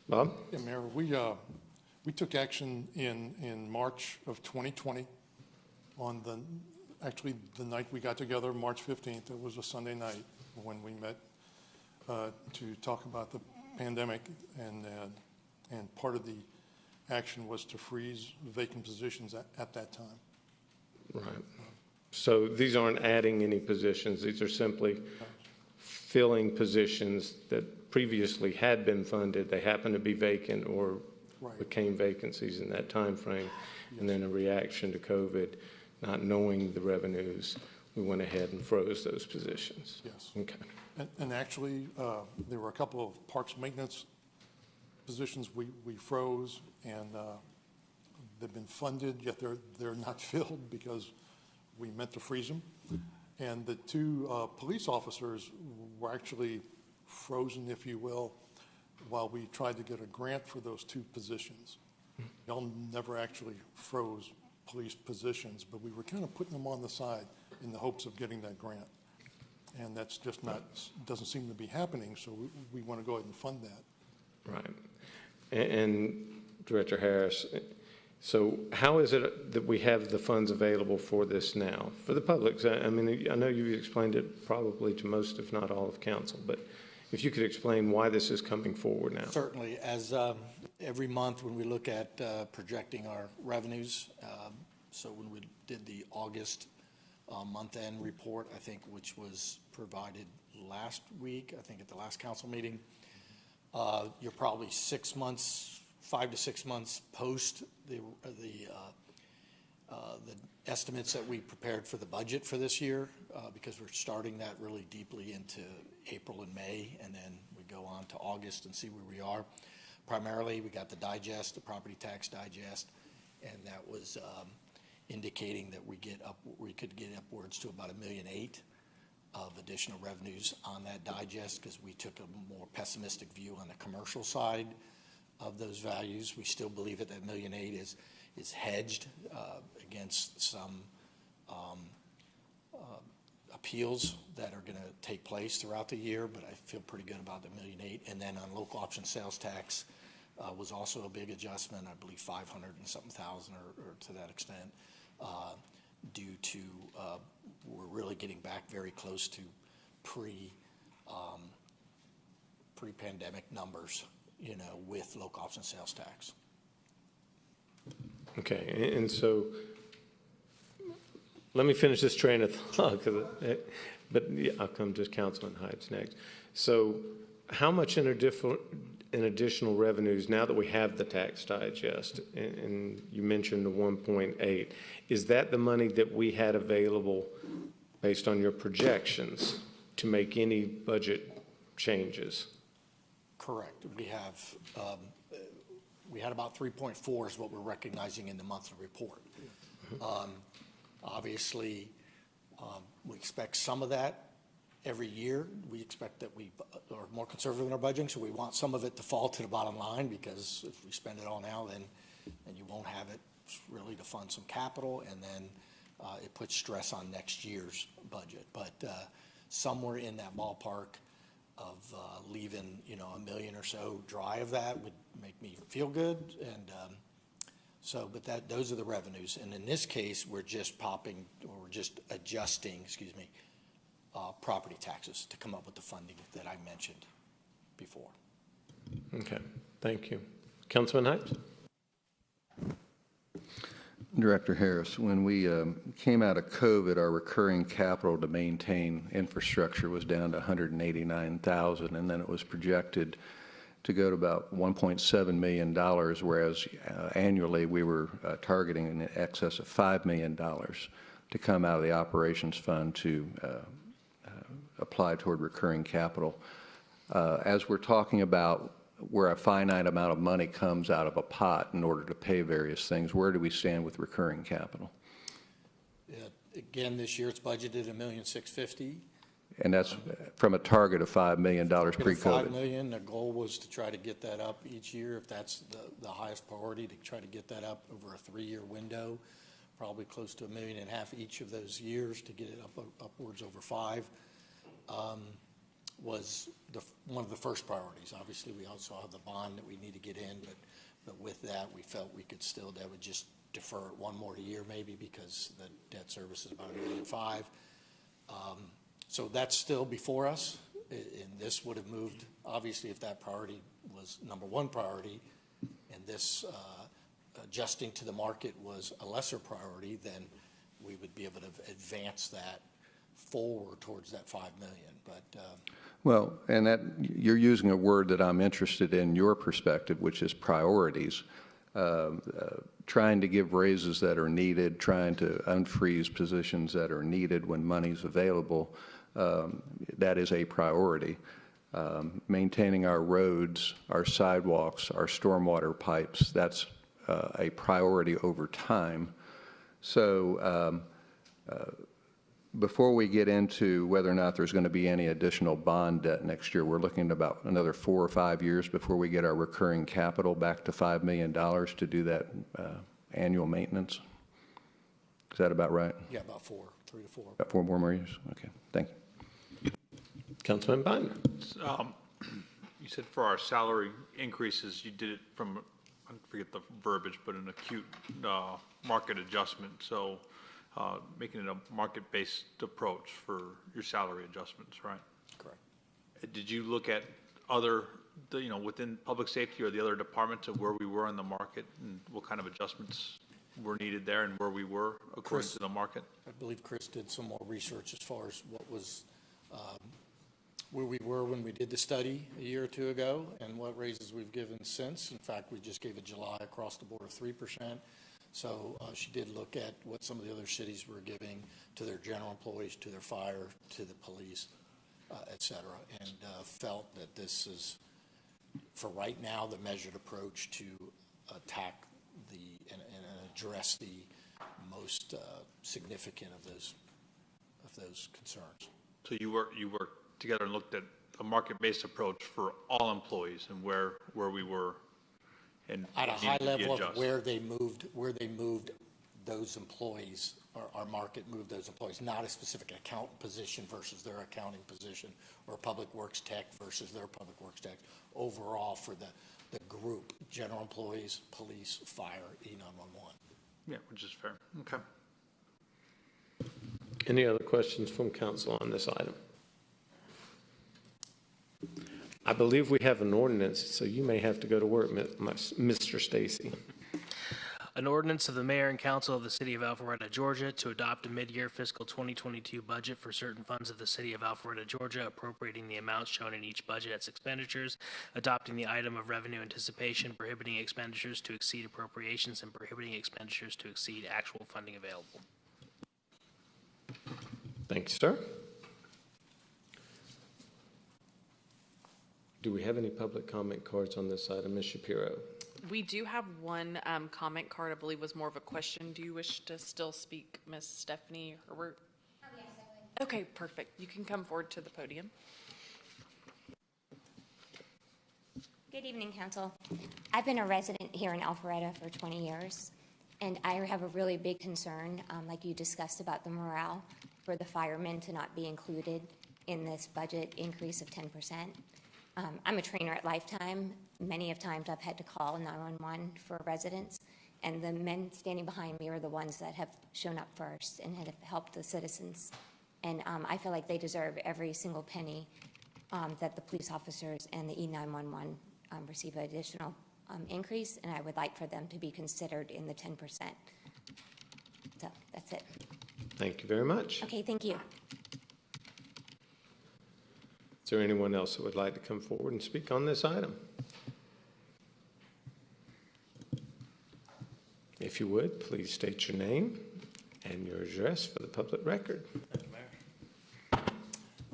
Bob? Yeah, Mayor, we took action in March of 2020 on actually the night we got together, March 15th. It was a Sunday night when we met to talk about the pandemic, and part of the action was to freeze vacant positions at that time. Right. So these aren't adding any positions. These are simply filling positions that previously had been funded. They happen to be vacant or became vacancies in that time frame. And then a reaction to COVID, not knowing the revenues, we went ahead and froze those positions. Yes. Okay. And actually, there were a couple of parks maintenance positions we froze, and they've been funded, yet they're not filled because we meant to freeze them. And the two police officers were actually frozen, if you will, while we tried to get a grant for those two positions. Y'all never actually froze police positions, but we were kind of putting them on the side in the hopes of getting that grant. And that's just doesn't seem to be happening, so we want to go ahead and fund that. Right. And Director Harris, so how is it that we have the funds available for this now? For the public, I mean, I know you've explained it probably to most, if not all, of council, but if you could explain why this is coming forward now. Certainly. As every month when we look at projecting our revenues, so when we did the August month-end report, I think, which was provided last week, I think at the last council meeting, you're probably 6 months, 5 to 6 months post the estimates that we prepared for the budget for this year, because we're starting that really deeply into April and May, and then we go on to August and see where we are. Primarily, we got the digest, the property tax digest, and that was indicating that we could get upwards to about $1.8 million. of additional revenues on that digest because we took a more pessimistic view on the commercial side of those values. We still believe that $1.8 million is hedged against some appeals that are going to take place throughout the year, but I feel pretty good about the $1.8 million. And then on local option sales tax was also a big adjustment, I believe 500 and something thousand or to that extent, due to we're really getting back very close to pre-pandemic numbers, with local option sales tax. Okay, and so let me finish this train of thought, but yeah, I'll come to Councilman Heights next. So how much in additional revenues, now that we have the tax digest, and you mentioned the 1.8, is that the money that we had available based on your projections to make any budget changes? Correct. We had about 3.4 is what we're recognizing in the monthly report. Obviously, we expect some of that every year. We expect that we are more conservative in our budgeting, so we want some of it to fall to the bottom line, because if we spend it all now, then you won't have it really to fund some capital, and then it puts stress on next year's budget. But somewhere in that ballpark of leaving, $1 million or so dry of that would make me feel good. And but those are the revenues. And in this case, we're just adjusting, property taxes to come up with the funding that I mentioned before. Okay, thank you. Councilman Heights? Director Harris, when we came out of COVID, our recurring capital to maintain infrastructure was down to $189,000, and then it was projected to go to about $1.7 million, whereas annually we were targeting in excess of $5 million to come out of the operations fund to apply toward recurring capital. As we're talking about where a finite amount of money comes out of a pot in order to pay various things, where do we stand with recurring capital? Again, this year it's budgeted $1,650,000. And that's from a target of $5 million pre-COVID. $5 million. The goal was to try to get that up each year, if that's the highest priority, to try to get that up over a 3-year window, probably close to $1.5 million each of those years to get it upwards over 5. Was one of the first priorities. Obviously, we also have the bond that we need to get in, but with that, we felt we could still, that would just defer it one more year maybe, because the debt service is about $1.5 million. So that's still before us, and this would have moved, obviously, if that priority was number one priority, and this adjusting to the market was a lesser priority, then we would be able to advance that forward towards that $5 million. But well, and that you're using a word that I'm interested in, your perspective, which is priorities. Trying to give raises that are needed, trying to unfreeze positions that are needed when money's available, that is a priority. Maintaining our roads, our sidewalks, our stormwater pipes, that's a priority over time. So before we get into whether or not there's going to be any additional bond debt next year, we're looking at about another 4 or 5 years before we get our recurring capital back to $5 million to do that annual maintenance. Is that about right? yeah, about 3 to 4. About 4 more years? Okay, thank you. Councilman Biden. You said for our salary increases, you did it from, I forget the verbiage, but an acute market adjustment. So making it a market-based approach for your salary adjustments, right? Correct. Did you look at other, within public safety or the other departments of where we were in the market and what kind of adjustments were needed there and where we were according to the market? I believe Chris did some more research as far as what was, where we were when we did the study a year or two ago and what raises we've given since. In fact, we just gave a July across the board of 3%. So she did look at what some of the other cities were giving to their general employees, to their fire, to the police, et cetera, and felt that this is, for right now, the measured approach to attack and address the most significant of those concerns. So you worked together and looked at a market-based approach for all employees and where we were and At a what high needed to be level of adjusted. where they moved those employees, or our market moved those employees, not a specific account position versus their accounting position, or public works tech versus their public works tech. Overall, for the group, general employees, police, fire, E911. Yeah, which is fair. Okay. Any other questions from council on this item? I believe we have an ordinance, so you may have to go to work, Mr. Stacy. An ordinance of the mayor and council of the city of Alpharetta, Georgia, to adopt a mid-year fiscal 2022 budget for certain funds of the city of Alpharetta, Georgia, appropriating the amounts shown in each budget as expenditures, adopting the item of revenue anticipation, prohibiting expenditures to exceed appropriations, and prohibiting expenditures to exceed actual funding available. Thank you, sir. Do we have any public comment cards on this item, Ms. Shapiro? We do have one comment card, I believe was more of a question. Do you wish to still speak, Ms. Stephanie Herbert? Oh, yes, I would. Okay, perfect. You can come forward to the podium. Good evening, Council. I've been a resident here in Alpharetta for 20 years, and I have a really big concern, like you discussed, about the morale for the firemen to not be included in this budget increase of 10%. I'm a trainer at Lifetime. Many of times I've had to call 911 for residents, and the men standing behind me are the ones that have shown up first and have helped the citizens. And I feel like they deserve every single penny that the police officers and the E911 receive an additional increase, and I would like for them to be considered in the 10%. So that's it. Thank you very much. Okay, thank you. Is there anyone else that would like to come forward and speak on this item? If you would, please state your name and your address for the public record. Thank you, Mayor.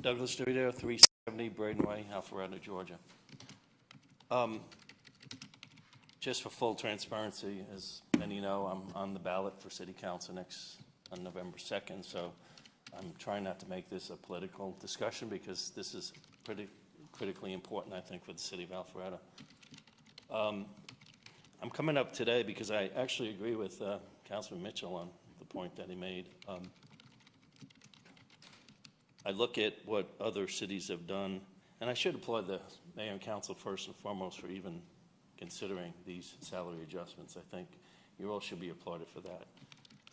Douglas Dorito, 370 Braden Way, Alpharetta, Georgia. Just for full transparency, as many know, I'm on the ballot for City Council on November 2nd, so I'm trying not to make this a political discussion because this is pretty critically important, I think, for the city of Alpharetta. I'm coming up today because I actually agree with Councilman Mitchell on the point that he made. I look at what other cities have done, and I should applaud the mayor and council first and foremost for even considering these salary adjustments. I think you all should be applauded for that.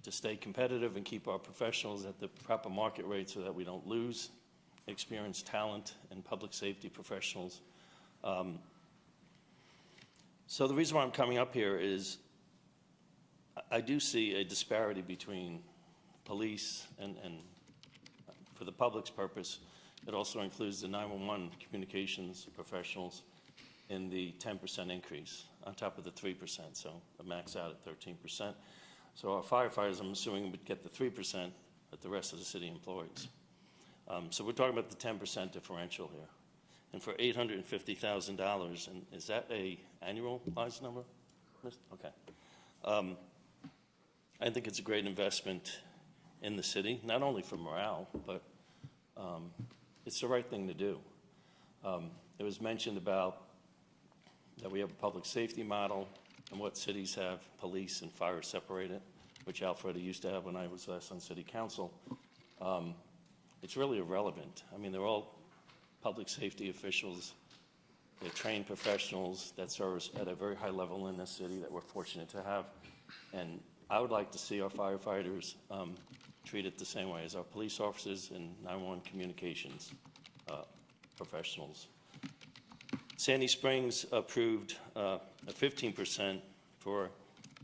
To stay competitive and keep our professionals at the proper market rate so that we don't lose experienced talent and public safety professionals. So the reason why I'm coming up here is I do see a disparity between police and for the public's purpose, it also includes the 911 communications professionals in the 10% increase on top of the 3%, so a max out at 13%. So our firefighters, I'm assuming, would get the 3%, but the rest of the city employees. So we're talking about the 10% differential here. And for $850,000, and is that a annualized number? Okay. I think it's a great investment in the city, not only for morale, but it's the right thing to do. It was mentioned about that we have a public safety model and what cities have police and fire separated, which Alpharetta used to have when I was last on city council. It's really irrelevant. I mean, they're all public safety officials. They're trained professionals that serve at a very high level in this city that we're fortunate to have. And I would like to see our firefighters treated the same way as our police officers and 911 communications professionals. Sandy Springs approved a 15% for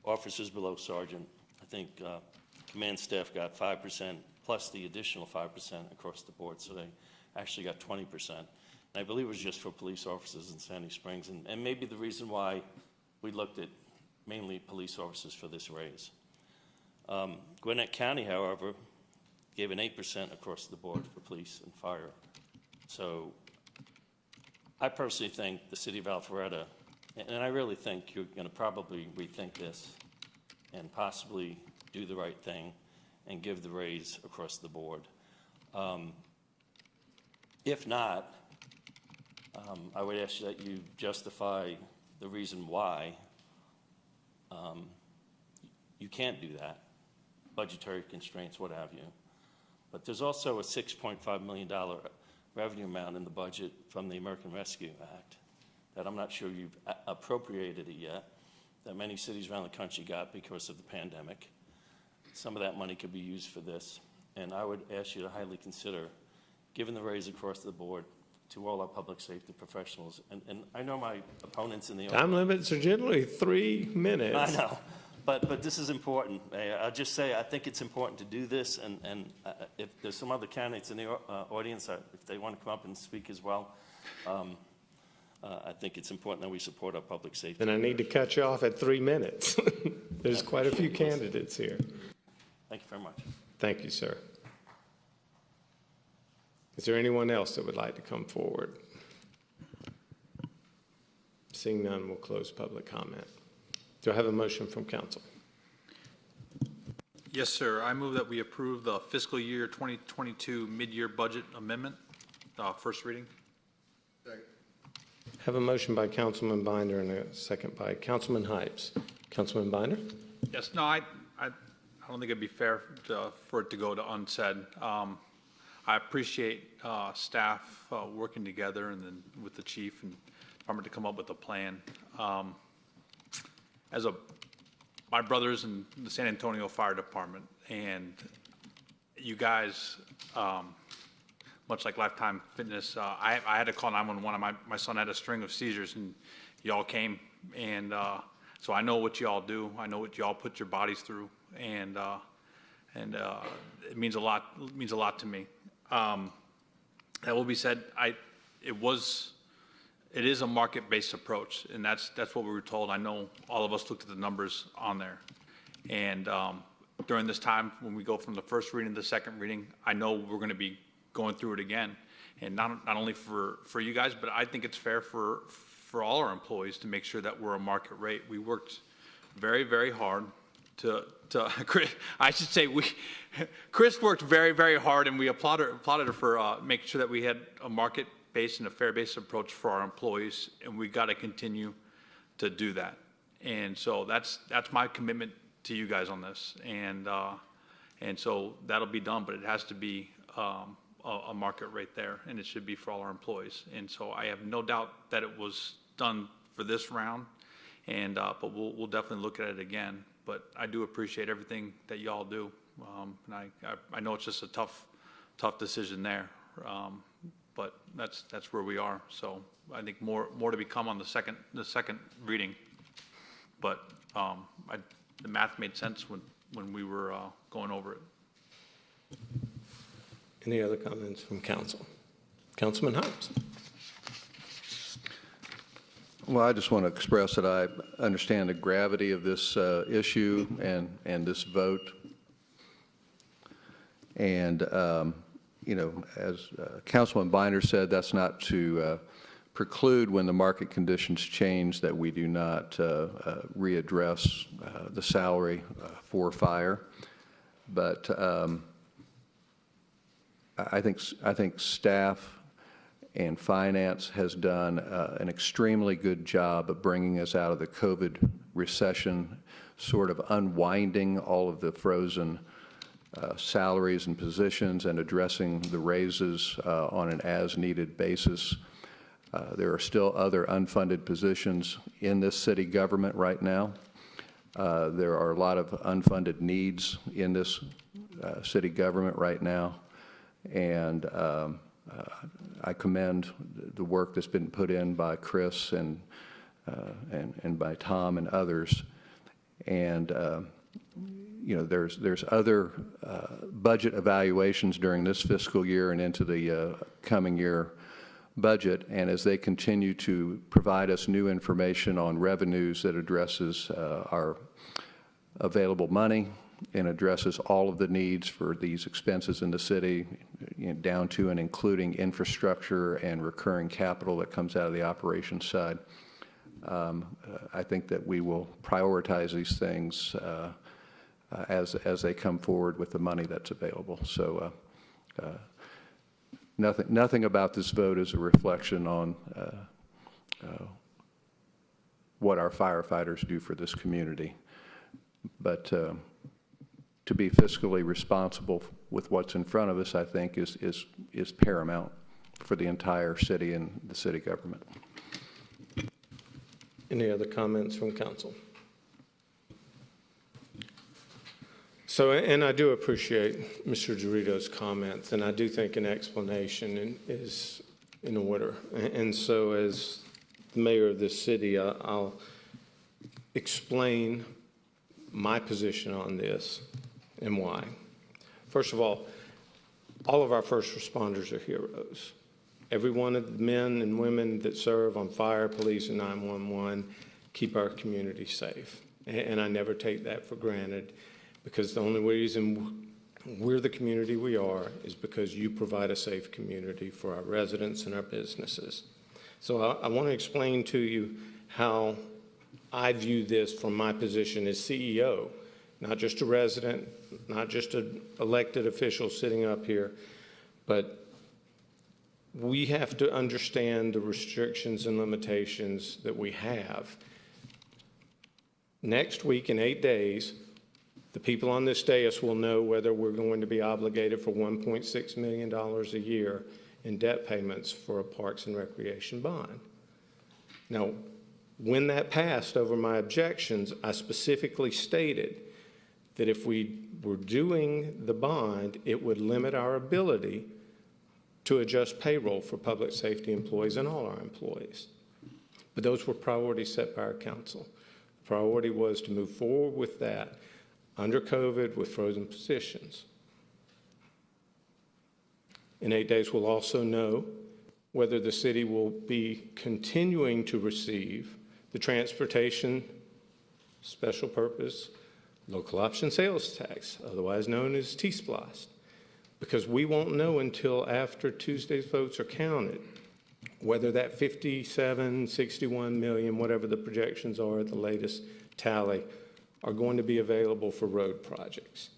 officers below sergeant. I think command staff got 5% plus the additional 5% across the board, so they actually got 20%. And I believe it was just for police officers in Sandy Springs, and maybe the reason why we looked at mainly police officers for this raise. Gwinnett County, however, gave an 8% across the board for police and fire. So I personally think the city of Alpharetta, and I really think you're going to probably rethink this and possibly do the right thing and give the raise across the board. If not, I would ask that you justify the reason why you can't do that, budgetary constraints, what have you. But there's also a $6.5 million revenue amount in the budget from the American Rescue Act that I'm not sure you've appropriated it yet, that many cities around the country got because of the pandemic. Some of that money could be used for this. And I would ask you to highly consider giving the raise across the board to all our public safety professionals. And I know my opponents in the Time limits are generally 3 minutes. I know, but this is important. I'll just say I think it's important to do this, and if there's some other candidates in the audience, if they want to come up and speak as well, I think it's important that we support our public safety. And I need to cut you off at 3 minutes. There's quite a few candidates here. Thank you very much. Thank you, sir. Is there anyone else that would like to come forward? Seeing none, we'll close public comment. Do I have a motion from council? Yes, sir. I move that we approve the fiscal year 2022 mid-year budget amendment, first reading. Have a motion by Councilman Binder and a second by Councilman Hypes. Councilman Binder? Yes, no, I don't think it'd be fair for it to go to unsaid. I appreciate staff working together and then with the chief and department to come up with a plan. My brother's in the San Antonio Fire Department, and you guys, much like Lifetime Fitness, I had to call 911. My son had a string of seizures, and y'all came, and so I know what y'all do. I know what y'all put your bodies through, and it means a lot. It means a lot to me. That will be said. It is a market-based approach, and that's what we were told. I know all of us looked at the numbers on there, and during this time, when we go from the first reading to the second reading, I know we're going to be going through it again, and not only for you guys, but I think it's fair for all our employees to make sure that we're a market rate. We worked very, very hard to I should say Chris worked very, very hard, and we applauded her for making sure that we had a market-based and a fair-based approach for our employees, and we got to continue to do that. And so that's my commitment to you guys on this, and so that'll be done, but it has to be a market rate there, and it should be for all our employees. And so I have no doubt that it was done for this round, and but we'll definitely look at it again. But I do appreciate everything that y'all do, and I know it's just a tough decision there, but that's where we are. So I think more to become on the second reading, but the math made sense when we were going over it. Any other comments from council? Councilman Hypes. Well, I just want to express that I understand the gravity of this issue and this vote. And, as Councilman Binder said, that's not to preclude when the market conditions change that we do not readdress the salary for fire. But I think staff and finance has done an extremely good job of bringing us out of the COVID recession, sort of unwinding all of the frozen salaries and positions and addressing the raises on an as-needed basis. There are still other unfunded positions in this city government right now. There are a lot of unfunded needs in this city government right now, and I commend the work that's been put in by Chris and by Tom and others. And there's other budget evaluations during this fiscal year and into the coming year budget. And as they continue to provide us new information on revenues that addresses our available money and addresses all of the needs for these expenses in the city, down to and including infrastructure and recurring capital that comes out of the operations side. I think that we will prioritize these things as they come forward with the money that's available. So nothing about this vote is a reflection on what our firefighters do for this community. But to be fiscally responsible with what's in front of us, I think, is paramount for the entire city and the city government. Any other comments from council? So, and I do appreciate Mr. Dorito's comments, and I do think an explanation is in order. And so as the mayor of this city, I'll explain my position on this and why. First of all of our first responders are heroes. Every one of the men and women that serve on fire, police, and 911 keep our community safe. And I never take that for granted, because the only reason we're the community we are is because you provide a safe community for our residents and our businesses. So I want to explain to you how I view this from my position as CEO, not just a resident, not just an elected official sitting up here, but we have to understand the restrictions and limitations that we have. Next week, in 8 days, the people on this dais will know whether we're going to be obligated for $1.6 million a year in debt payments for a Parks and Recreation bond. Now, when that passed over my objections, I specifically stated that if we were doing the bond, it would limit our ability to adjust payroll for public safety employees and all our employees. But those were priorities set by our council. The priority was to move forward with that under COVID with frozen positions. In 8 days, we'll also know whether the city will be continuing to receive the transportation special purpose local option sales tax, otherwise known as T-SPLOST, because we won't know until after Tuesday's votes are counted whether that 57, 61 million, whatever the projections are at the latest tally, are going to be available for road projects.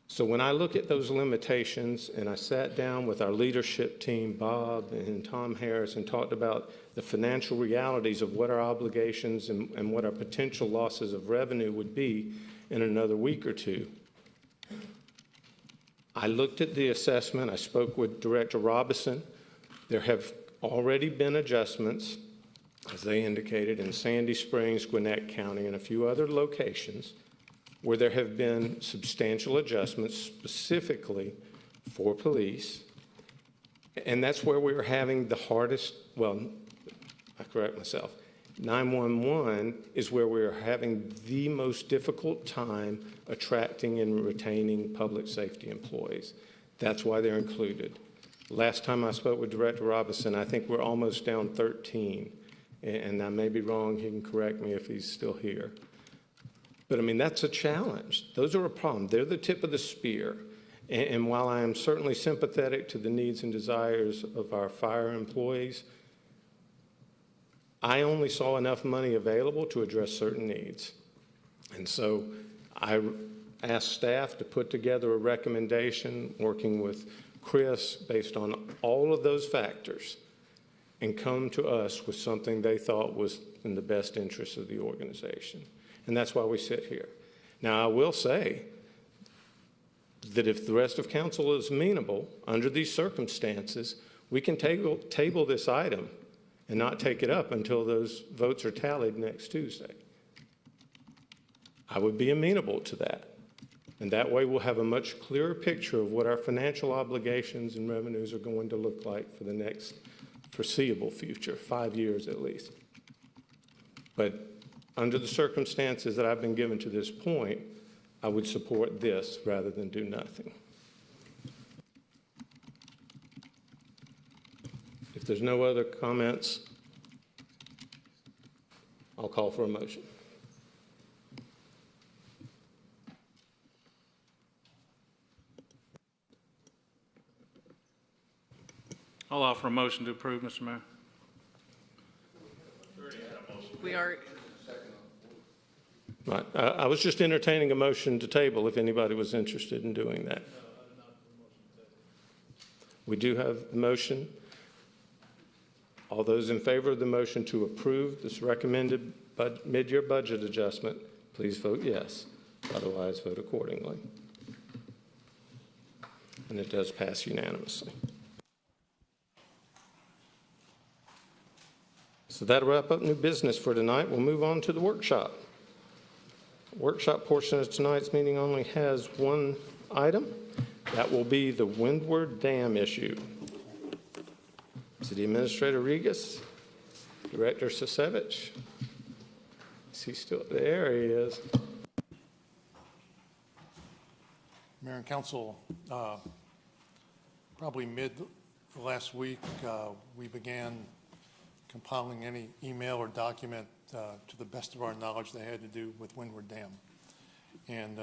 So when I look at those limitations, and I sat down with our leadership team, Bob and Tom Harris, and talked about the financial realities of what our obligations and what our potential losses of revenue would be in another week or two, I looked at the assessment. I spoke with Director Robison. There have already been adjustments, as they indicated, in Sandy Springs, Gwinnett County, and a few other locations where there have been substantial adjustments specifically for police. And that's where we are having the hardest, well, I correct myself, 911 is where we are having the most difficult time attracting and retaining public safety employees. That's why they're included. Last time I spoke with Director Robinson, I think we're almost down 13. And I may be wrong, he can correct me if he's still here. But I mean, that's a challenge. Those are a problem. They're the tip of the spear. And while I am certainly sympathetic to the needs and desires of our fire employees, I only saw enough money available to address certain needs. And so I asked staff to put together a recommendation, working with Chris, based on all of those factors, and come to us with something they thought was in the best interest of the organization. And that's why we sit here. Now, I will say that if the rest of council is amenable, under these circumstances, we can table this item and not take it up until those votes are tallied next Tuesday. I would be amenable to that. And that way we'll have a much clearer picture of what our financial obligations and revenues are going to look like for the next foreseeable future, 5 years at least. But under the circumstances that I've been given to this point, I would support this rather than do nothing. If there's no other comments, I'll call for a motion. I'll offer a motion to approve, Mr. Mayor. We are, Right. I was just entertaining a motion to table if anybody was interested in doing that. We do have the motion. All those in favor of the motion to approve this recommended mid-year budget adjustment, please vote yes. Otherwise, vote accordingly. And it does pass unanimously. So that'll wrap up new business for tonight. We'll move on to the workshop. Workshop portion of tonight's meeting only has one item. That will be the Windward Dam issue. City Administrator Regas, Director Sasevich. Is he still there? He is. Mayor and Council, probably mid last week, we began compiling any email or document to the best of our knowledge that had to do with Windward Dam. And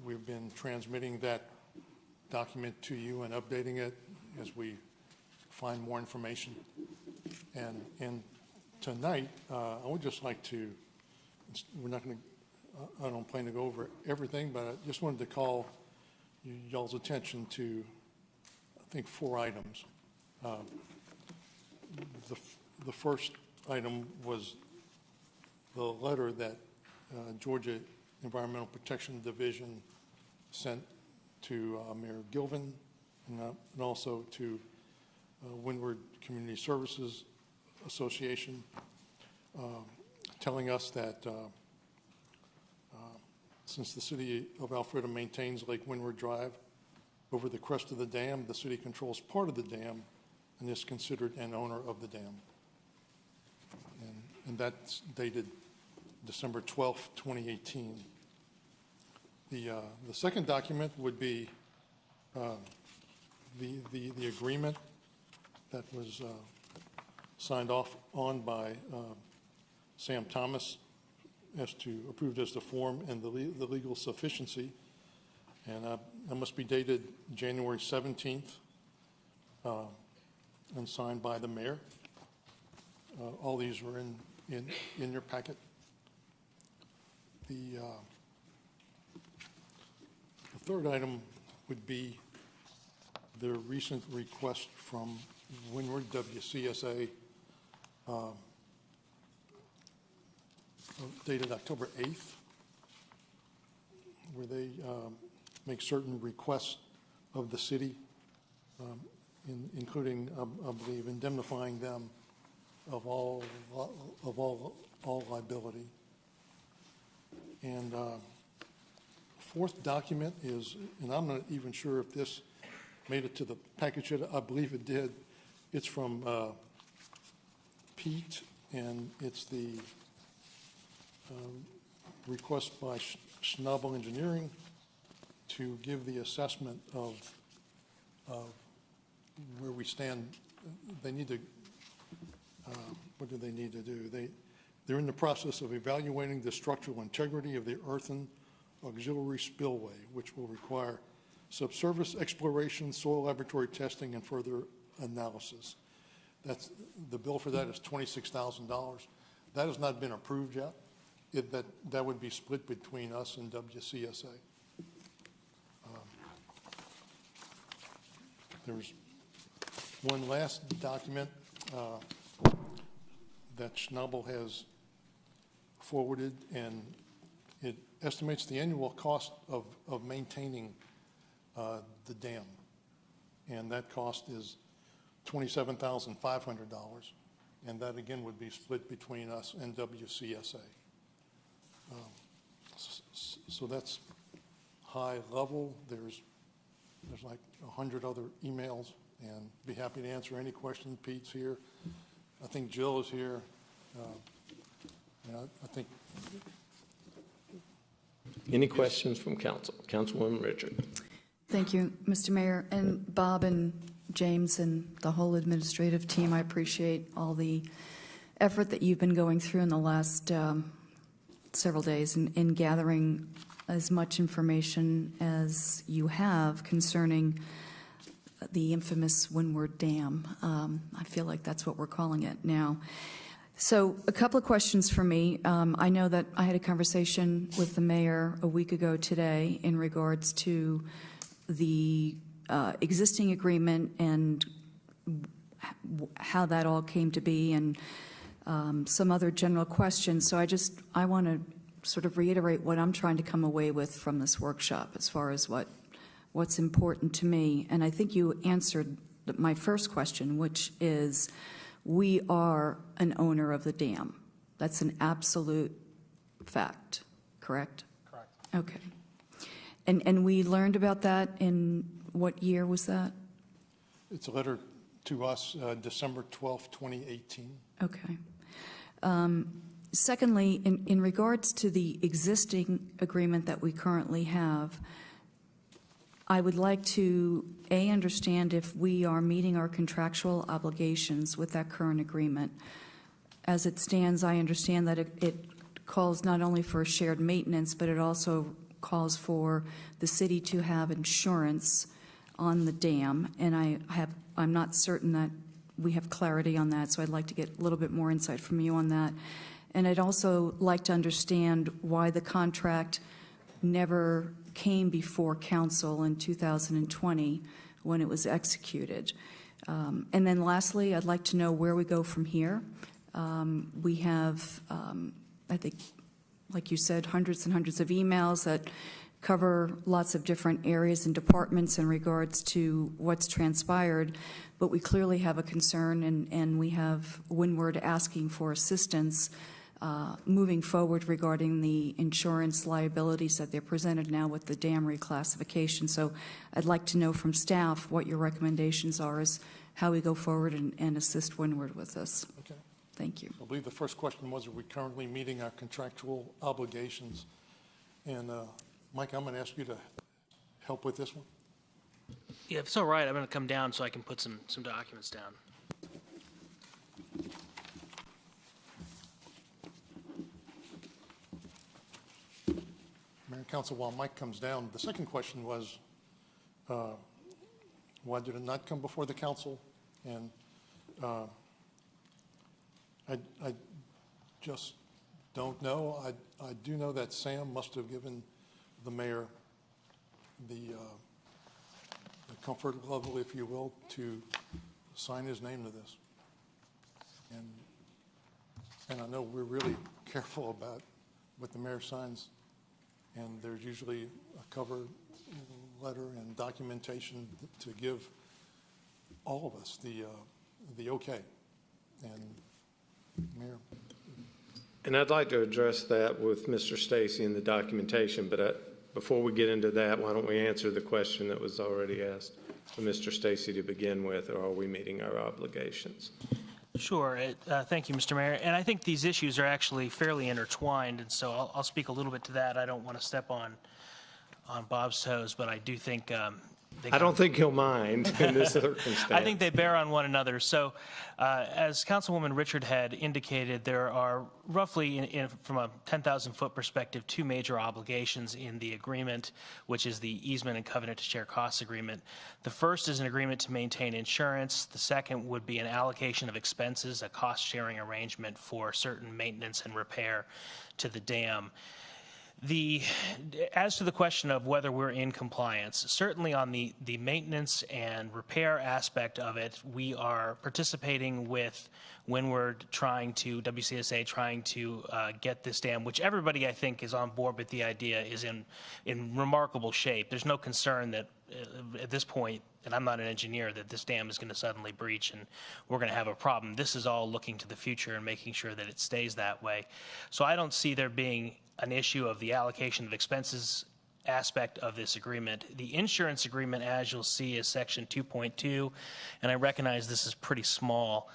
we've been transmitting that document to you and updating it as we find more information. And tonight, I would just like to, we're not going to, I don't plan to go over everything, but I just wanted to call y'all's attention to, I think, 4 items. The first item was the letter that Georgia Environmental Protection Division sent to Mayor Gilvin and also to Windward Community Services Association, telling us that since the city of Alpharetta maintains Lake Windward Drive over the crest of the dam, the city controls part of the dam and is considered an owner of the dam. And that's dated December 12th, 2018. The second document would be the agreement that was signed off on by Sam Thomas as to approved as the form and the legal sufficiency, and that must be dated January 17th and signed by the mayor. All these are in your packet. The third item would be the recent request from Windward WCSA dated October 8th, where they make certain requests of the city, including, I believe, indemnifying them of all liability. And fourth document is, and I'm not even sure if this made it to the package yet. I believe it did. It's from Pete, and it's the request by Schnabel Engineering to give the assessment of where we stand. They need to, what do they need to do? They're in the process of evaluating the structural integrity of the earthen auxiliary spillway, which will require subsurface exploration, soil laboratory testing, and further analysis. That's, the bill for that is $26,000. That has not been approved yet. That would be split between us and WCSA. There's one last document that Schnabel has forwarded, and it estimates the annual cost of maintaining the dam. And that cost is $27,500. And that again would be split between us and WCSA. So that's high level. There's like 100 other emails, and be happy to answer any question. Pete's here. I think Jill is here. I think. Any questions from council? Councilwoman Richard. Thank you, Mr. Mayor, and Bob and James and the whole administrative team. I appreciate all the effort that you've been going through in the last several days in gathering as much information as you have concerning the infamous Windward Dam. I feel like that's what we're calling it now. So a couple of questions for me. I know that I had a conversation with the mayor a week ago today in regards to the existing agreement and how that all came to be, and some other general questions. So I want to sort of reiterate what I'm trying to come away with from this workshop as far as what's important to me. And I think you answered my first question, which is we are an owner of the dam. That's an absolute fact, correct? Correct. Okay. And we learned about that in what year was that? It's a letter to us, December 12th, 2018. Okay. Secondly, in regards to the existing agreement that we currently have, I would like to, A, understand if we are meeting our contractual obligations with that current agreement. As it stands, I understand that it calls not only for shared maintenance, but it also calls for the city to have insurance on the dam, and I'm not certain that we have clarity on that, so I'd like to get a little bit more insight from you on that. And I'd also like to understand why the contract never came before council in 2020 when it was executed. And then lastly, I'd like to know where we go from here. We have, I think, like you said, hundreds and hundreds of emails that cover lots of different areas and departments in regards to what's transpired, but we clearly have a concern, and we have Windward asking for assistance moving forward regarding the insurance liabilities that they're presented now with the dam reclassification. So I'd like to know from staff what your recommendations are as how we go forward and assist Windward with this. Okay. Thank you. I believe the first question was, are we currently meeting our contractual obligations? And Mike, I'm going to ask you to help with this one. Yeah, if it's all right, I'm going to come down so I can put some documents down. Mayor and Council, while Mike comes down, the second question was, why did it not come before the council? And I just don't know. I do know that Sam must have given the mayor the comfort level, if you will, to sign his name to this. And I know we're really careful about what the mayor signs, and there's usually a cover letter and documentation to give all of us the okay. And Mayor. And I'd like to address that with Mr. Stacy in the documentation, but before we get into that, why don't we answer the question that was already asked for Mr. Stacy to begin with, or are we meeting our obligations? Sure. Thank you, Mr. Mayor. And I think these issues are actually fairly intertwined, and so I'll speak a little bit to that. I don't want to step on Bob's toes, but I do think I don't think he'll mind in this circumstance. I think they bear on one another. So as Councilwoman Richard had indicated, there are roughly, from a 10,000-foot perspective, two major obligations in the agreement, which is the easement and covenant to share costs agreement. The first is an agreement to maintain insurance. The second would be an allocation of expenses, a cost-sharing arrangement for certain maintenance and repair to the dam. As to the question of whether we're in compliance, certainly on the maintenance and repair aspect of it, we are participating with Windward WCSA trying to get this dam, which everybody I think is on board with the idea is in remarkable shape. There's no concern that at this point, and I'm not an engineer, that this dam is going to suddenly breach and we're going to have a problem. This is all looking to the future and making sure that it stays that way. So I don't see there being an issue of the allocation of expenses aspect of this agreement. The insurance agreement, as you'll see, is section 2.2, and I recognize this is pretty small.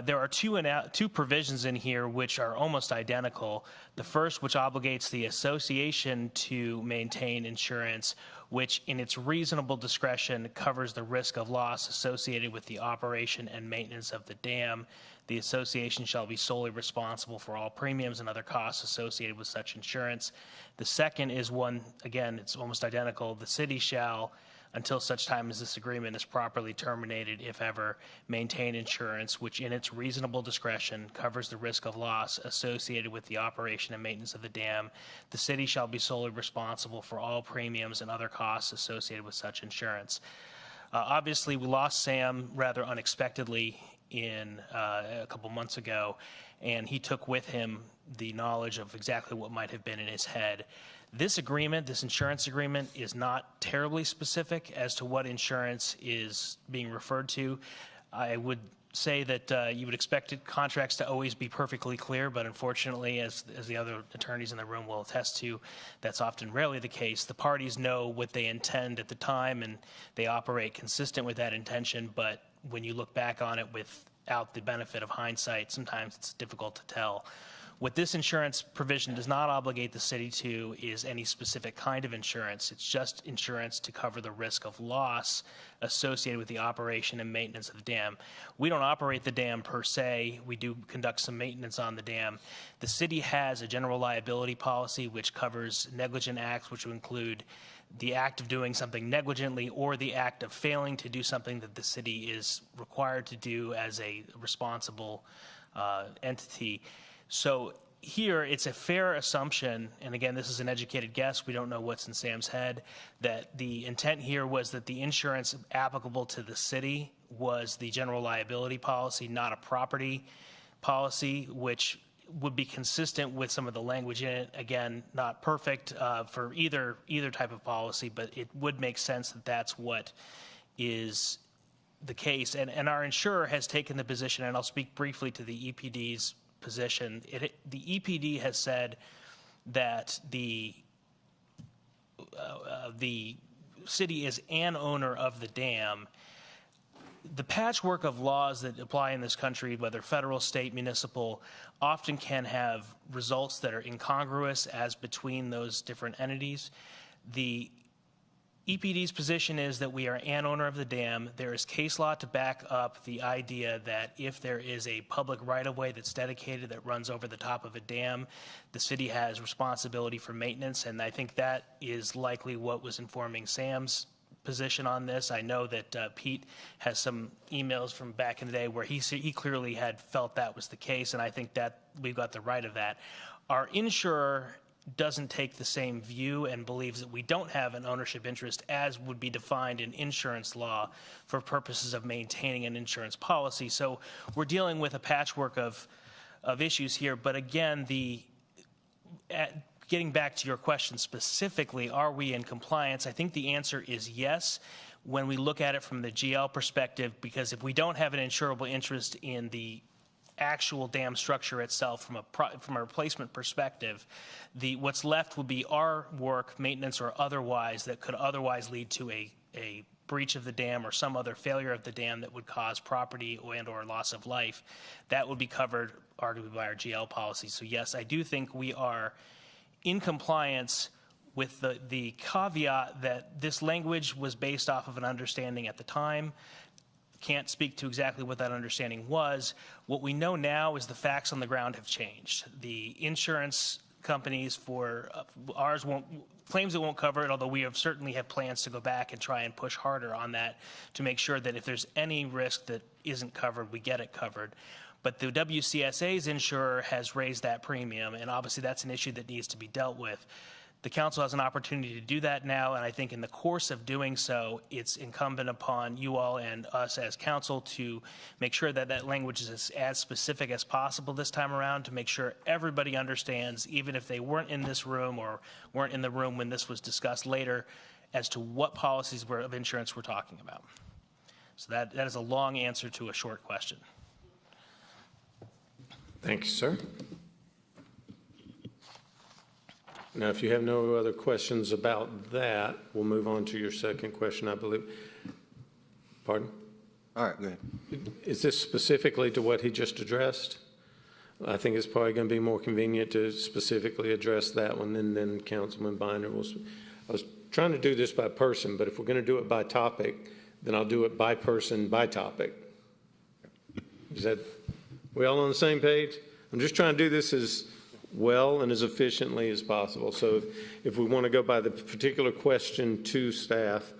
There are two provisions in here which are almost identical. The first, which obligates the association to maintain insurance, which in its reasonable discretion covers the risk of loss associated with the operation and maintenance of the dam. The association shall be solely responsible for all premiums and other costs associated with such insurance. The second is one, again, it's almost identical. The city shall, until such time as this agreement is properly terminated, if ever, maintain insurance which in its reasonable discretion covers the risk of loss associated with the operation and maintenance of the dam. The city shall be solely responsible for all premiums and other costs associated with such insurance. Obviously, we lost Sam rather unexpectedly in a couple months ago, and he took with him the knowledge of exactly what might have been in his head. This agreement, this insurance agreement, is not terribly specific as to what insurance is being referred to. I would say that you would expect contracts to always be perfectly clear, but unfortunately, as the other attorneys in the room will attest to, that's often rarely the case. The parties know what they intend at the time, and they operate consistent with that intention, but when you look back on it without the benefit of hindsight, sometimes it's difficult to tell. What this insurance provision does not obligate the city to is any specific kind of insurance. It's just insurance to cover the risk of loss associated with the operation and maintenance of the dam. We don't operate the dam per se. We do conduct some maintenance on the dam. The city has a general liability policy which covers negligent acts, which would include the act of doing something negligently or the act of failing to do something that the city is required to do as a responsible entity. So here, it's a fair assumption, and again, this is an educated guess, we don't know what's in Sam's head, that the intent here was that the insurance applicable to the city was the general liability policy, not a property policy, which would be consistent with some of the language in it. Again, not perfect for either type of policy, but it would make sense that that's what is the case. And our insurer has taken the position, and I'll speak briefly to the EPD's position. The EPD has said that the city is an owner of the dam. The patchwork of laws that apply in this country, whether federal, state, municipal, often can have results that are incongruous as between those different entities. The EPD's position is that we are an owner of the dam. There is case law to back up the idea that if there is a public right-of-way that's dedicated that runs over the top of a dam, the city has responsibility for maintenance, and I think that is likely what was informing Sam's position on this. I know that Pete has some emails from back in the day where he clearly had felt that was the case, and I think that we've got the right of that. Our insurer doesn't take the same view and believes that we don't have an ownership interest as would be defined in insurance law for purposes of maintaining an insurance policy. So we're dealing with a patchwork of issues here. But again, getting back to your question specifically, are we in compliance? I think the answer is yes when we look at it from the GL perspective, because if we don't have an insurable interest in the actual dam structure itself from a replacement perspective, what's left will be our work, maintenance or otherwise, that could otherwise lead to a breach of the dam or some other failure of the dam that would cause property and or loss of life. That would be covered arguably by our GL policy. So yes, I do think we are in compliance with the caveat that this language was based off of an understanding at the time. Can't speak to exactly what that understanding was. What we know now is the facts on the ground have changed. The insurance companies for ours claims it won't cover it, although we certainly have plans to go back and try and push harder on that to make sure that if there's any risk that isn't covered, we get it covered. But the WCSA's insurer has raised that premium, and obviously that's an issue that needs to be dealt with. The council has an opportunity to do that now, and I think in the course of doing so, it's incumbent upon you all and us as council to make sure that that language is as specific as possible this time around, to make sure everybody understands, even if they weren't in this room or weren't in the room when this was discussed later, as to what policies of insurance we're talking about. So that is a long answer to a short question. Thank you, sir. Now, if you have no other questions about that, we'll move on to your second question, I believe. Pardon? All right, go ahead. Is this specifically to what he just addressed? I think it's probably going to be more convenient to specifically address that one, and then Councilman Binder will. I was trying to do this by person, but if we're going to do it by topic, then I'll do it by person, by topic. Is that, we all on the same page? I'm just trying to do this as well and as efficiently as possible. So if we want to go by the particular question to staff,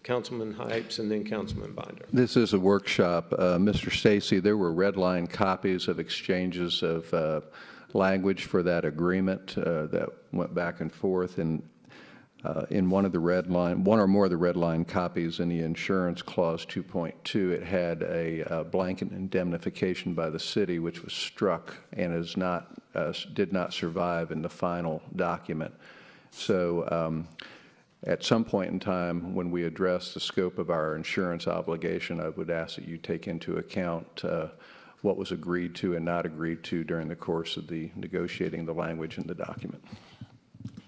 Councilman Hypes and then Councilman Binder. This is a workshop. Mr. Stacy, there were red line copies of exchanges of language for that agreement that went back and forth, and in one or more of the red line copies in the insurance clause 2.2, it had a blanket indemnification by the city, which was struck and did not survive in the final document. So at some point in time, when we address the scope of our insurance obligation, I would ask that you take into account what was agreed to and not agreed to during the course of the negotiating the language in the document.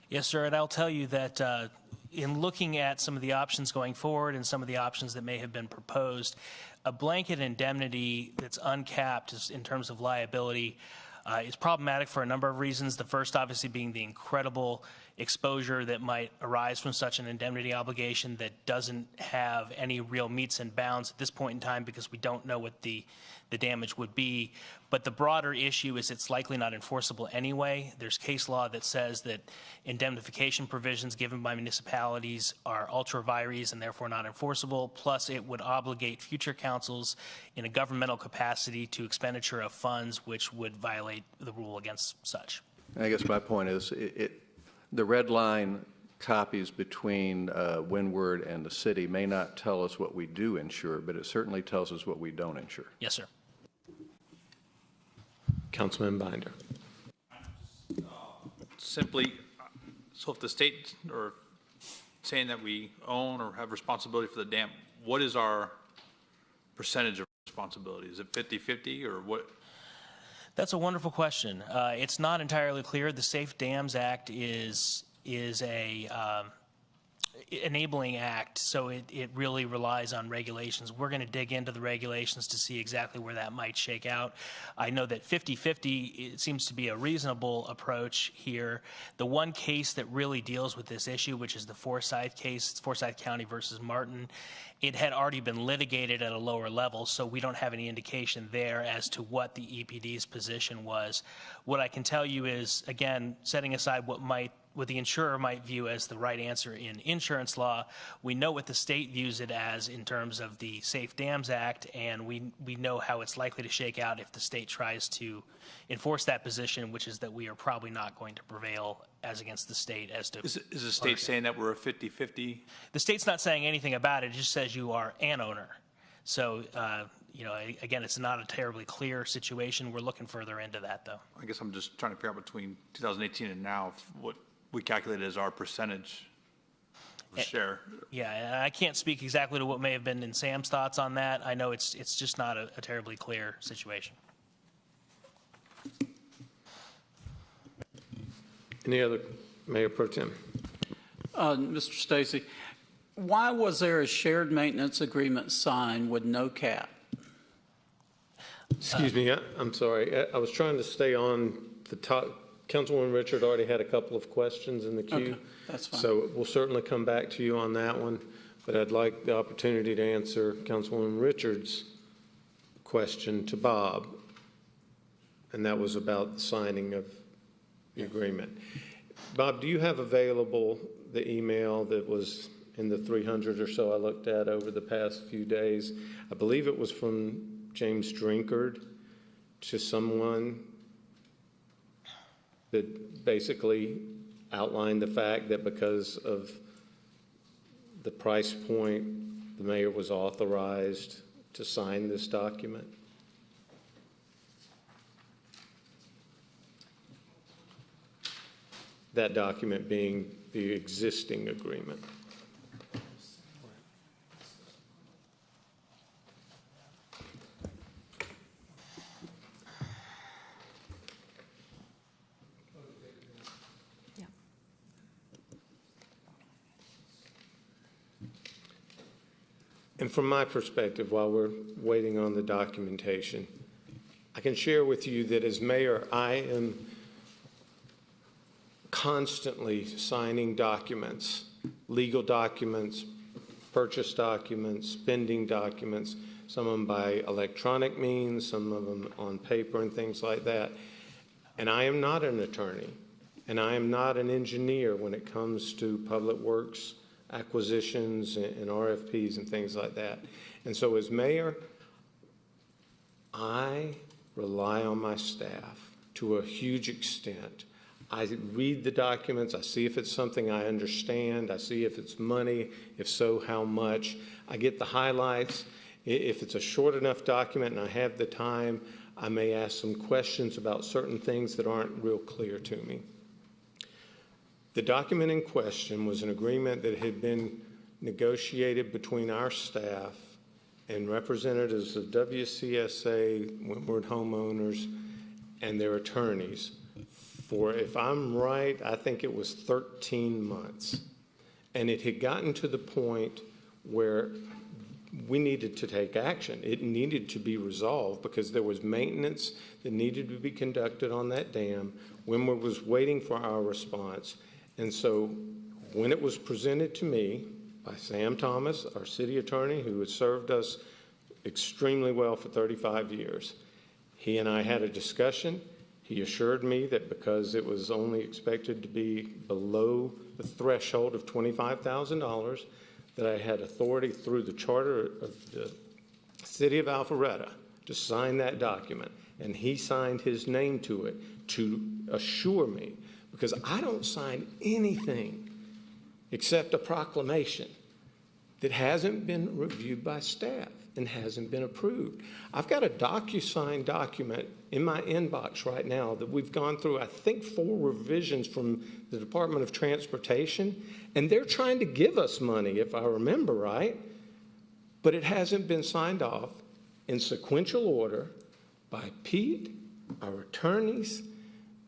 Yes, sir, and I'll tell you that in looking at some of the options going forward and some of the options that may have been proposed, a blanket indemnity that's uncapped in terms of liability is problematic for a number of reasons. The first, obviously, being the incredible exposure that might arise from such an indemnity obligation that doesn't have any real metes and bounds at this point in time because we don't know what the damage would be. But the broader issue is it's likely not enforceable anyway. There's case law that says that indemnification provisions given by municipalities are ultra vires and therefore not enforceable. Plus, it would obligate future councils in a governmental capacity to expenditure of funds, which would violate the rule against such. I guess my point is the red line copies between Windward and the city may not tell us what we do insure, but it certainly tells us what we don't insure. Yes, sir. Councilman Binder. Simply, so if the state or saying that we own or have responsibility for the dam, what is our percentage of responsibility? Is it 50-50 or what? That's a wonderful question. It's not entirely clear. The Safe Dams Act is a enabling act, so it really relies on regulations. We're going to dig into the regulations to see exactly where that might shake out. I know that 50-50 it seems to be a reasonable approach here. The one case that really deals with this issue, which is the Forsyth case, it's Forsyth County versus Martin, it had already been litigated at a lower level, so we don't have any indication there as to what the EPD's position was. What I can tell you is, again, setting aside what the insurer might view as the right answer in insurance law, we know what the state views it as in terms of the Safe Dams Act, and we know how it's likely to shake out if the state tries to enforce that position, which is that we are probably not going to prevail as against the state as to... Is the state saying that we're a 50-50? The state's not saying anything about it. It just says you are an owner. So, again, it's not a terribly clear situation. We're looking further into that, though. I guess I'm just trying to figure out between 2018 and now what we calculated as our percentage of share. Yeah, I can't speak exactly to what may have been in Sam's thoughts on that. I know it's just not a terribly clear situation. Any other, Mayor Pro Tem? Mr. Stacy, why was there a shared maintenance agreement signed with no cap? Excuse me, I'm sorry. I was trying to stay on the top. Councilwoman Richard already had a couple of questions in the queue. Okay, that's fine. So we'll certainly come back to you on that one, but I'd like the opportunity to answer Councilwoman Richard's question to Bob, and that was about the signing of the agreement. Bob, do you have available the email that was in the 300 or so I looked at over the past few days? I believe it was from James Drinkard to someone that basically outlined the fact that because of the price point, the mayor was authorized to sign this document. That document being the existing agreement. And from my perspective, while we're waiting on the documentation, I can share with you that as mayor, I am constantly signing documents, legal documents, purchase documents, spending documents, some of them by electronic means, some of them on paper and things like that. And I am not an attorney, and I am not an engineer when it comes to public works acquisitions and RFPs and things like that. And so as mayor, I rely on my staff to a huge extent. I read the documents, I see if it's something I understand, I see if it's money, if so, how much. I get the highlights. If it's a short enough document and I have the time, I may ask some questions about certain things that aren't real clear to me. The document in question was an agreement that had been negotiated between our staff and representatives of WCSA, Wentworth homeowners, and their attorneys for, if I'm right, I think it was 13 months. And it had gotten to the point where we needed to take action. It needed to be resolved because there was maintenance that needed to be conducted on that dam. Wentworth was waiting for our response. And so when it was presented to me by Sam Thomas, our city attorney, who had served us extremely well for 35 years, he and I had a discussion. He assured me that because it was only expected to be below the threshold of $25,000, that I had authority through the charter of the city of Alpharetta to sign that document. And he signed his name to it to assure me, because I don't sign anything except a proclamation that hasn't been reviewed by staff and hasn't been approved. I've got a DocuSign document in my inbox right now that we've gone through, I think, 4 revisions from the Department of Transportation, and they're trying to give us money, if I remember right, but it hasn't been signed off in sequential order by Pete, our attorneys,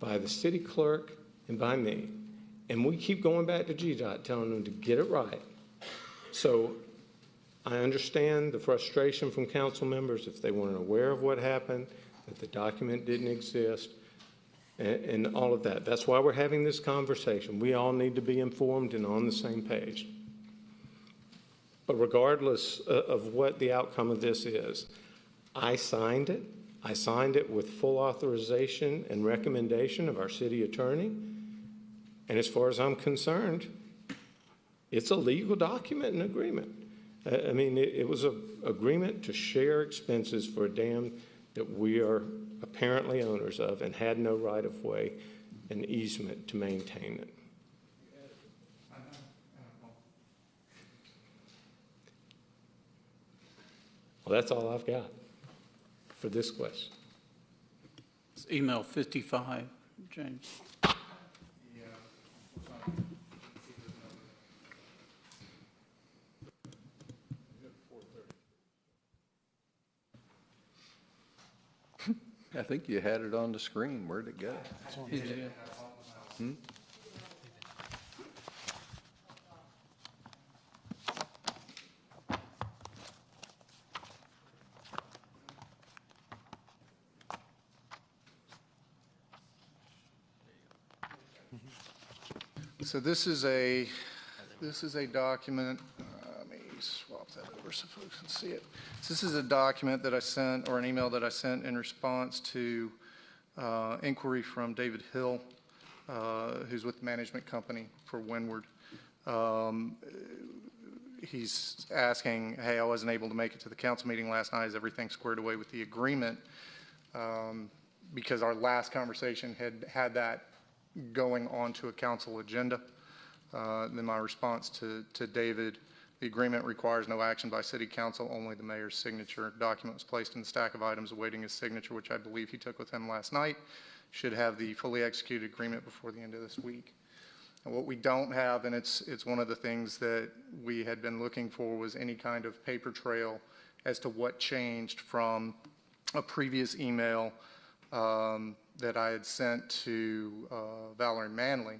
by the city clerk, and by me. And we keep going back to GDOT telling them to get it right. So I understand the frustration from council members if they weren't aware of what happened, that the document didn't exist, and all of that. That's why we're having this conversation. We all need to be informed and on the same page. But regardless of what the outcome of this is, I signed it. I signed it with full authorization and recommendation of our city attorney. And as far as I'm concerned, it's a legal document and agreement. I mean, it was an agreement to share expenses for a dam that we are apparently owners of and had no right of way and easement to maintain it. Well, that's all I've got for this question. It's email 55, James. I think you had it on the screen. Where'd it go? Hmm? So this is a document, let me swap that over so folks can see it. So this is a document that I sent, or an email that I sent in response to inquiry from David Hill, who's with the management company for Windward. He's asking, hey, I wasn't able to make it to the council meeting last night. Is everything squared away with the agreement? Because our last conversation had that going onto a council agenda. Then my response to David, the agreement requires no action by city council, only the mayor's signature. Document was placed in the stack of items awaiting his signature, which I believe he took with him last night. Should have the fully executed agreement before the end of this week. And what we don't have, and it's one of the things that we had been looking for, was any kind of paper trail as to what changed from a previous email that I had sent to Valerie Manley,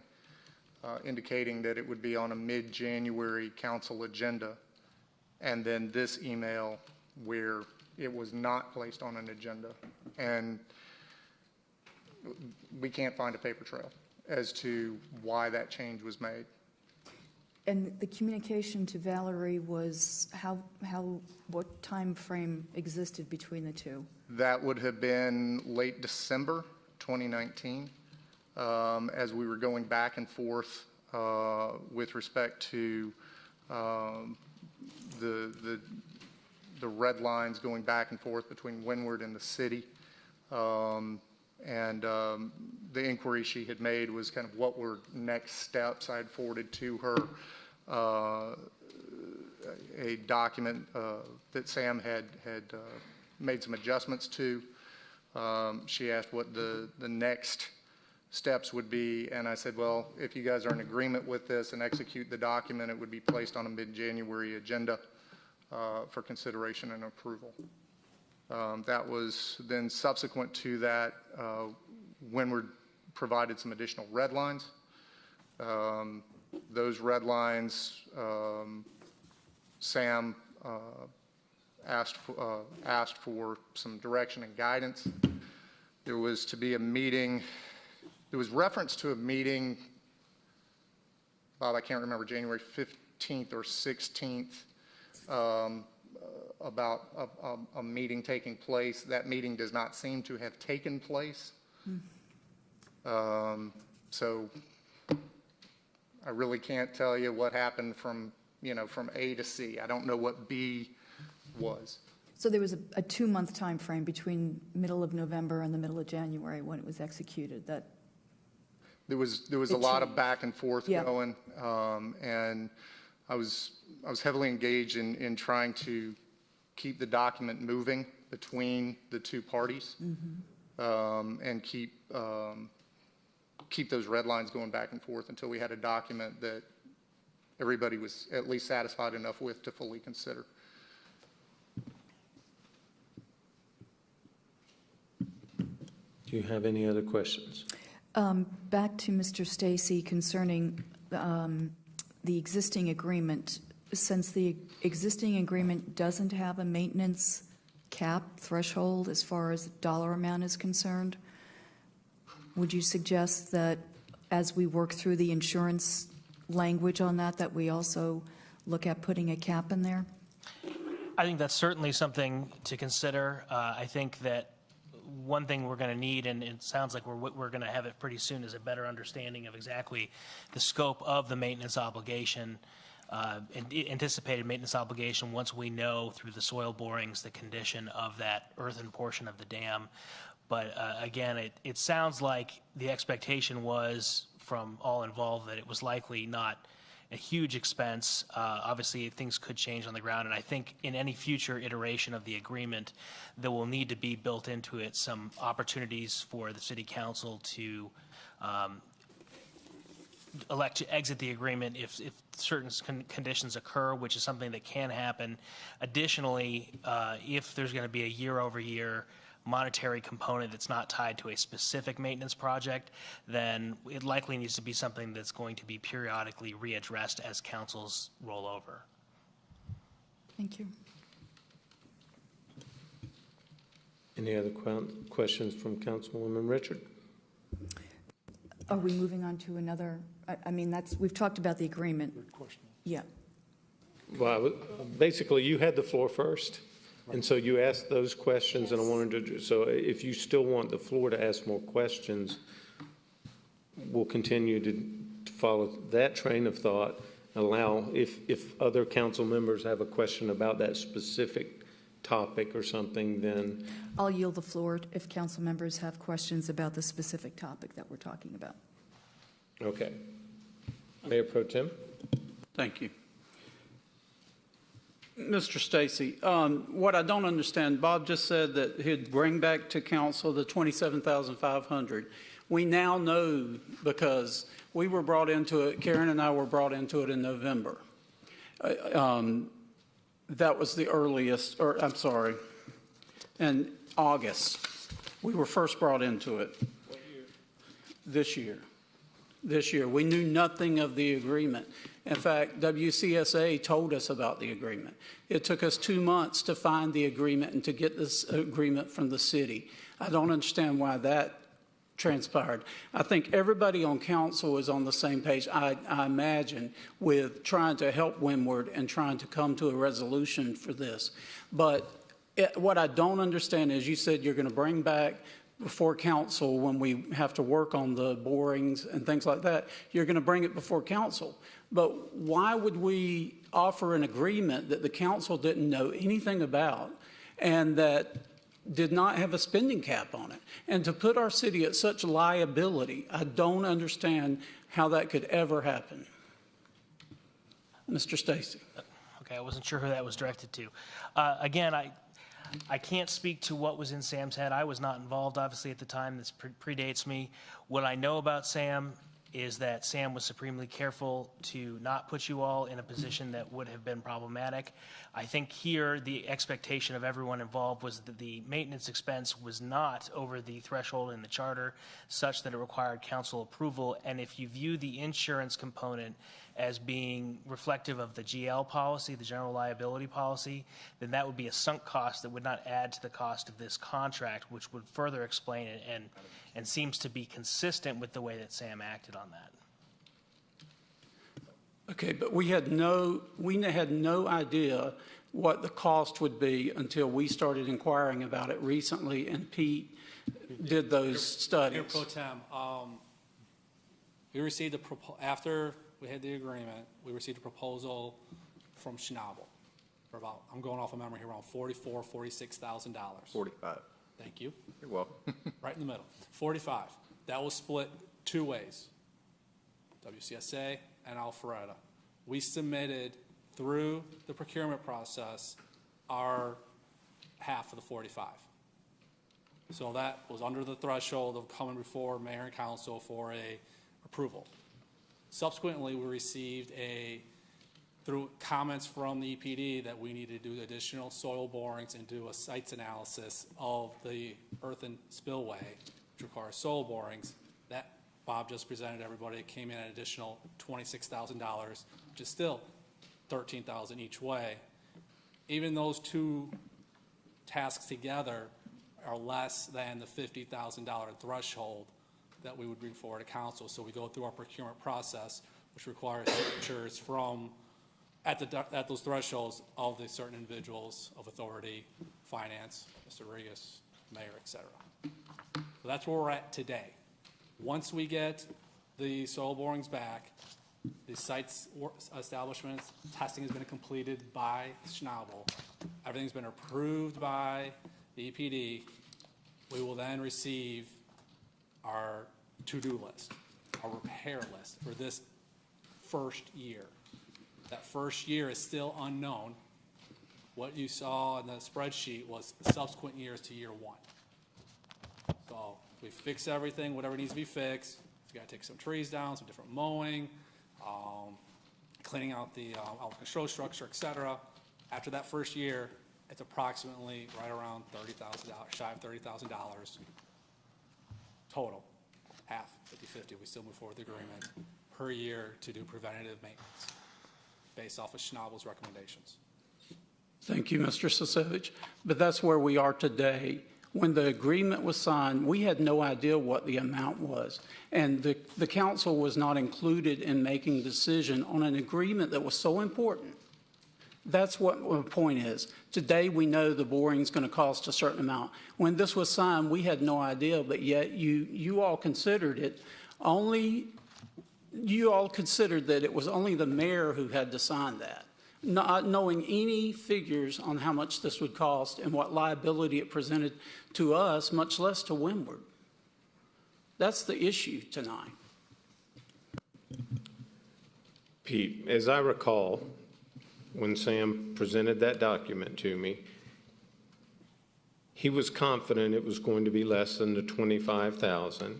indicating that it would be on a mid-January council agenda, and then this email where it was not placed on an agenda. And we can't find a paper trail as to why that change was made. And the communication to Valerie was what time frame existed between the two? That would have been late December 2019, as we were going back and forth with respect to the red lines going back and forth between Windward and the city. And the inquiry she had made was kind of what were next steps. I had forwarded to her a document that Sam had made some adjustments to. She asked what the next steps would be, and I said, well, if you guys are in agreement with this and execute the document, it would be placed on a mid-January agenda for consideration and approval. That was then subsequent to that, Windward provided some additional red lines. Those red lines, Sam asked for some direction and guidance. There was to be a meeting. There was reference to a meeting, Bob, I can't remember, January 15th or 16th, about a meeting taking place. That meeting does not seem to have taken place. So I really can't tell you what happened from A to C. I don't know what B was. So there was a 2-month time frame between middle of November and the middle of January when it was executed. That there was a lot of back and forth going, and I was heavily engaged in trying to keep the document moving between the two parties, and keep those red lines going back and forth until we had a document that everybody was at least satisfied enough with to fully consider. Do you have any other questions? Back to Mr. Stacy concerning the existing agreement. Since the existing agreement doesn't have a maintenance cap threshold as far as dollar amount is concerned, would you suggest that as we work through the insurance language on that we also look at putting a cap in there? I think that's certainly something to consider. I think that one thing we're going to need, and it sounds like we're going to have it pretty soon, is a better understanding of exactly the scope of the maintenance obligation, anticipated maintenance obligation, once we know through the soil borings the condition of that earthen portion of the dam. But again, it sounds like the expectation was from all involved that it was likely not a huge expense. Obviously, things could change on the ground, and I think in any future iteration of the agreement, there will need to be built into it some opportunities for the city council to elect to exit the agreement if certain conditions occur, which is something that can happen. Additionally, if there's going to be a year-over-year monetary component that's not tied to a specific maintenance project, then it likely needs to be something that's going to be periodically readdressed as councils roll over. Thank you. Any other questions from Councilwoman Richard? Are we moving on to another? I mean, we've talked about the agreement. Good question. Yeah. Well, basically, you had the floor first, and so you asked those questions, and I wanted to, so if you still want the floor to ask more questions, we'll continue to follow that train of thought, allow, if other council members have a question about that specific topic or something, then I'll yield the floor if council members have questions about the specific topic that we're talking about. Okay. Mayor Pro Tem? Thank you. Mr. Stacy, what I don't understand, Bob just said that he'd bring back to council the $27,500. We now know because we were brought into it, Karen and I were brought into it in November. That was the earliest, or I'm sorry, in August. We were first brought into it. What year? This year. This year. We knew nothing of the agreement. In fact, WCSA told us about the agreement. It took us 2 months to find the agreement and to get this agreement from the city. I don't understand why that transpired. I think everybody on council is on the same page, I imagine, with trying to help Windward and trying to come to a resolution for this. But what I don't understand is you said you're going to bring back before council when we have to work on the borings and things like that. You're going to bring it before council. But why would we offer an agreement that the council didn't know anything about and that did not have a spending cap on it. And to put our city at such liability, I don't understand how that could ever happen. Mr. Stacy. Okay, I wasn't sure who that was directed to. Again, I can't speak to what was in Sam's head. I was not involved, obviously, at the time. This predates me. What I know about Sam is that Sam was supremely careful to not put you all in a position that would have been problematic. I think here the expectation of everyone involved was that the maintenance expense was not over the threshold in the charter such that it required council approval. And if you view the insurance component as being reflective of the GL policy, the general liability policy, then that would be a sunk cost that would not add to the cost of this contract, which would further explain it and seems to be consistent with the way that Sam acted on that. Okay, but we had no idea what the cost would be until we started inquiring about it recently, and Pete did those studies. Mayor Pro Tem, we received after we had the agreement, we received a proposal from Schnabel for about, I'm going off of memory here, around $44,000, $46,000. 45. Thank you. You're welcome. Right in the middle. 45. That was split two ways, WCSA and Alpharetta. We submitted through the procurement process our half of the 45. So that was under the threshold of coming before mayor and council for a approval. Subsequently, we received through comments from the EPD that we needed to do additional soil borings and do a sites analysis of the earthen spillway, which requires soil borings. That Bob just presented everybody. It came in an additional $26,000, which is still $13,000 each way. Even those two tasks together are less than the $50,000 threshold that we would bring forward to council. So we go through our procurement process, which requires signatures from at those thresholds of the certain individuals of authority, finance, Mr. Regas, mayor, et cetera. So that's where we're at today. Once we get the soil borings back, the sites establishments, testing has been completed by Schnabel. Everything's been approved by the EPD. We will then receive our to-do list, our repair list for this first year. That first year is still unknown. What you saw in the spreadsheet was subsequent years to year one. So we fix everything, whatever needs to be fixed. We got to take some trees down, some different mowing, cleaning out the control structure, et cetera. After that first year, it's approximately right around $30,000, shy of $30,000 total. Half, 50-50, we still move forward with the agreement per year to do preventative maintenance based off of Schnabel's recommendations. Thank you, Mr. Sasevich. But that's where we are today. When the agreement was signed, we had no idea what the amount was. And the council was not included in making a decision on an agreement that was so important. That's what my point is. Today, we know the boring's going to cost a certain amount. When this was signed, we had no idea, but yet you all considered it you all considered that it was only the mayor who had to sign that, not knowing any figures on how much this would cost and what liability it presented to us, much less to Windward. That's the issue tonight. Pete, as I recall, when Sam presented that document to me, he was confident it was going to be less than the $25,000.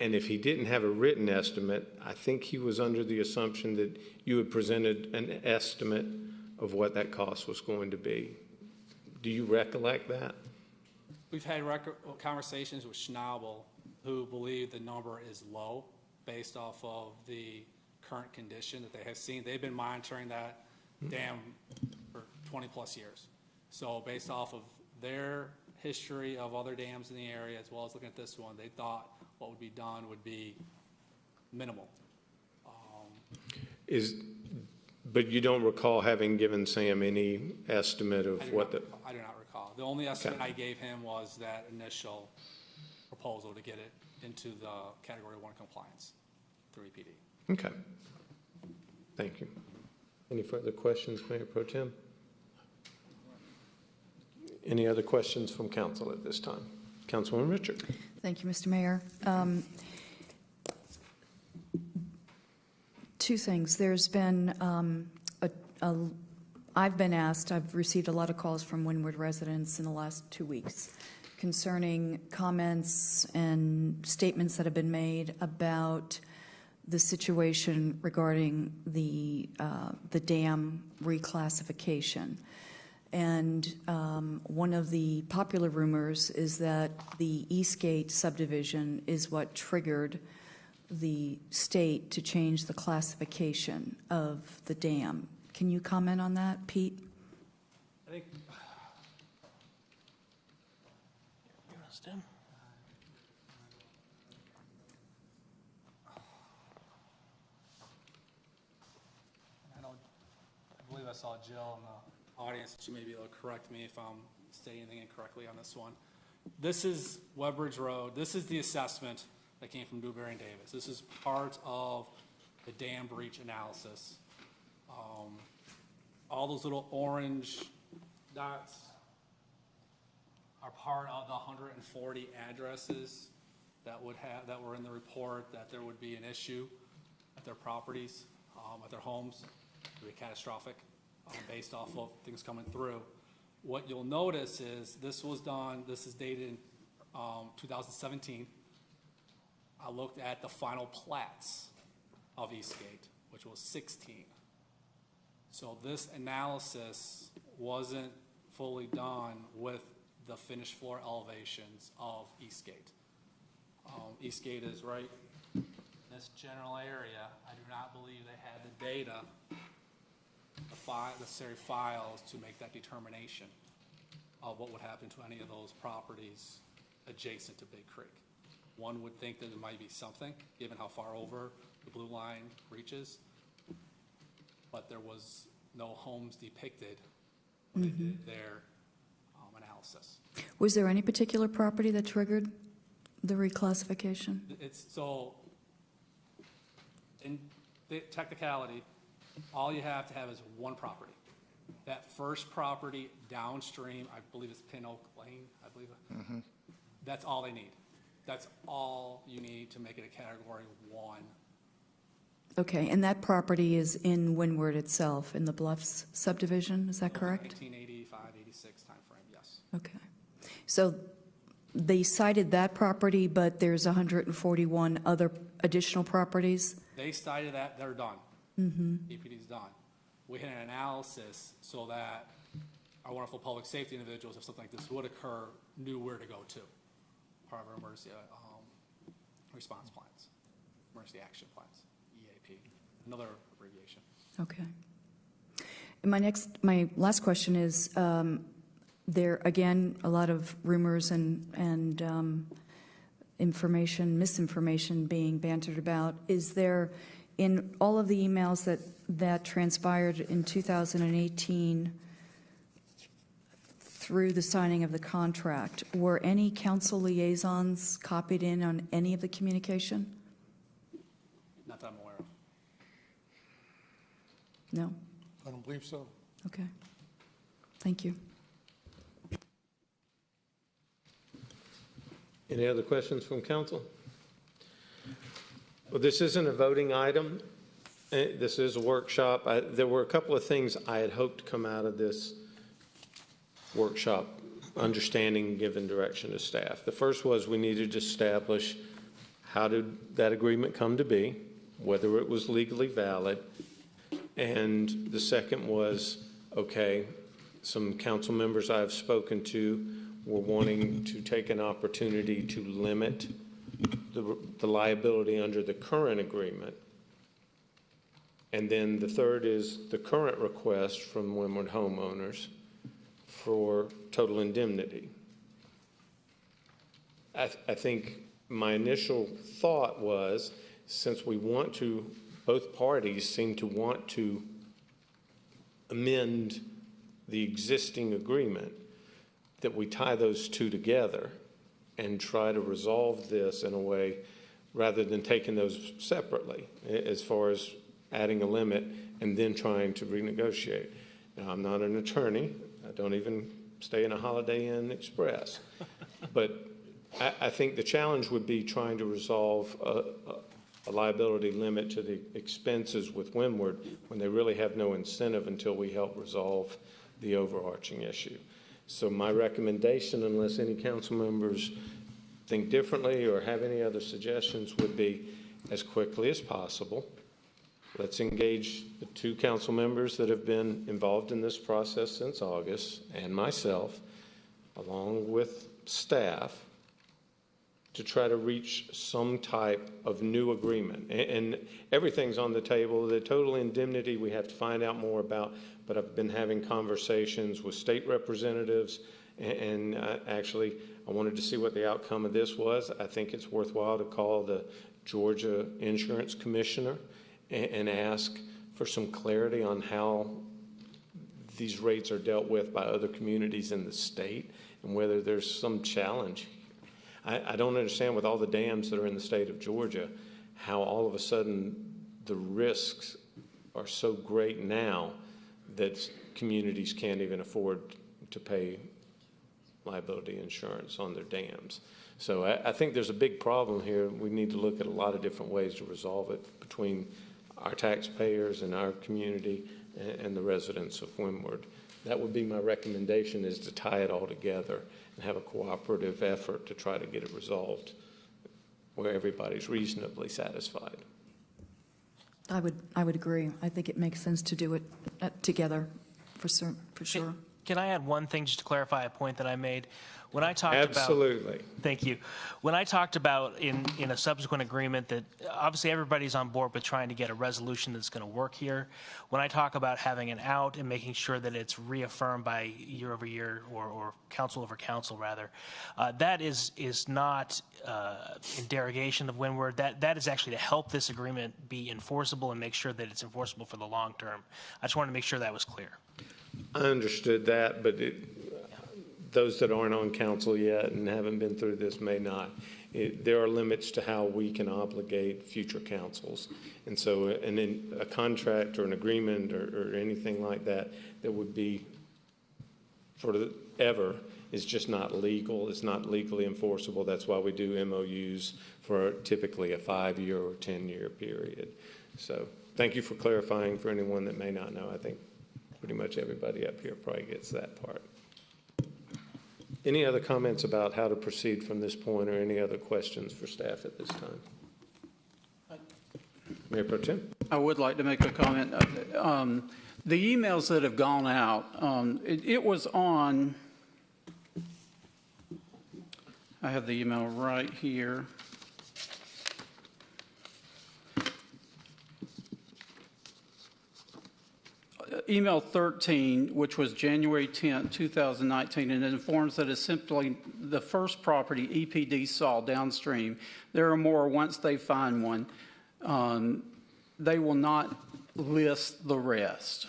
And if he didn't have a written estimate, I think he was under the assumption that you had presented an estimate of what that cost was going to be. Do you recollect that? We've had conversations with Schnabel, who believe the number is low based off of the current condition that they have seen. They've been monitoring that dam for 20 plus years. So based off of their history of other dams in the area, as well as looking at this one, they thought what would be done would be minimal. But you don't recall having given Sam any estimate of what the... I do not recall. The only estimate I gave him was that initial proposal to get it into the Category 1 compliance through EPD. Okay. Thank you. Any further questions, Mayor Pro Tem? Any other questions from council at this time? Councilwoman Richard. Thank you, Mr. Mayor. Two things. There's been I've been asked, I've received a lot of calls from Windward residents in the last 2 weeks concerning comments and statements that have been made about the situation regarding the dam reclassification. And one of the popular rumors is that the Eastgate subdivision is what triggered the state to change the classification of the dam. Can you comment on that, Pete? I think. I believe I saw Jill in the audience. She may be able to correct me if I'm saying anything incorrectly on this one. This is Webbridge Road. This is the assessment that came from Dewberry and Davis. This is part of the dam breach analysis. All those little orange dots are part of the 140 addresses that were in the report that there would be an issue at their properties, at their homes. It would be catastrophic based off of things coming through. What you'll notice is this was done, this is dated in 2017. I looked at the final plats of Eastgate, which was 16. So this analysis wasn't fully done with the finished floor elevations of Eastgate. Eastgate is right in this general area. I do not believe they had the data, the necessary files to make that determination of what would happen to any of those properties adjacent to Big Creek. One would think that there might be something, given how far over the blue line reaches, but there was no homes depicted when they did their analysis. Was there any particular property that triggered the reclassification? It's so, in the technicality, all you have to have is one property. That first property downstream, I believe it's Pin Oak Lane, I believe. That's all they need. That's all you need to make it a category 1. Okay, and that property is in Windward itself, in the Bluffs subdivision, is that correct? 1985, 86 timeframe, yes. Okay. So they cited that property, but there's 141 other additional properties? They cited that, they're done. EPD's done. We had an analysis so that our wonderful public safety individuals, if something like this would occur, knew where to go to. Part of our emergency response plans, emergency action plans, EAP, another abbreviation. Okay. And my last question is, there, again, a lot of rumors and misinformation being bantered about. Is there, in all of the emails that transpired in 2018 through the signing of the contract, were any council liaisons copied in on any of the communication? Not that I'm aware of. No? I don't believe so. Okay. Thank you. Any other questions from council? Well, this isn't a voting item. This is a workshop. There were a couple of things I had hoped to come out of this workshop, understanding, given direction to staff. The first was we needed to establish how did that agreement come to be, whether it was legally valid. And the second was, okay, some council members I've spoken to were wanting to take an opportunity to limit the liability under the current agreement. And then the third is the current request from Windward homeowners for total indemnity. I think my initial thought was, since we want to, both parties seem to want to amend the existing agreement, that we tie those two together and try to resolve this in a way rather than taking those separately as far as adding a limit and then trying to renegotiate. Now, I'm not an attorney. I don't even stay in a Holiday Inn Express. But I think the challenge would be trying to resolve a liability limit to the expenses with Windward when they really have no incentive until we help resolve the overarching issue. So my recommendation, unless any council members think differently or have any other suggestions, would be as quickly as possible, let's engage the 2 council members that have been involved in this process since August and myself, along with staff, to try to reach some type of new agreement. And everything's on the table. The total indemnity we have to find out more about, but I've been having conversations with state representatives, and actually I wanted to see what the outcome of this was. I think it's worthwhile to call the Georgia Insurance Commissioner and ask for some clarity on how these rates are dealt with by other communities in the state and whether there's some challenge. I don't understand, with all the dams that are in the state of Georgia, how all of a sudden the risks are so great now that communities can't even afford to pay liability insurance on their dams. So I think there's a big problem here. We need to look at a lot of different ways to resolve it between our taxpayers and our community and the residents of Windward. That would be my recommendation, is to tie it all together and have a cooperative effort to try to get it resolved where everybody's reasonably satisfied. I would agree. I think it makes sense to do it together for sure. Can I add one thing just to clarify a point that I made? When I talked Absolutely. Thank you. When I talked about in a subsequent agreement that obviously everybody's on board with trying to get a resolution that's going to work here, when I talk about having an out and making sure that it's reaffirmed by year over year or council over council rather, that is not in derogation of Windward. That is actually to help this agreement be enforceable and make sure that it's enforceable for the long term. I just wanted to make sure that was clear. I understood that, but those that aren't on council yet and haven't been through this may not. There are limits to how we can obligate future councils. And so in a contract or an agreement or anything like that that would be sort of ever is just not legal. It's not legally enforceable. That's why we do MOUs for typically a 5-year or 10-year period. So thank you for clarifying for anyone that may not know. I think pretty much everybody up here probably gets that part. Any other comments about how to proceed from this point, or any other questions for staff at this time? Mayor Pro Tem? I would like to make a comment. The emails that have gone out, it was on, I have the email right here. Email 13, which was January 10, 2019, and it informs that it's simply the first property EPD saw downstream. There are more once they find one. They will not list the rest,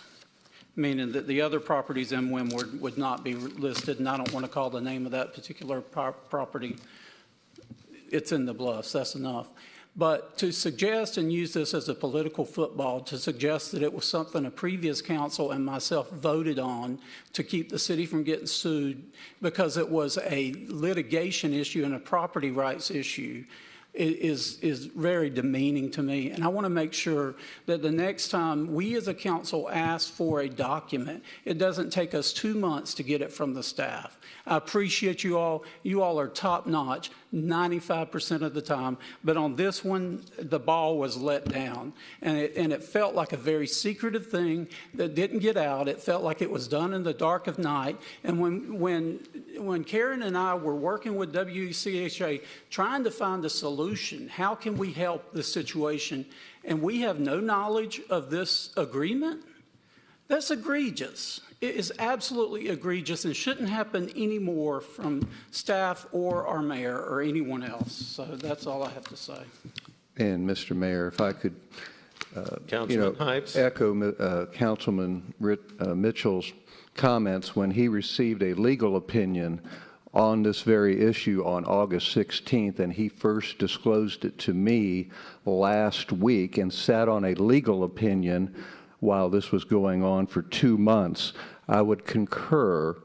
meaning that the other properties in Windward would not be listed, and I don't want to call the name of that particular property. It's in the Bluffs, that's enough. But to suggest and use this as a political football, to suggest that it was something a previous council and myself voted on to keep the city from getting sued because it was a litigation issue and a property rights issue is very demeaning to me. And I want to make sure that the next time we as a council ask for a document, it doesn't take us 2 months to get it from the staff. I appreciate you all. You all are top notch 95% of the time. But on this one, the ball was let down. And it felt like a very secretive thing that didn't get out. It felt like it was done in the dark of night. And when Karen and I were working with WCHA trying to find a solution, how can we help this situation, and we have no knowledge of this agreement, that's egregious. It is absolutely egregious and shouldn't happen anymore from staff or our mayor or anyone else. So that's all I have to say. And Mr. Mayor, if I could, Councilman Hipes. echo Councilman Mitchell's comments when he received a legal opinion on this very issue on August 16th, and he first disclosed it to me last week and sat on a legal opinion while this was going on for 2 months. I would concur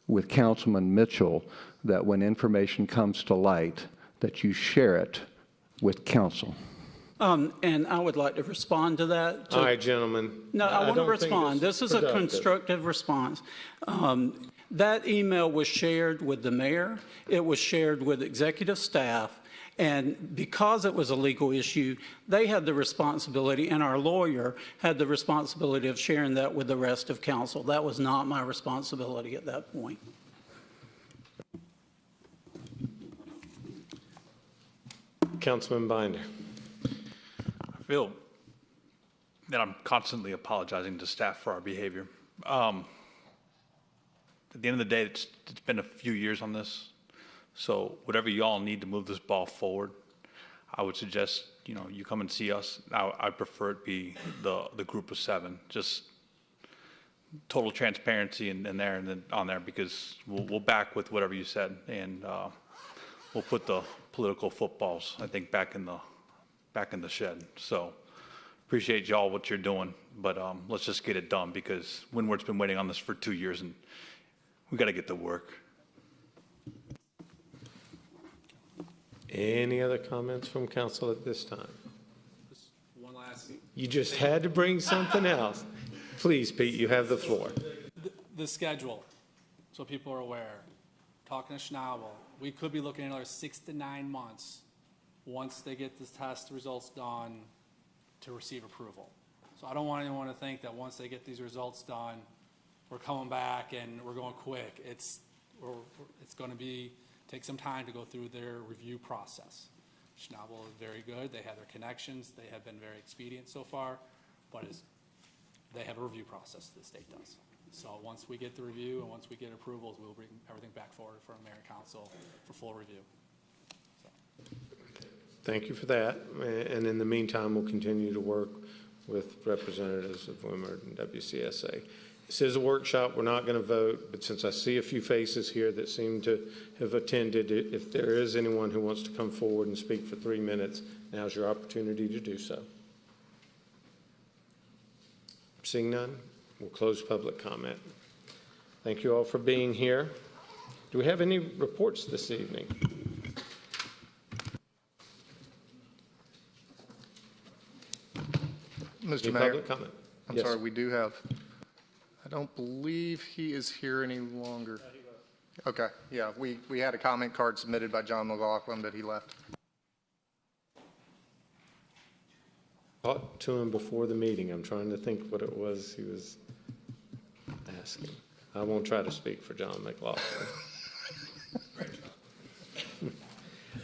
with Councilman Mitchell that when information comes to light, that you share it with council. And I would like to respond to that. All right, gentlemen. No, I want to don't think respond. This is a productive. constructive response. That email was shared with the mayor. It was shared with executive staff. And because it was a legal issue, they had the responsibility, and our lawyer had the responsibility of sharing that with the rest of council. That was not my responsibility at that point. Councilman Binder. I feel that I'm constantly apologizing to staff for our behavior. At the end of the day, it's been a few years on this. So whatever y'all need to move this ball forward, I would suggest, you come and see us. I prefer it be the group of 7, just total transparency and there and then on there, because we'll back with whatever you said, and we'll put the political footballs, I think, back in the shed. So appreciate y'all what you're doing, but let's just get it done, because Windward's been waiting on this for 2 years, and we got to get to work. Any other comments from council at this time? One last. You just had to bring something else. Please, Pete, you have the floor. The schedule, so people are aware. Talking to Schnabel, we could be looking at another 6 to 9 months once they get the test results done to receive approval. So I don't want anyone to think that once they get these results done, we're coming back and we're going quick. It's going to take some time to go through their review process. Schnabel is very good. They have their connections. They have been very expedient so far, but they have a review process, the state does. So once we get the review and once we get approvals, we'll bring everything back forward for mayor and council for full review. Thank you for that. And in the meantime, we'll continue to work with representatives of Windward and WCSA. This is a workshop. We're not going to vote, but since I see a few faces here that seem to have attended, if there is anyone who wants to come forward and speak for 3 minutes, now's your opportunity to do so. Seeing none, we'll close public comment. Thank you all for being here. Do we have any reports this evening? Mr. Any Mayor, public comment? I'm Yes. sorry, we do have, I don't believe he is here any longer. Okay, yeah, we had a comment card submitted by John McLaughlin, but he left. Talked to him before the meeting. I'm trying to think what it was he was asking. I won't try to speak for John McLaughlin.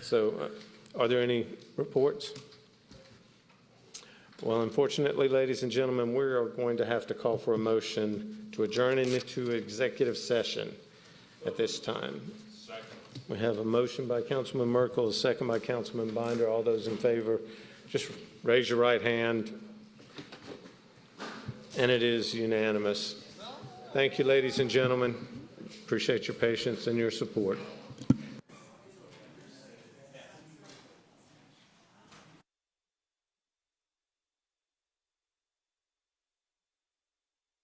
So, are there any reports? Well, unfortunately, ladies and gentlemen, we are going to have to call for a motion to adjourn into executive session at this time. Second. We have a motion by Councilman Merkel, a second by Councilman Binder. All those in favor, just raise your right hand. And it is unanimous. Thank you, ladies and gentlemen. Appreciate your patience and your support.